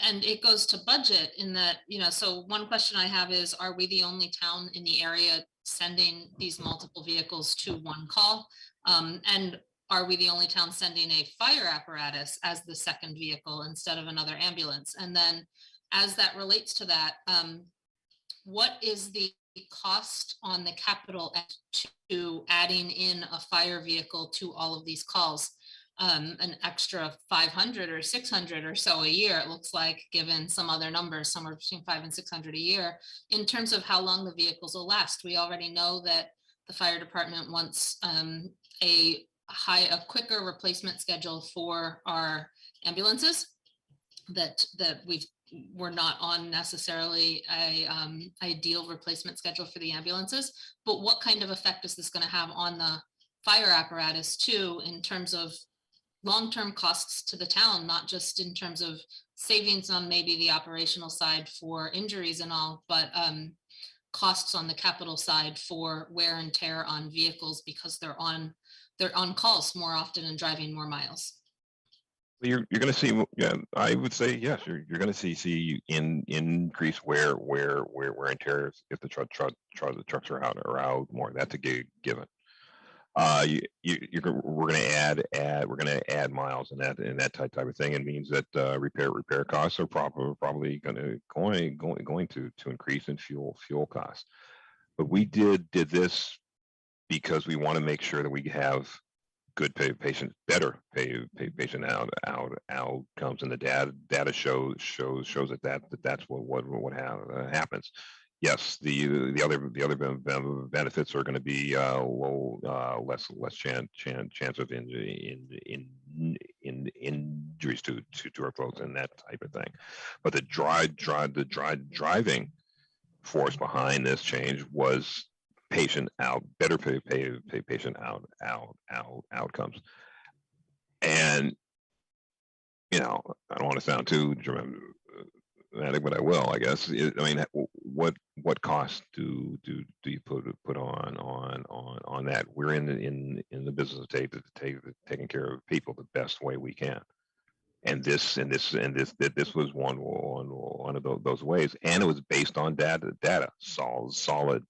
and it goes to budget in that, so one question I have is, are we the only town in the area sending these multiple vehicles to one call? And are we the only town sending a fire apparatus as the second vehicle instead of another ambulance? And then as that relates to that, what is the cost on the capital to adding in a fire vehicle to all of these calls? An extra 500 or 600 or so a year, it looks like, given some other numbers, somewhere between 500 and 600 a year, in terms of how long the vehicles will last. We already know that the fire department wants a quicker replacement schedule for our ambulances, that we're not on necessarily a ideal replacement schedule for the ambulances. But what kind of effect is this going to have on the fire apparatus too, in terms of long-term costs to the town, not just in terms of savings on maybe the operational side for injuries and all, but costs on the capital side for wear and tear on vehicles because they're on calls more often and driving more miles. You're going to see, yeah, I would say yes. You're going to see increase wear and tear if the trucks are out more. That's a given. We're going to add miles and that type of thing. It means that repair costs are probably going to increase in fuel costs. But we did this because we want to make sure that we have good better patient outcomes, and the data shows that's what happens. Yes, the other benefits are going to be less chance of injuries to our folks and that type of thing. But the driving force behind this change was better patient outcomes. And I don't want to sound too dramatic, but I will, I guess. What cost do you put on that? We're in the business of taking care of people the best way we can. And this was one of those ways, and it was based on solid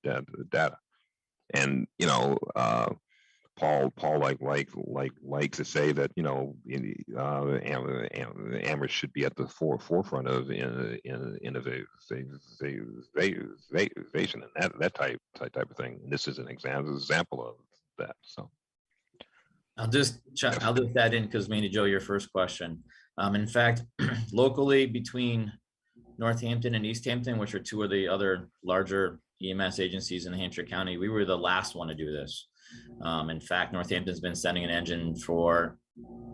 data. And Paul likes to say that Amherst should be at the forefront of innovation and that type of thing. And this is an example of that. So I'll just add in, because Mandy Jo, your first question. In fact, locally between Northampton and East Hampton, which are two of the other larger EMS agencies in Hampshire County, we were the last one to do this. In fact, Northampton's been sending an engine for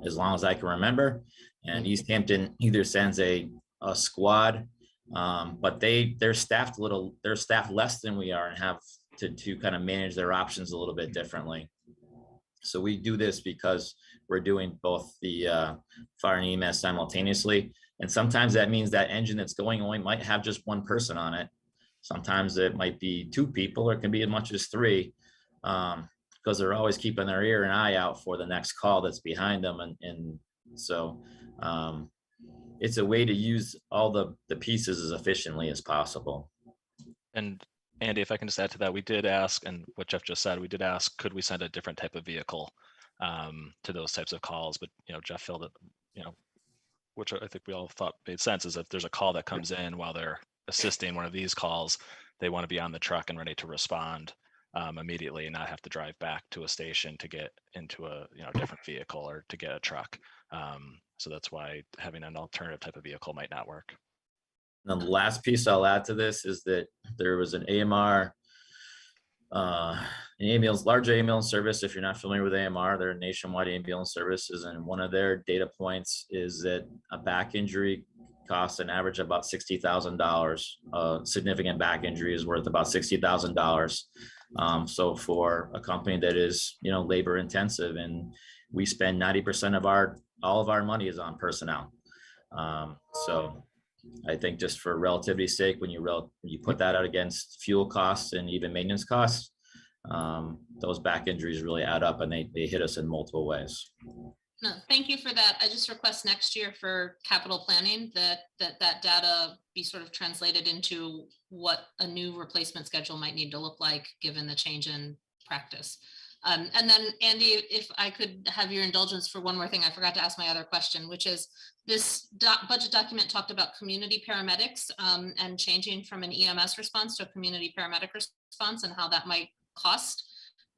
as long as I can remember, and East Hampton either sends a squad, but they're staffed less than we are and have to kind of manage their options a little bit differently. So we do this because we're doing both the fire and EMS simultaneously. And sometimes that means that engine that's going only might have just one person on it. Sometimes it might be two people, or it can be as much as three, because they're always keeping their ear and eye out for the next call that's behind them. And so it's a way to use all the pieces as efficiently as possible. And Andy, if I can just add to that, we did ask, and what Jeff just said, we did ask, could we send a different type of vehicle to those types of calls? But Jeff felt that, which I think we all thought made sense, is if there's a call that comes in while they're assisting one of these calls, they want to be on the truck and ready to respond immediately, and not have to drive back to a station to get into a different vehicle or to get a truck. So that's why having an alternative type of vehicle might not work. And the last piece I'll add to this is that there was an AMR, an ambulance, large ambulance service. If you're not familiar with AMR, they're nationwide ambulance services, and one of their data points is that a back injury costs an average of about $60,000. A significant back injury is worth about $60,000. So for a company that is labor intensive, and we spend 90% of all of our money is on personnel. So I think just for relativity's sake, when you put that out against fuel costs and even maintenance costs, those back injuries really add up, and they hit us in multiple ways. No, thank you for that. I just request next year for capital planning that data be sort of translated into what a new replacement schedule might need to look like, given the change in practice. And then Andy, if I could have your indulgence for one more thing, I forgot to ask my other question, which is this budget document talked about community paramedics and changing from an EMS response to a community paramedic response and how that might cost.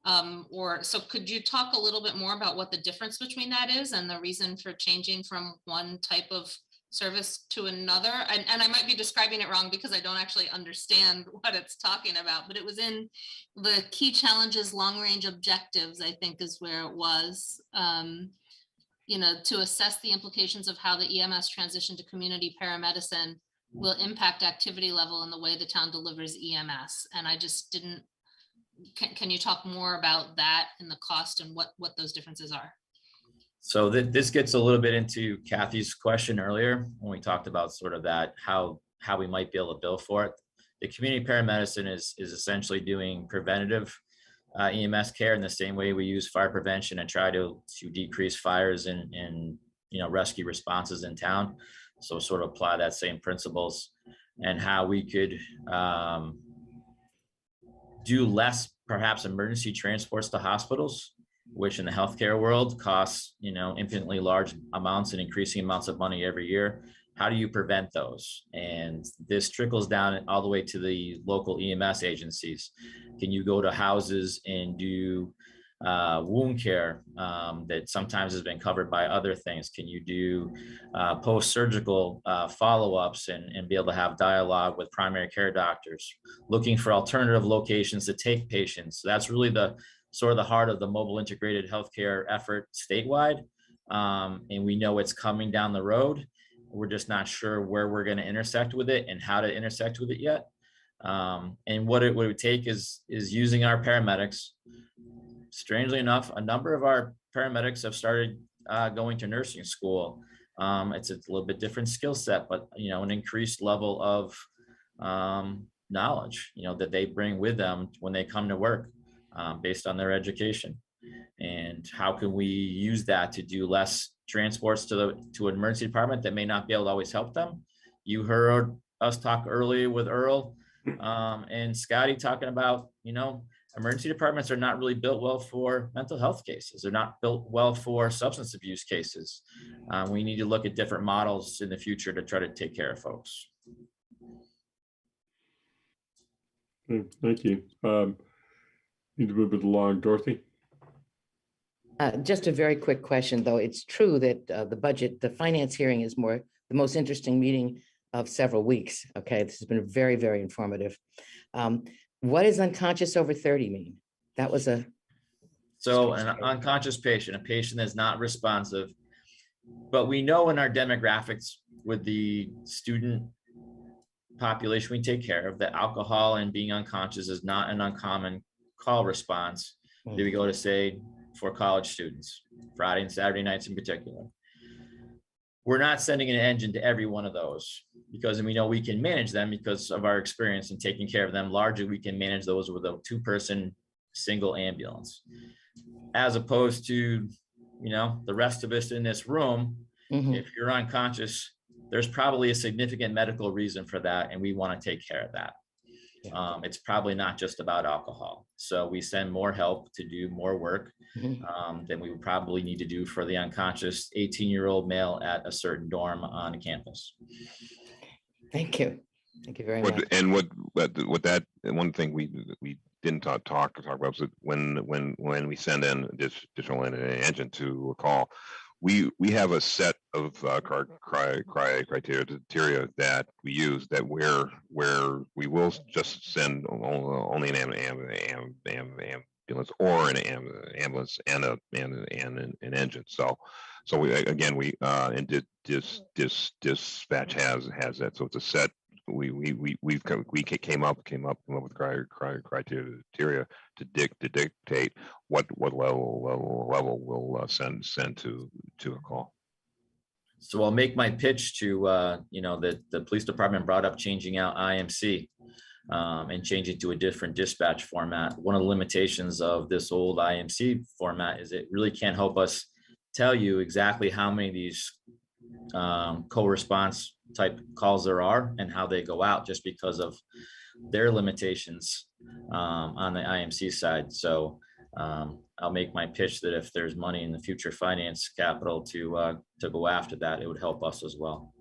So could you talk a little bit more about what the difference between that is and the reason for changing from one type of service to another? And I might be describing it wrong because I don't actually understand what it's talking about, but it was in the key challenges, long range objectives, I think is where it was, to assess the implications of how the EMS transition to community paramedicine will impact activity level and the way the town delivers EMS. And I just didn't, can you talk more about that and the cost and what those differences are? So this gets a little bit into Kathy's question earlier when we talked about sort of that, how we might be able to bill for it. The community paramedicine is essentially doing preventative EMS care in the same way we use fire prevention and try to decrease fires and rescue responses in town. So sort of apply that same principles and how we could do less perhaps emergency transports to hospitals, which in the healthcare world costs, infinitely large amounts and increasing amounts of money every year. How do you prevent those? And this trickles down all the way to the local EMS agencies. Can you go to houses and do wound care that sometimes has been covered by other things? Can you do post-surgical follow-ups and be able to have dialogue with primary care doctors, looking for alternative locations to take patients? So that's really the sort of the heart of the mobile integrated healthcare effort statewide. And we know it's coming down the road. We're just not sure where we're going to intersect with it and how to intersect with it yet. And what it would take is using our paramedics. Strangely enough, a number of our paramedics have started going to nursing school. It's a little bit different skill set, but an increased level of knowledge, that they bring with them when they come to work based on their education. And how can we use that to do less transports to an emergency department that may not be able to always help them? You heard us talk earlier with Earl and Scotty talking about, emergency departments are not really built well for mental health cases. They're not built well for substance abuse cases. We need to look at different models in the future to try to take care of folks. Thank you. Need to move it along. Dorothy? Just a very quick question, though. It's true that the finance hearing is the most interesting meeting of several weeks. Okay, this has been very, very informative. What does unconscious over 30 mean? That was So an unconscious patient, a patient that's not responsive, but we know in our demographics with the student population we take care of that alcohol and being unconscious is not an uncommon call response that we go to say for college students, Friday and Saturday nights in particular. We're not sending an engine to every one of those because we know we can manage them because of our experience in taking care of them. Largely, we can manage those with a 2-person single ambulance. As opposed to, the rest of us in this room, if you're unconscious, there's probably a significant medical reason for that, and we want to take care of that. It's probably not just about alcohol. So we send more help to do more work than we would probably need to do for the unconscious 18-year-old male at a certain dorm on a campus. Thank you. Thank you very much. And what that one thing we didn't talk about was that when we send in additional engine to a call, we have a set of criteria that we use that where we will just send only an ambulance or an ambulance and an engine. So we dispatch has that. So it's a set. We came up with criteria to dictate what level we'll send to a call. So I'll make my pitch to that the police department brought up changing out IMC and changing to a different dispatch format. One of the limitations of this old IMC format is it really can't help us tell you exactly how many of these co-response type calls there are and how they go out, just because of their limitations on the IMC side. So I'll make my pitch that if there's money in the future finance capital to go after that, it would help us as well.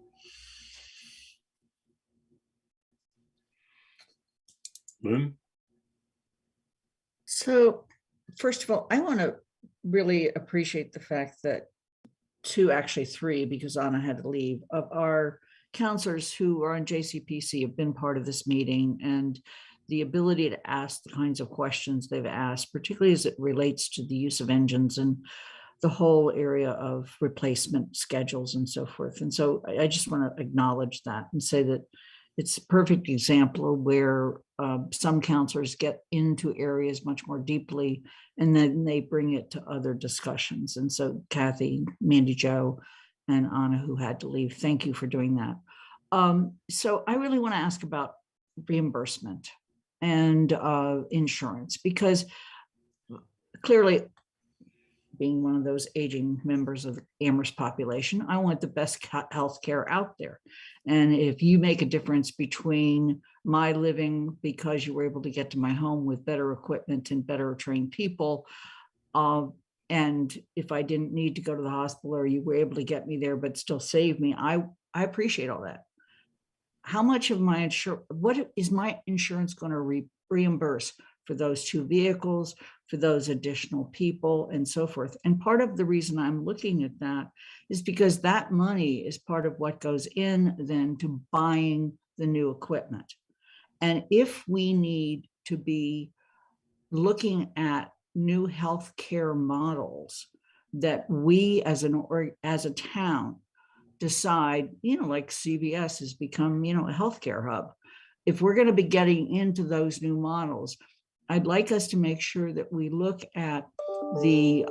Lynn? So first of all, I want to really appreciate the fact that actually three, because Anna had to leave, of our counselors who are on JCPC have been part of this meeting, and the ability to ask the kinds of questions they've asked, particularly as it relates to the use of engines and the whole area of replacement schedules and so forth. And so I just want to acknowledge that and say that it's a perfect example of where some counselors get into areas much more deeply, and then they bring it to other discussions. And so Kathy, Mandy Jo, and Anna, who had to leave, thank you for doing that. So I really want to ask about reimbursement and insurance, because clearly, being one of those aging members of the Amherst population, I want the best healthcare out there. And if you make a difference between my living because you were able to get to my home with better equipment and better trained people, and if I didn't need to go to the hospital, or you were able to get me there but still save me, I appreciate all that. How much of my insurance, what is my insurance going to reimburse for those two vehicles, for those additional people, and so forth? And part of the reason I'm looking at that is because that money is part of what goes in then to buying the new equipment. And if we need to be looking at new healthcare models that we as a town decide, like CVS has become, a healthcare hub. If we're going to be getting into those new models, I'd like us to make sure that we look at the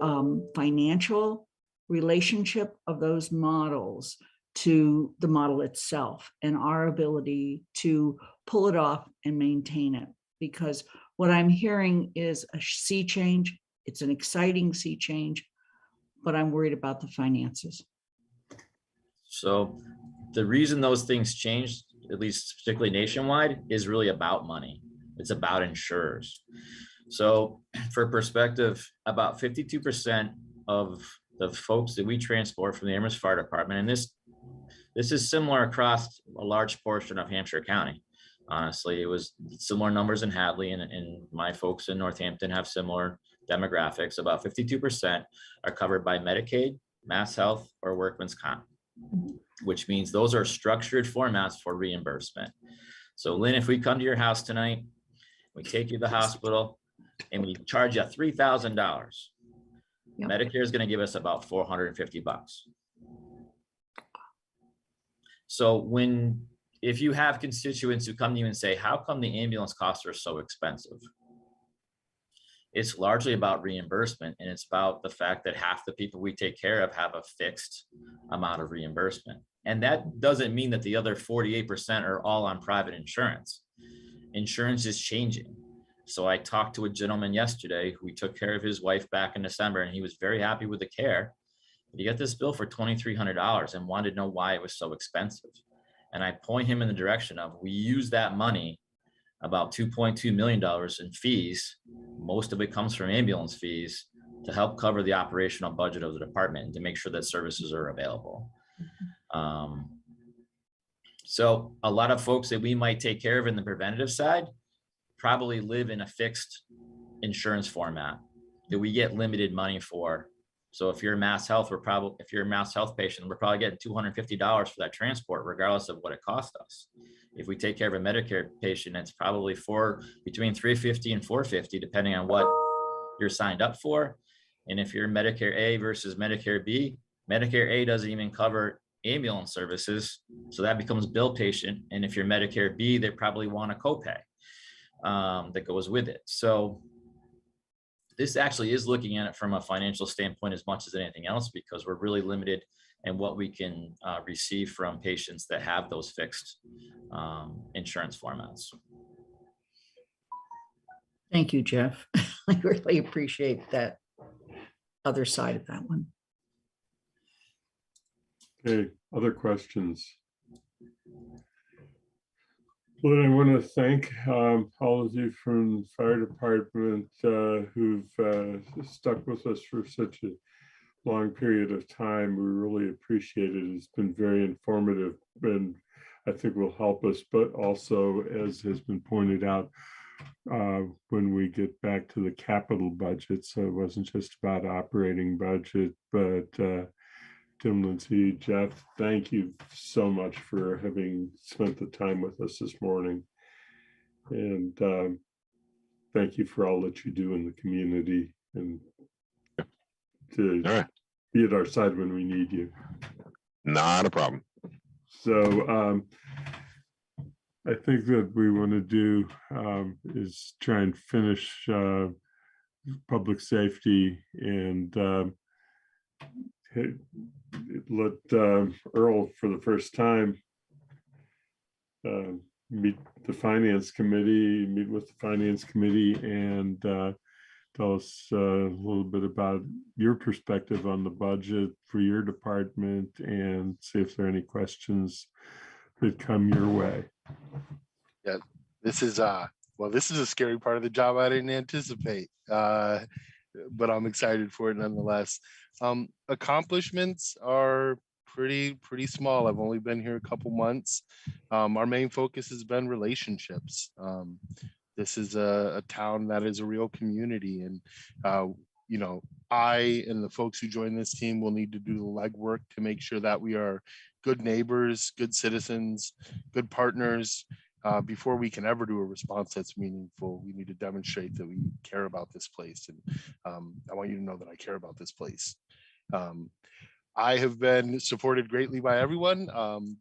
financial relationship of those models to the model itself and our ability to pull it off and maintain it. Because what I'm hearing is a sea change. It's an exciting sea change, but I'm worried about the finances. So the reason those things changed, at least particularly nationwide, is really about money. It's about insurers. So for perspective, about 52% of the folks that we transport from the Amherst Fire Department, and this is similar across a large portion of Hampshire County. Honestly, it was similar numbers in Hadley, and my folks in Northampton have similar demographics. About 52% are covered by Medicaid, Mass Health, or Workman's Comp, which means those are structured formats for reimbursement. So Lynn, if we come to your house tonight, we take you to the hospital and we charge you $3,000. Yep. Medicare is going to give us about $450. So if you have constituents who come to you and say, how come the ambulance costs are so expensive? It's largely about reimbursement, and it's about the fact that half the people we take care of have a fixed amount of reimbursement. And that doesn't mean that the other 48% are all on private insurance. Insurance is changing. So I talked to a gentleman yesterday who took care of his wife back in December, and he was very happy with the care. But he got this bill for $2,300 and wanted to know why it was so expensive. And I point him in the direction of, we use that money, about $2.2 million in fees. Most of it comes from ambulance fees to help cover the operational budget of the department and to make sure that services are available. So a lot of folks that we might take care of in the preventative side probably live in a fixed insurance format that we get limited money for. So if you're a Mass Health, if you're a Mass Health patient, we're probably getting $250 for that transport, regardless of what it cost us. If we take care of a Medicare patient, it's probably between $350 and $450, depending on what you're signed up for. And if you're Medicare A versus Medicare B, Medicare A doesn't even cover ambulance services, so that becomes bill patient. And if you're Medicare B, they probably want a copay that goes with it. So this actually is looking at it from a financial standpoint as much as anything else, because we're really limited in what we can receive from patients that have those fixed insurance formats. Thank you, Jeff. I really appreciate that other side of that one. Okay, other questions? Well, I want to thank all of you from the fire department who've stuck with us for such a long period of time. We really appreciate it. It's been very informative and I think will help us, but also, as has been pointed out, when we get back to the capital budget. So it wasn't just about operating budget, but Tim, Lindsay, Jeff, thank you so much for having spent the time with us this morning. And thank you for all that you do in the community and to be at our side when we need you. Not a problem. So I think that we want to do is try and finish public safety and let Earl, for the first time, meet with the finance committee and tell us a little bit about your perspective on the budget for your department and see if there are any questions that come your way. Yeah, this is a scary part of the job I didn't anticipate, but I'm excited for it nonetheless. Accomplishments are pretty small. I've only been here a couple months. Our main focus has been relationships. This is a town that is a real community, and you know, I and the folks who join this team will need to do the legwork to make sure that we are good neighbors, good citizens, good partners. Before we can ever do a response that's meaningful, we need to demonstrate that we care about this place. And I want you to know that I care about this place. I have been supported greatly by everyone.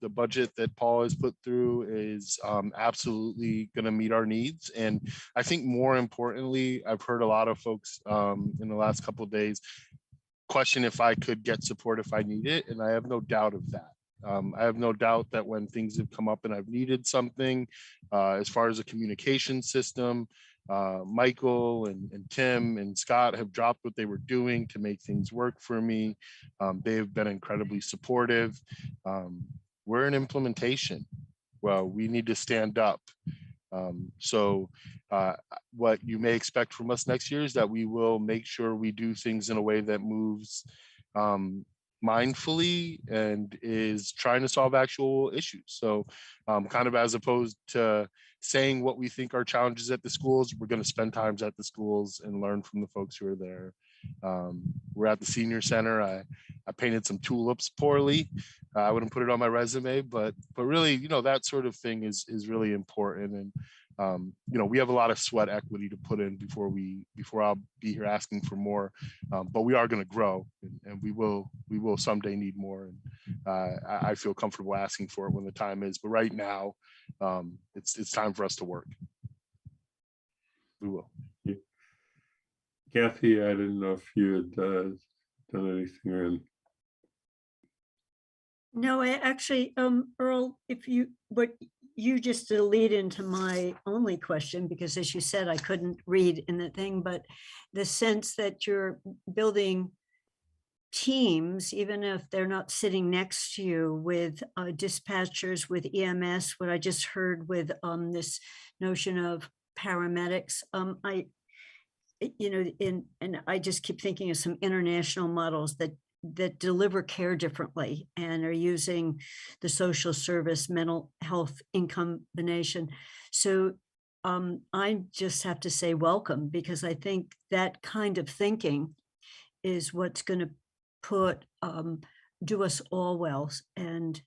The budget that Paul has put through is absolutely going to meet our needs. And I think more importantly, I've heard a lot of folks in the last couple of days question if I could get support if I need it. And I have no doubt of that. I have no doubt that when things have come up and I've needed something, as far as a communication system, Michael and Tim and Scott have dropped what they were doing to make things work for me. They have been incredibly supportive. We're in implementation. Well, we need to stand up. So what you may expect from us next year is that we will make sure we do things in a way that moves mindfully and is trying to solve actual issues. So kind of as opposed to saying what we think are challenges at the schools, we're going to spend times at the schools and learn from the folks who are there. We're at the senior center. I painted some tulips poorly. I wouldn't put it on my resume, but really, you know, that sort of thing is really important. And you know, we have a lot of sweat equity to put in before I'll be here asking for more, but we are going to grow, and we will someday need more. And I feel comfortable asking for it when the time is. But right now, it's time for us to work. We will. Kathy, I didn't know if you had done anything in. No, I actually, Earl, what you just lead into my only question, because as you said, I couldn't read in the thing, but the sense that you're building teams, even if they're not sitting next to you, with dispatchers, with EMS, what I just heard with this notion of paramedics, and I just keep thinking of some international models that deliver care differently and are using the social service, mental health in combination. So I just have to say welcome, because I think that kind of thinking is what's going to do us all well. And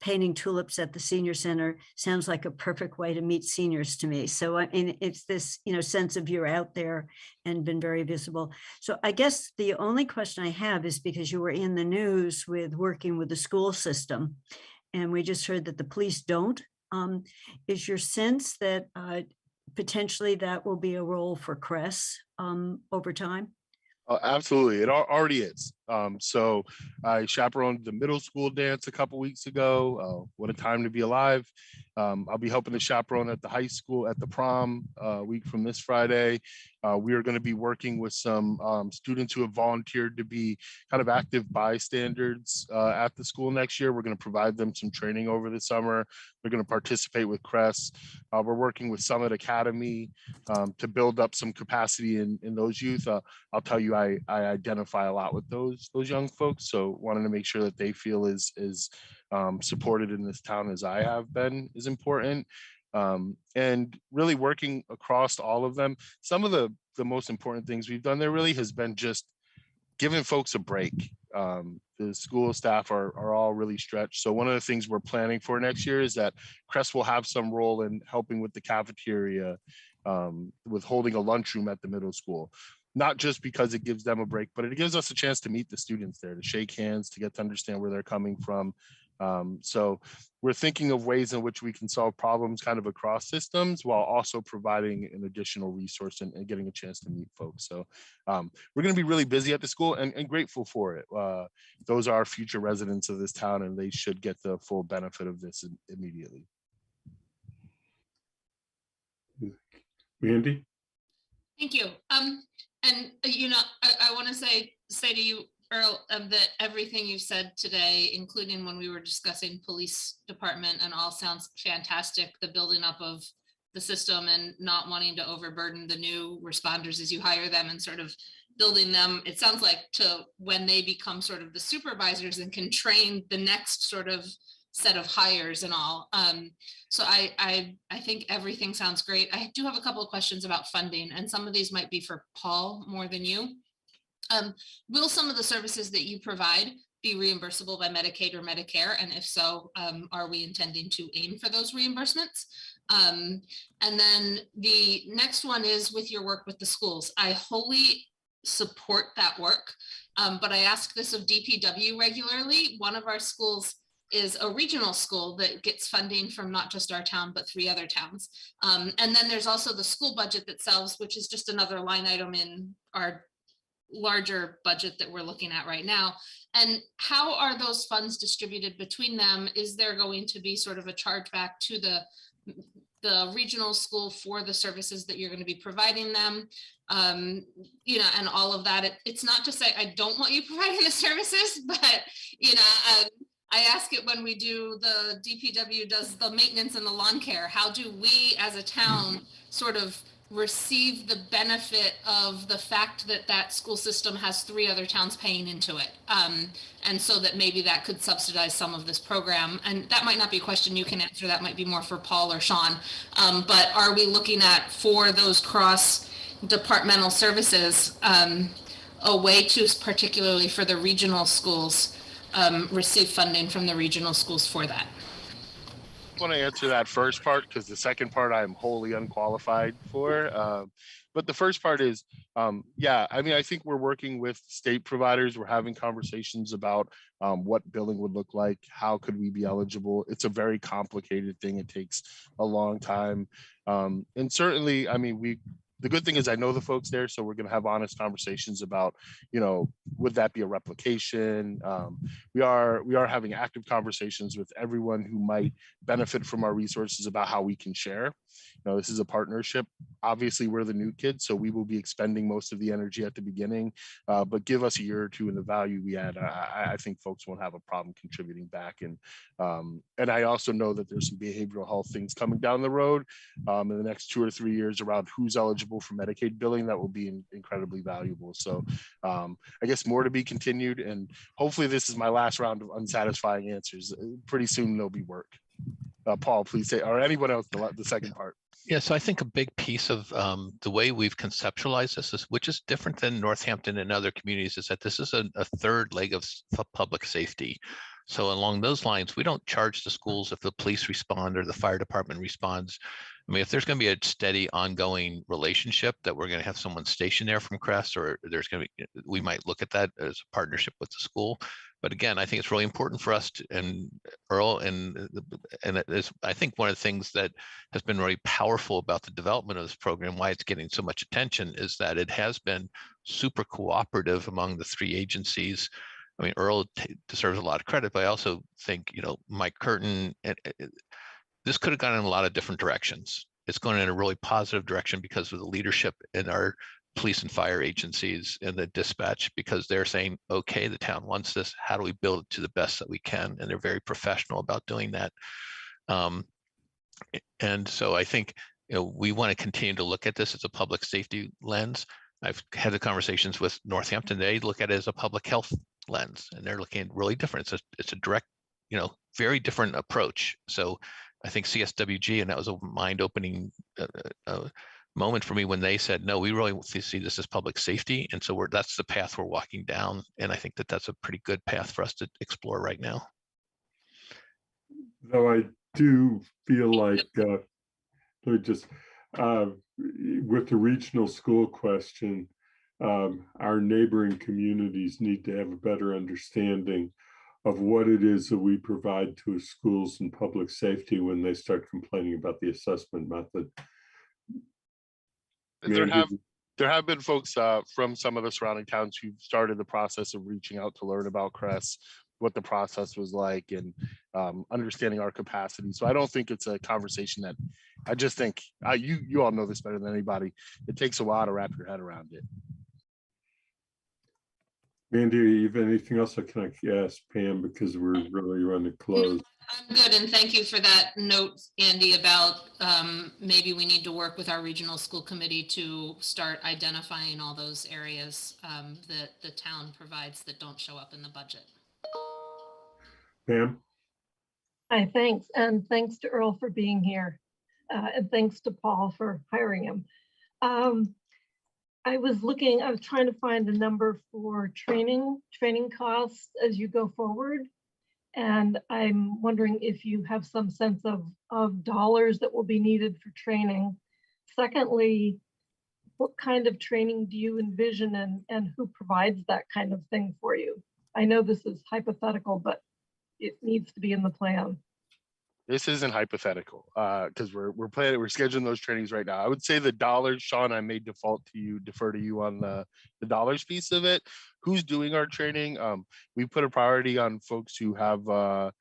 painting tulips at the senior center sounds like a perfect way to meet seniors to me. So I mean, it's this, sense of you're out there and been very visible. So I guess the only question I have is, because you were in the news with working with the school system, and we just heard that the police don't, is your sense that potentially that will be a role for CRES over time? Oh, absolutely. It already is. So I chaperoned the middle school dance a couple weeks ago. What a time to be alive. I'll be helping to chaperone at the high school at the prom a week from this Friday. We are going to be working with some students who have volunteered to be kind of active bystanders at the school next year. We're going to provide them some training over the summer. They're going to participate with Crest. We're working with Summit Academy to build up some capacity in those youth. I'll tell you, I identify a lot with those young folks. So wanting to make sure that they feel as supported in this town as I have been is important. And really working across all of them. Some of the most important things we've done there really has been just giving folks a break. The school staff are all really stretched. So one of the things we're planning for next year is that Crest will have some role in helping with the cafeteria, with holding a lunchroom at the middle school. Not just because it gives them a break, but it gives us a chance to meet the students there, to shake hands, to get to understand where they're coming from. So we're thinking of ways in which we can solve problems kind of across systems while also providing an additional resource and getting a chance to meet folks. So we're going to be really busy at the school and grateful for it. Those are future residents of this town, and they should get the full benefit of this immediately. Mandy? Thank you. And you know, I want to say to you, Earl, that everything you've said today, including when we were discussing police department, and all sounds fantastic. The building up of the system and not wanting to overburden the new responders as you hire them and sort of building them. It sounds like to when they become sort of the supervisors and can train the next sort of set of hires and all. So I think everything sounds great. I do have a couple of questions about funding, and some of these might be for Paul more than you. Will some of the services that you provide be reimbursable by Medicaid or Medicare? And if so, are we intending to aim for those reimbursements? And then the next one is with your work with the schools. I wholly support that work, but I ask this of DPW regularly. One of our schools is a regional school that gets funding from not just our town, but 3 other towns. And then there's also the school budget themselves, which is just another line item in our larger budget that we're looking at right now. And how are those funds distributed between them? Is there going to be sort of a chargeback to the regional school for the services that you're going to be providing them? You know, and all of that. It's not to say I don't want you providing the services, but you know, I ask it when we do the DPW does the maintenance and the lawn care. How do we as a town sort of receive the benefit of the fact that that school system has 3 other towns paying into it? And so that maybe that could subsidize some of this program. And that might not be a question you can answer. That might be more for Paul or Sean. But are we looking at, for those cross departmental services, a way to, particularly for the regional schools, receive funding from the regional schools for that? I want to answer that first part because the second part I'm wholly unqualified for. But the first part is, yeah, I mean, I think we're working with state providers. We're having conversations about what billing would look like. How could we be eligible? It's a very complicated thing. It takes a long time. And certainly, I mean, the good thing is I know the folks there, so we're going to have honest conversations about, you know, would that be a replication? We are having active conversations with everyone who might benefit from our resources about how we can share. You know, this is a partnership. Obviously, we're the new kids, so we will be expending most of the energy at the beginning, but give us a year or two in the value we add. I think folks won't have a problem contributing back. And I also know that there's some behavioral health things coming down the road in the next 2 or 3 years around who's eligible for Medicaid billing that will be incredibly valuable. So I guess more to be continued, and hopefully this is my last round of unsatisfying answers. Pretty soon there'll be work. Paul, please say, or anyone else, the second part. Yeah, so I think a big piece of the way we've conceptualized this, which is different than Northampton and other communities, is that this is a third leg of public safety. So along those lines, we don't charge the schools if the police respond or the fire department responds. I mean, if there's going to be a steady ongoing relationship that we're going to have someone stationed there from Crest, or there's going to be, we might look at that as a partnership with the school. But again, I think it's really important for us to, and Earl, and it is, I think one of the things that has been really powerful about the development of this program, why it's getting so much attention, is that it has been super cooperative among the three agencies. I mean, Earl deserves a lot of credit, but I also think, you know, Mike Curtin, this could have gone in a lot of different directions. It's going in a really positive direction because of the leadership in our police and fire agencies and the dispatch, because they're saying, okay, the town wants this. How do we build it to the best that we can? And they're very professional about doing that. And so I think, you know, we want to continue to look at this as a public safety lens. I've had the conversations with Northampton. They look at it as a public health lens, and they're looking at really different. It's a direct, you know, very different approach. So I think CSWG, and that was a mind-opening moment for me when they said, no, we really see this as public safety. And so that's the path we're walking down. And I think that that's a pretty good path for us to explore right now. Though I do feel like, with the regional school question, our neighboring communities need to have a better understanding of what it is that we provide to schools and public safety when they start complaining about the assessment method. There have been folks from some of the surrounding towns who started the process of reaching out to learn about CRESS, what the process was like, and understanding our capacity. So I don't think it's a conversation that, I just think you all know this better than anybody. It takes a while to wrap your head around it. Mandy, you have anything else? I can ask Pam because we're really running close. I'm good, and thank you for that note, Andy, about maybe we need to work with our regional school committee to start identifying all those areas that the town provides that don't show up in the budget. Pam? Hi, thanks. And thanks to Earl for being here. And thanks to Paul for hiring him. I was trying to find a number for training costs as you go forward. And I'm wondering if you have some sense of dollars that will be needed for training. Secondly, what kind of training do you envision and who provides that kind of thing for you? I know this is hypothetical, but it needs to be in the plan. This isn't hypothetical because we're scheduling those trainings right now. I would say the dollars, Sean, I may defer to you on the dollars piece of it. Who's doing our training? We put a priority on folks who have a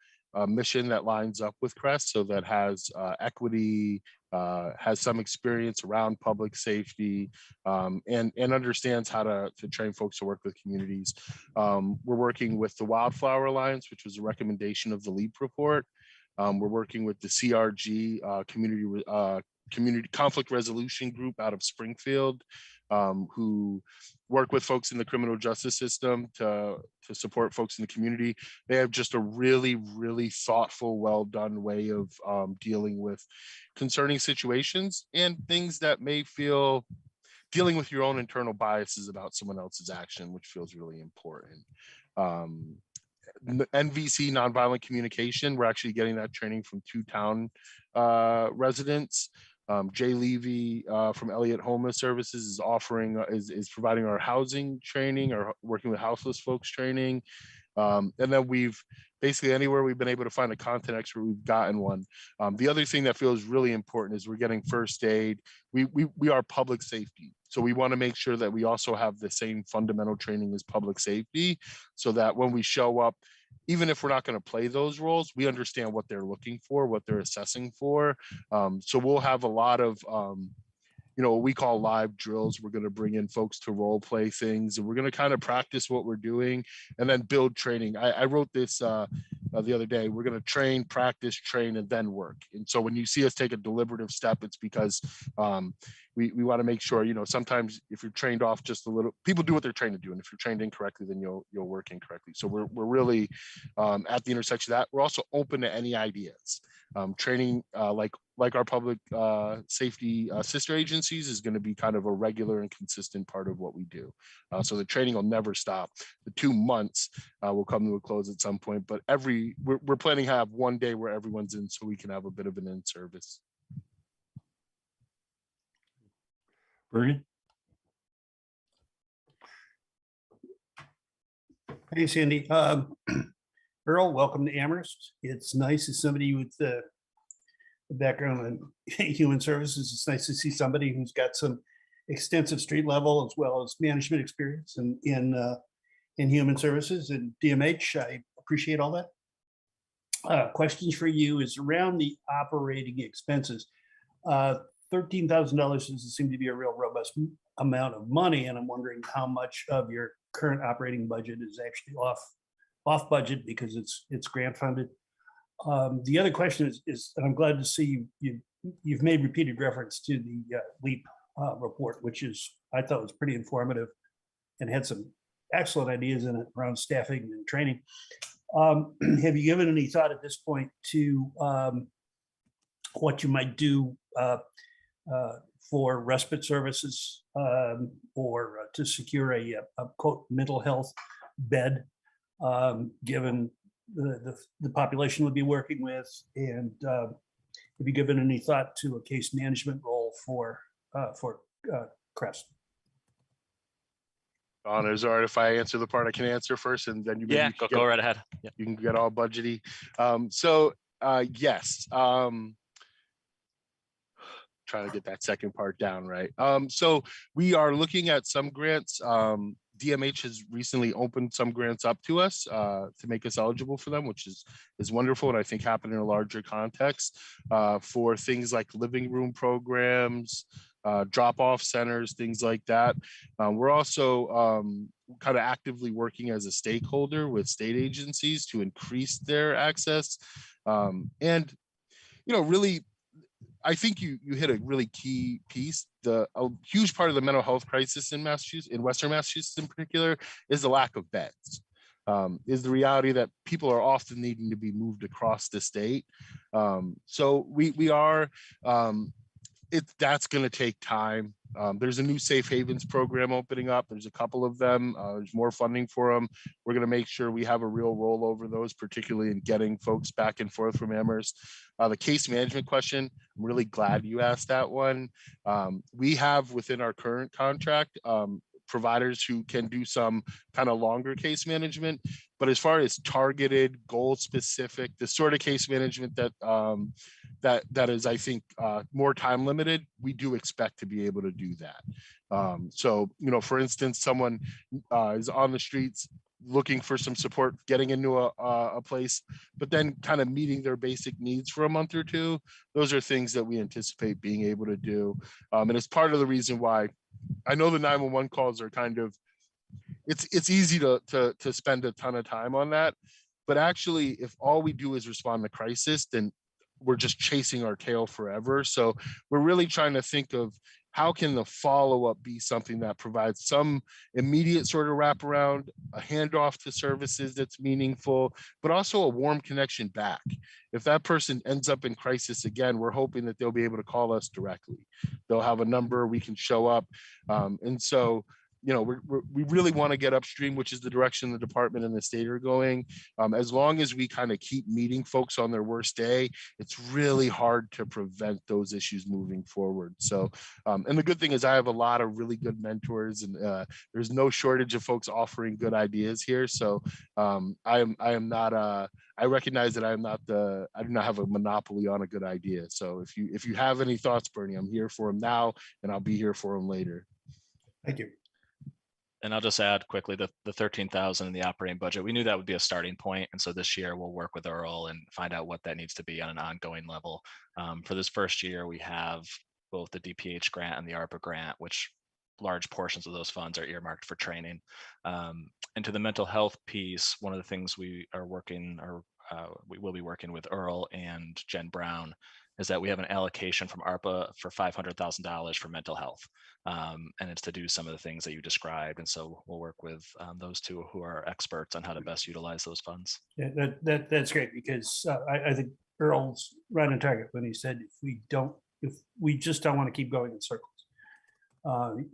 mission that lines up with CRESS, so that has equity, has some experience around public safety, and understands how to train folks to work with communities. We're working with the Wildflower Alliance, which was a recommendation of the LEAP report. We're working with the CRG community conflict resolution group out of Springfield, who work with folks in the criminal justice system to support folks in the community. They have just a really, really thoughtful, well done way of dealing with concerning situations and things that may feel dealing with your own internal biases about someone else's action, which feels really important. NVC, nonviolent communication, we're actually getting that training from 2 town residents. Jay Levy from Elliott Homeless Services is offering is providing our housing training, or working with houseless folks training. And then we've basically anywhere we've been able to find a content expert, we've gotten one. The other thing that feels really important is we're getting first aid. We are public safety. So we want to make sure that we also have the same fundamental training as public safety, so that when we show up, even if we're not going to play those roles, we understand what they're looking for, what they're assessing for. So we'll have a lot of what we call live drills. We're going to bring in folks to role play things, and we're going to kind of practice what we're doing and then build training. I wrote this the other day. We're going to train, practice, train, and then work. And so when you see us take a deliberative step, it's because we want to make sure, sometimes if you're trained off just a little, people do what they're trained to do. And if you're trained incorrectly, then you'll work incorrectly. So we're really at the intersection of that. We're also open to any ideas. Training like our public safety sister agencies is going to be kind of a regular and consistent part of what we do. So the training will never stop. The 2 months will come to a close at some point, but we're planning to have one day where everyone's in, so we can have a bit of an in-service. Bernie? Hey, Sandy. Earl, welcome to Amherst. It's nice to somebody with the background in human services. It's nice to see somebody who's got some extensive street level as well as management experience in human services and DMH. I appreciate all that. Questions for you is around the operating expenses. $13,000 doesn't seem to be a real robust amount of money, and I'm wondering how much of your current operating budget is actually off budget because it's grant funded. The other question is, and I'm glad to see you've made repeated reference to the LEAP report, which I thought was pretty informative and had some excellent ideas in it around staffing and training. Have you given any thought at this point to what you might do for respite services or to secure a quote mental health bed, given the population would be working with, and have you given any thought to a case management role for CREST? Donna, is it all right if I answer the part I can answer first, and then you maybe go right ahead. Yeah. You can get all budgety. Yes. Trying to get that second part down right. So we are looking at some grants. DMH has recently opened some grants up to us to make us eligible for them, which is wonderful, and I think happened in a larger context for things like living room programs, drop-off centers, things like that. We're also kind of actively working as a stakeholder with state agencies to increase their access. And, really, I think you hit a really key piece. A huge part of the mental health crisis in Massachusetts, in Western Massachusetts in particular, is the lack of beds. Is the reality that people are often needing to be moved across the state. So we are, that's going to take time. There's a new Safe Havens program opening up. There's a couple of them. There's more funding for them. We're going to make sure we have a real role over those, particularly in getting folks back and forth from Amherst. The case management question, I'm really glad you asked that one. We have within our current contract providers who can do some kind of longer case management, but as far as targeted, goal specific, the sort of case management that that is, I think, more time limited, we do expect to be able to do that. So, for instance, someone is on the streets looking for some support, getting into a place, but then kind of meeting their basic needs for a month or two. Those are things that we anticipate being able to do. And it's part of the reason why I know the 911 calls are kind of, it's easy to spend a ton of time on that. But actually, if all we do is respond to crisis, then we're just chasing our tail forever. So we're really trying to think of how can the follow-up be something that provides some immediate sort of wraparound, a handoff to services that's meaningful, but also a warm connection back. If that person ends up in crisis again, we're hoping that they'll be able to call us directly. They'll have a number, we can show up. And so, we really want to get upstream, which is the direction the department and the state are going. As long as we kind of keep meeting folks on their worst day, it's really hard to prevent those issues moving forward. So, and the good thing is I have a lot of really good mentors, and there's no shortage of folks offering good ideas here. So I recognize that I do not have a monopoly on a good idea. So if you have any thoughts, Bernie, I'm here for them now, and I'll be here for them later. Thank you. And I'll just add quickly the 13,000 in the operating budget. We knew that would be a starting point, and so this year we'll work with Earl and find out what that needs to be on an ongoing level. For this first year, we have both the DPH grant and the ARPA grant, which large portions of those funds are earmarked for training. And to the mental health piece, one of the things we are working, or we will be working with Earl and Jen Brown, is that we have an allocation from ARPA for $500,000 for mental health. And it's to do some of the things that you described. And so we'll work with those two who are experts on how to best utilize those funds. Yeah, that's great, because I think Earl's right on target when he said if we just don't want to keep going in circles.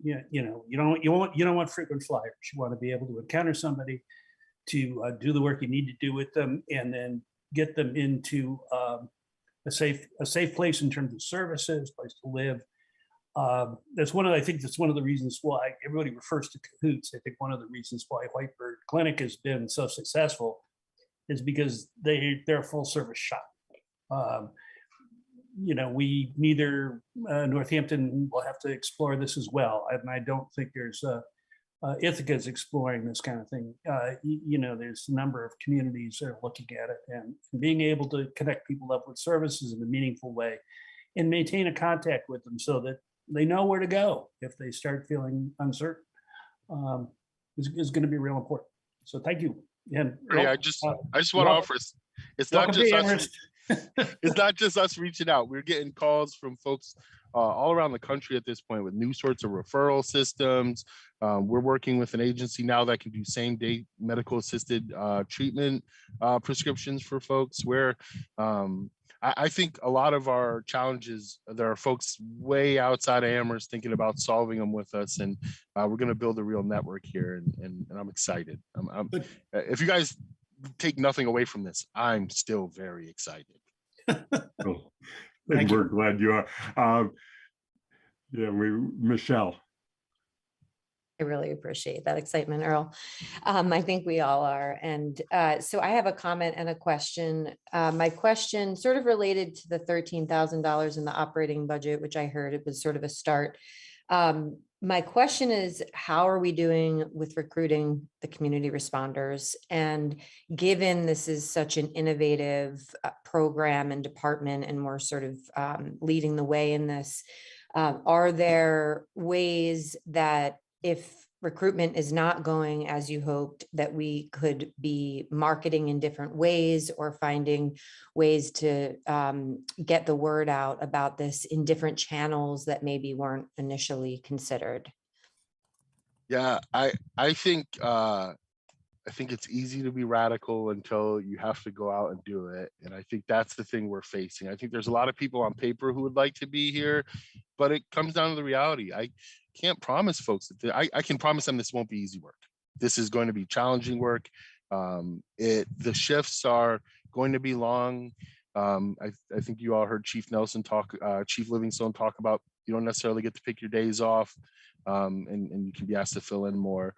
You don't want frequent flyers. You want to be able to encounter somebody, to do the work you need to do with them, and then get them into a safe place in terms of services, place to live, That's one of, I think that's one of the reasons why everybody refers to cahoots. I think one of the reasons why Whitebird Clinic has been so successful is because they're a full service shop. You know, we neither Northampton will have to explore this as well, and I don't think there's Ithaca is exploring this kind of thing. You know, there's a number of communities that are looking at it, and being able to connect people up with services in a meaningful way and maintain a contact with them so that they know where to go if they start feeling uncertain is going to be real important. So thank you. And I just want to offer, it's not just us. It's not just us reaching out. We're getting calls from folks all around the country at this point with new sorts of referral systems. We're working with an agency now that can do same day medical assisted treatment prescriptions for folks, where I think a lot of our challenges, there are folks way outside of Amherst thinking about solving them with us, and we're going to build a real network here, and I'm excited. If you guys take nothing away from this, I'm still very excited. Cool. And we're glad you are. Michelle. I really appreciate that excitement, Earl. I think we all are. And so I have a comment and a question. My question sort of related to the $13,000 in the operating budget, which I heard it was sort of a start. My question is, how are we doing with recruiting the community responders? And given this is such an innovative program and department, and we're sort of leading the way in this, are there ways that if recruitment is not going as you hoped, that we could be marketing in different ways or finding ways to get the word out about this in different channels that maybe weren't initially considered? Yeah, I think it's easy to be radical until you have to go out and do it. And I think that's the thing we're facing. I think there's a lot of people on paper who would like to be here, but it comes down to the reality. I can't promise folks that I can promise them this won't be easy work. This is going to be challenging work. The shifts are going to be long. I think you all heard Chief Livingstone talk about, you don't necessarily get to pick your days off, and you can be asked to fill in more.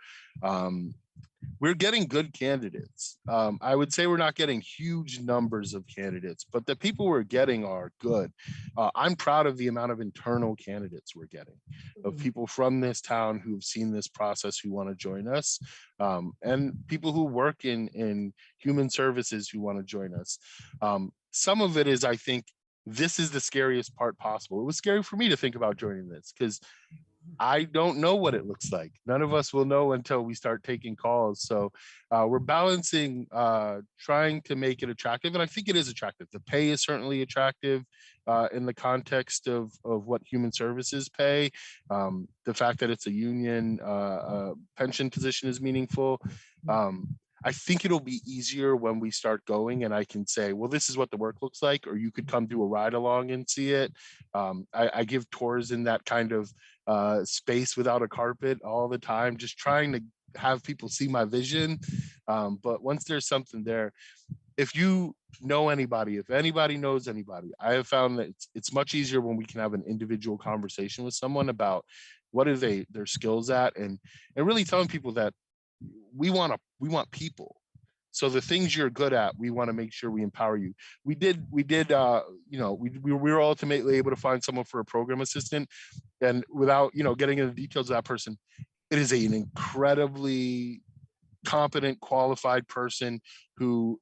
We're getting good candidates. I would say we're not getting huge numbers of candidates, but the people we're getting are good. I'm proud of the amount of internal candidates we're getting, of people from this town who've seen this process, who want to join us, and people who work in human services who want to join us. Some of it is, I think, this is the scariest part possible. It was scary for me to think about joining this because I don't know what it looks like. None of us will know until we start taking calls. So we're balancing trying to make it attractive. And I think it is attractive. The pay is certainly attractive in the context of what human services pay. The fact that it's a union pension position is meaningful. I think it'll be easier when we start going and I can say, well, this is what the work looks like, or you could come do a ride along and see it. I give tours in that kind of space without a carpet all the time, just trying to have people see my vision. But once there's something there, if you know anybody, if anybody knows anybody, I have found that it's much easier when we can have an individual conversation with someone about what are their skills at, and really telling people that we want people. So the things you're good at, we want to make sure we empower you. We were ultimately able to find someone for a program assistant, and without, getting into the details of that person, it is an incredibly competent, qualified person who,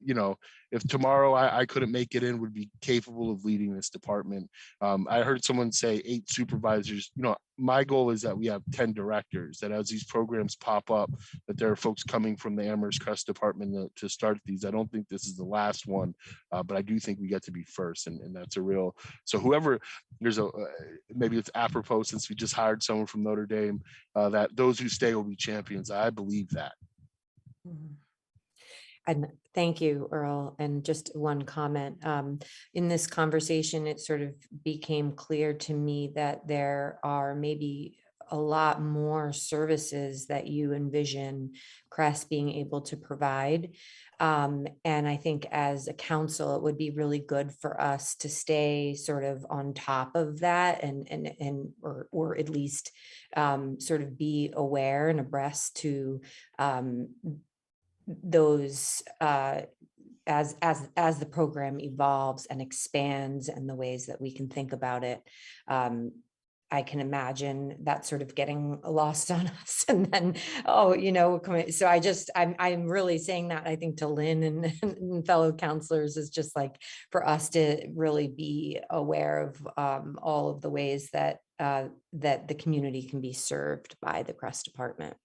if tomorrow I couldn't make it in, would be capable of leading this department. I heard someone say 8 supervisors. My goal is that we have 10 directors, that as these programs pop up, that there are folks coming from the Amherst Crest department to start these. I don't think this is the last one, but I do think we get to be first, and that's a real, so whoever, maybe it's apropos since we just hired someone from Notre Dame, that those who stay will be champions. I believe that. And thank you, Earl. And just one comment. In this conversation, it sort of became clear to me that there are maybe a lot more services that you envision Crest being able to provide. And I think as a council, it would be really good for us to stay sort of on top of that or at least sort of be aware and abreast to those as the program evolves and expands and the ways that we can think about it. I can imagine that sort of getting lost on us and then, oh, you know, so I'm really saying that, I think, to Lynn and fellow counselors, is just like for us to really be aware of all of the ways that that the community can be served by the Crest Department.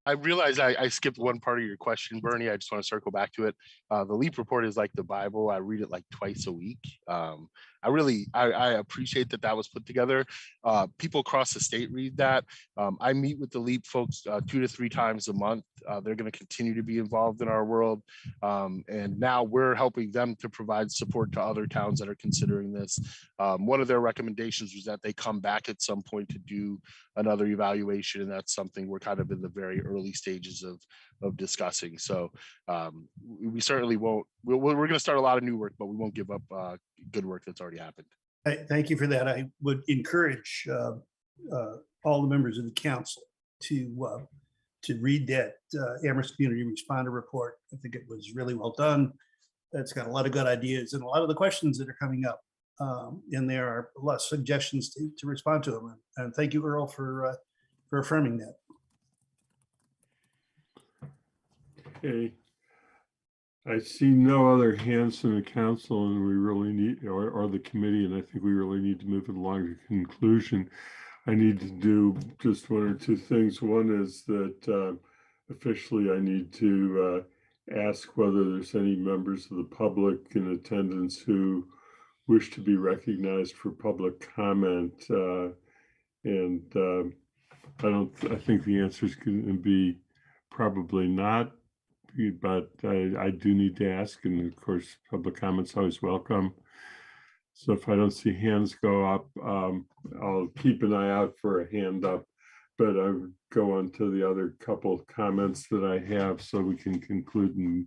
I realize I skipped one part of your question, Bernie. I just want to circle back to it. The LEAP report is like the Bible. I read it like twice a week. I appreciate that was put together. People across the state read that. I meet with the LEAP folks 2 to 3 times a month. They're going to continue to be involved in our world. And now we're helping them to provide support to other towns that are considering this. One of their recommendations was that they come back at some point to do another evaluation. And that's something we're kind of in the very early stages of discussing. So we certainly won't, we're going to start a lot of new work, but we won't give up good work that's already happened. Thank you for that. I would encourage all the members of the council to read that Amherst Community Responder Report. I think it was really well done. It's got a lot of good ideas and a lot of the questions that are coming up. And there are a lot of suggestions to respond to them. And thank you, Earl, for affirming that. Okay. I see no other hands from the council, and we really need, or the committee, and I think we really need to move it along to conclusion. I need to do just 1 or 2 things. One is that officially I need to ask whether there's any members of the public in attendance who wish to be recognized for public comment. I think the answer is going to be probably not. But I do need to ask, and of course, public comments always welcome. So if I don't see hands go up, I'll keep an eye out for a hand up, but I would go on to the other couple of comments that I have so we can conclude and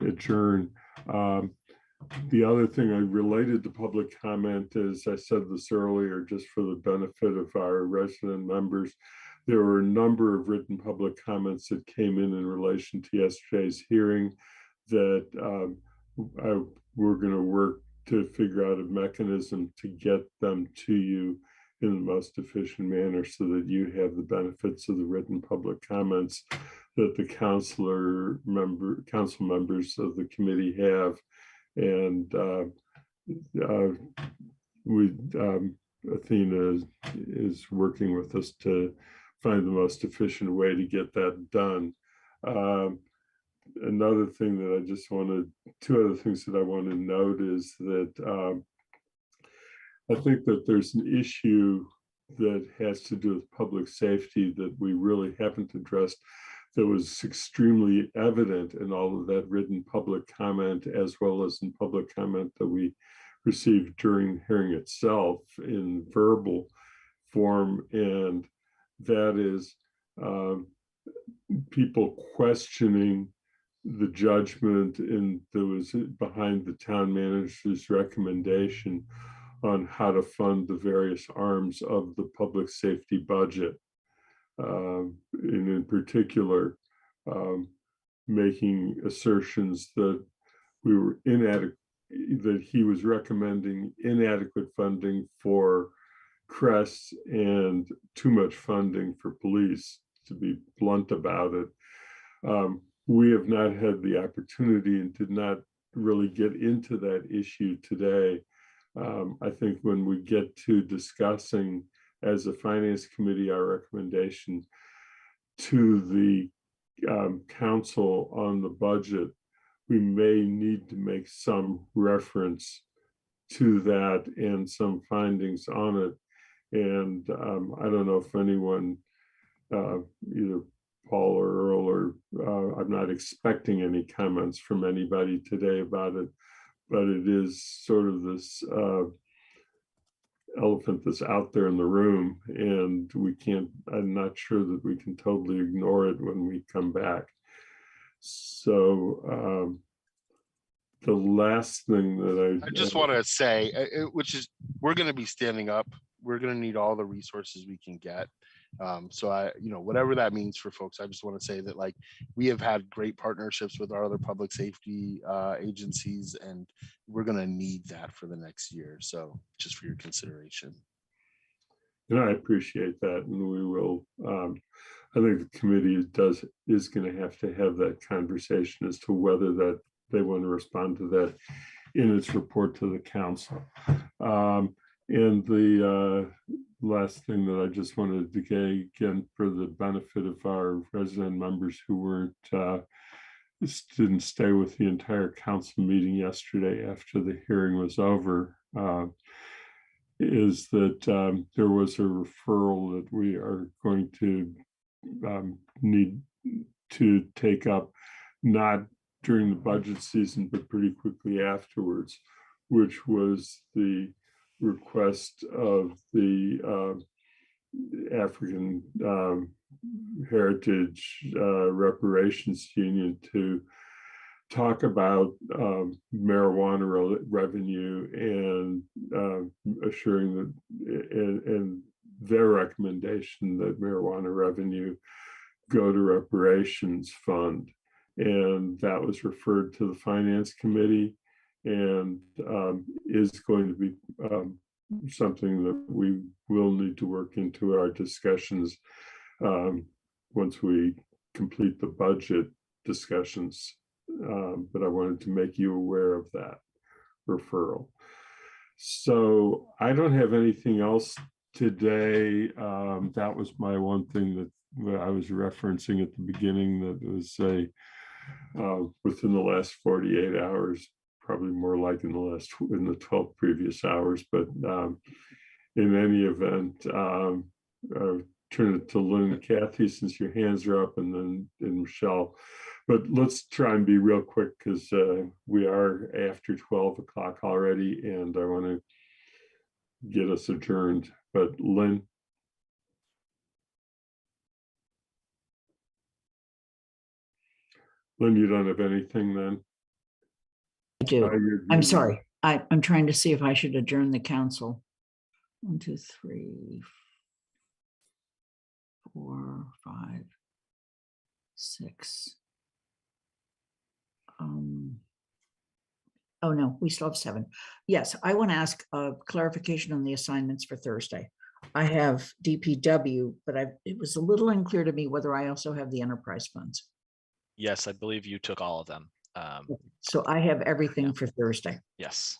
adjourn. The other thing I related to public comment is, I said this earlier, just for the benefit of our resident members, there were a number of written public comments that came in relation to yesterday's hearing that we're going to work to figure out a mechanism to get them to you in the most efficient manner so that you have the benefits of the written public comments that the council members of the committee have. And Athena is working with us to find the most efficient way to get that done. Another thing that I just wanted, 2 other things that I want to note is that I think that there's an issue that has to do with public safety that we really haven't addressed, that was extremely evident in all of that written public comment, as well as in public comment that we received during the hearing itself in verbal form. And that is people questioning the judgment that was behind the town manager's recommendation on how to fund the various arms of the public safety budget. And in particular, making assertions that we were inadequate, that he was recommending inadequate funding for Crest and too much funding for police, to be blunt about it. We have not had the opportunity and did not really get into that issue today. I think when we get to discussing as a finance committee our recommendation to the council on the budget, we may need to make some reference to that and some findings on it. And I don't know if anyone, either Paul or Earl, or I'm not expecting any comments from anybody today about it, but it is sort of this elephant that's out there in the room, and I'm not sure that we can totally ignore it when we come back. So the last thing that I just want to say, which is, we're going to be standing up. We're going to need all the resources we can get. So whatever that means for folks, I just want to say that, like, we have had great partnerships with our other public safety agencies, and we're going to need that for the next year. So just for your consideration. And I appreciate that, and we will. I think the committee is going to have that conversation as to whether that they want to respond to that in its report to the council. And the last thing that I just wanted to say, again, for the benefit of our resident members who didn't stay with the entire council meeting yesterday after the hearing was over, is that there was a referral that we are going to need to take up, not during the budget season, but pretty quickly afterwards, which was the request of the African Heritage Reparations Union to talk about marijuana revenue and assuring that and their recommendation that marijuana revenue go to reparations fund. And that was referred to the finance committee, and is going to be something that we will need to work into our discussions once we complete the budget discussions. But I wanted to make you aware of that referral. So I don't have anything else today. That was my one thing that I was referencing at the beginning, that was within the last 48 hours, probably more like in the 12 previous hours. But in any event, I'll turn it to Lynn and Kathy, since your hands are up, and then Michelle. But let's try and be real quick, because we are after 12 o'clock already, and I want to get us adjourned. But Lynn. Lynn, you don't have anything then? I do. I'm sorry. I'm trying to see if I should adjourn the council. 1, 2, 3, 4, 5, 6. Oh no, we still have 7. Yes, I want to ask clarification on the assignments for Thursday. I have DPW, but it was a little unclear to me whether I also have the enterprise funds. Yes, I believe you took all of them. So I have everything for Thursday. Yes,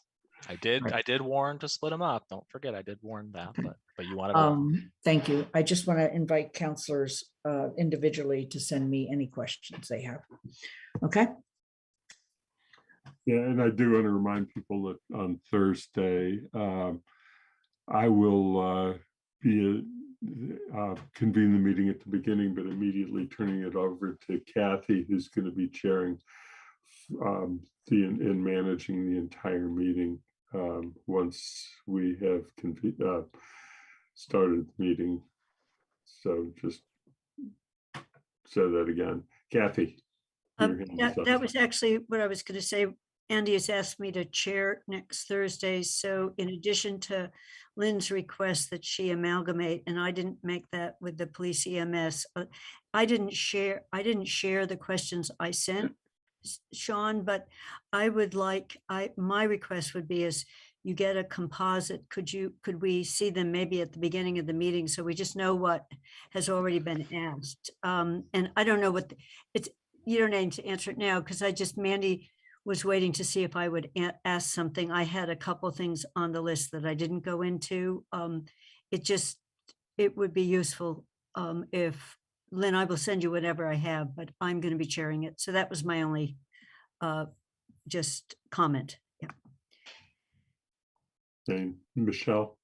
I did. Right. I did warn to split them up. Don't forget, I did warn that, but you wanted. Thank you. I just want to invite counselors individually to send me any questions they have. Okay. Yeah, and I do want to remind people that on Thursday, I will be convene the meeting at the beginning, but immediately turning it over to Kathy, who's going to be chairing and managing the entire meeting once we have started the meeting. So just say that again, Kathy. That was actually what I was going to say. Andy has asked me to chair next Thursday. So in addition to Lynn's request that she amalgamate, and I didn't make that with the police EMS, I didn't share the questions I sent Sean, but I would like, my request would be is you get a composite. Could we see them maybe at the beginning of the meeting, so we just know what has already been asked? And I don't know what you don't need to answer it now, because Mandy was waiting to see if I would ask something. I had a couple things on the list that I didn't go into. It would be useful if, Lynn, I will send you whatever I have, but I'm going to be chairing it. So that was my only just comment. Yeah. And Michelle.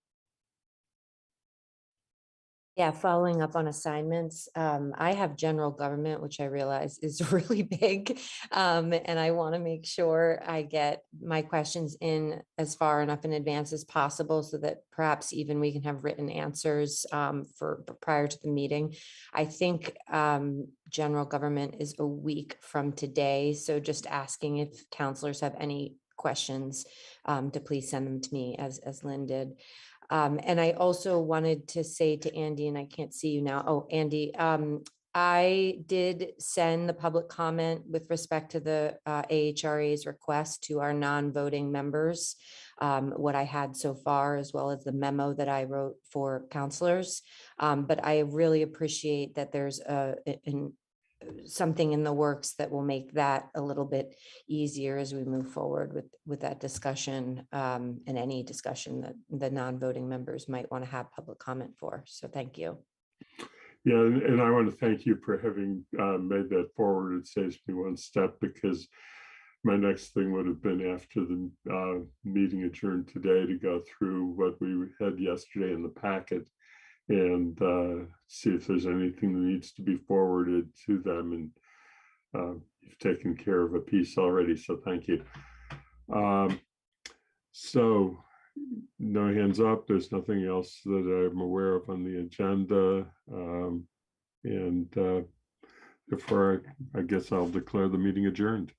Yeah, following up on assignments, I have general government, which I realize is really big. And I want to make sure I get my questions in as far enough in advance as possible so that perhaps even we can have written answers for prior to the meeting. I think general government is a week from today. So just asking if counselors have any questions to please send them to me as Lynn did. And I also wanted to say to Andy, and I can't see you now. Oh, Andy, I did send the public comment with respect to the AHRA's request to our non-voting members, what I had so far, as well as the memo that I wrote for counselors. But I really appreciate that there's something in the works that will make that a little bit easier as we move forward with that discussion and any discussion that the non-voting members might want to have public comment for. So thank you. Yeah, and I want to thank you for having made that forward. It saves me one step because my next thing would have been after the meeting adjourned today to go through what we had yesterday in the packet and see if there's anything that needs to be forwarded to them. And you've taken care of a piece already, so thank you. So no hands up. There's nothing else that I'm aware of on the agenda. Therefore, I guess I'll declare the meeting adjourned.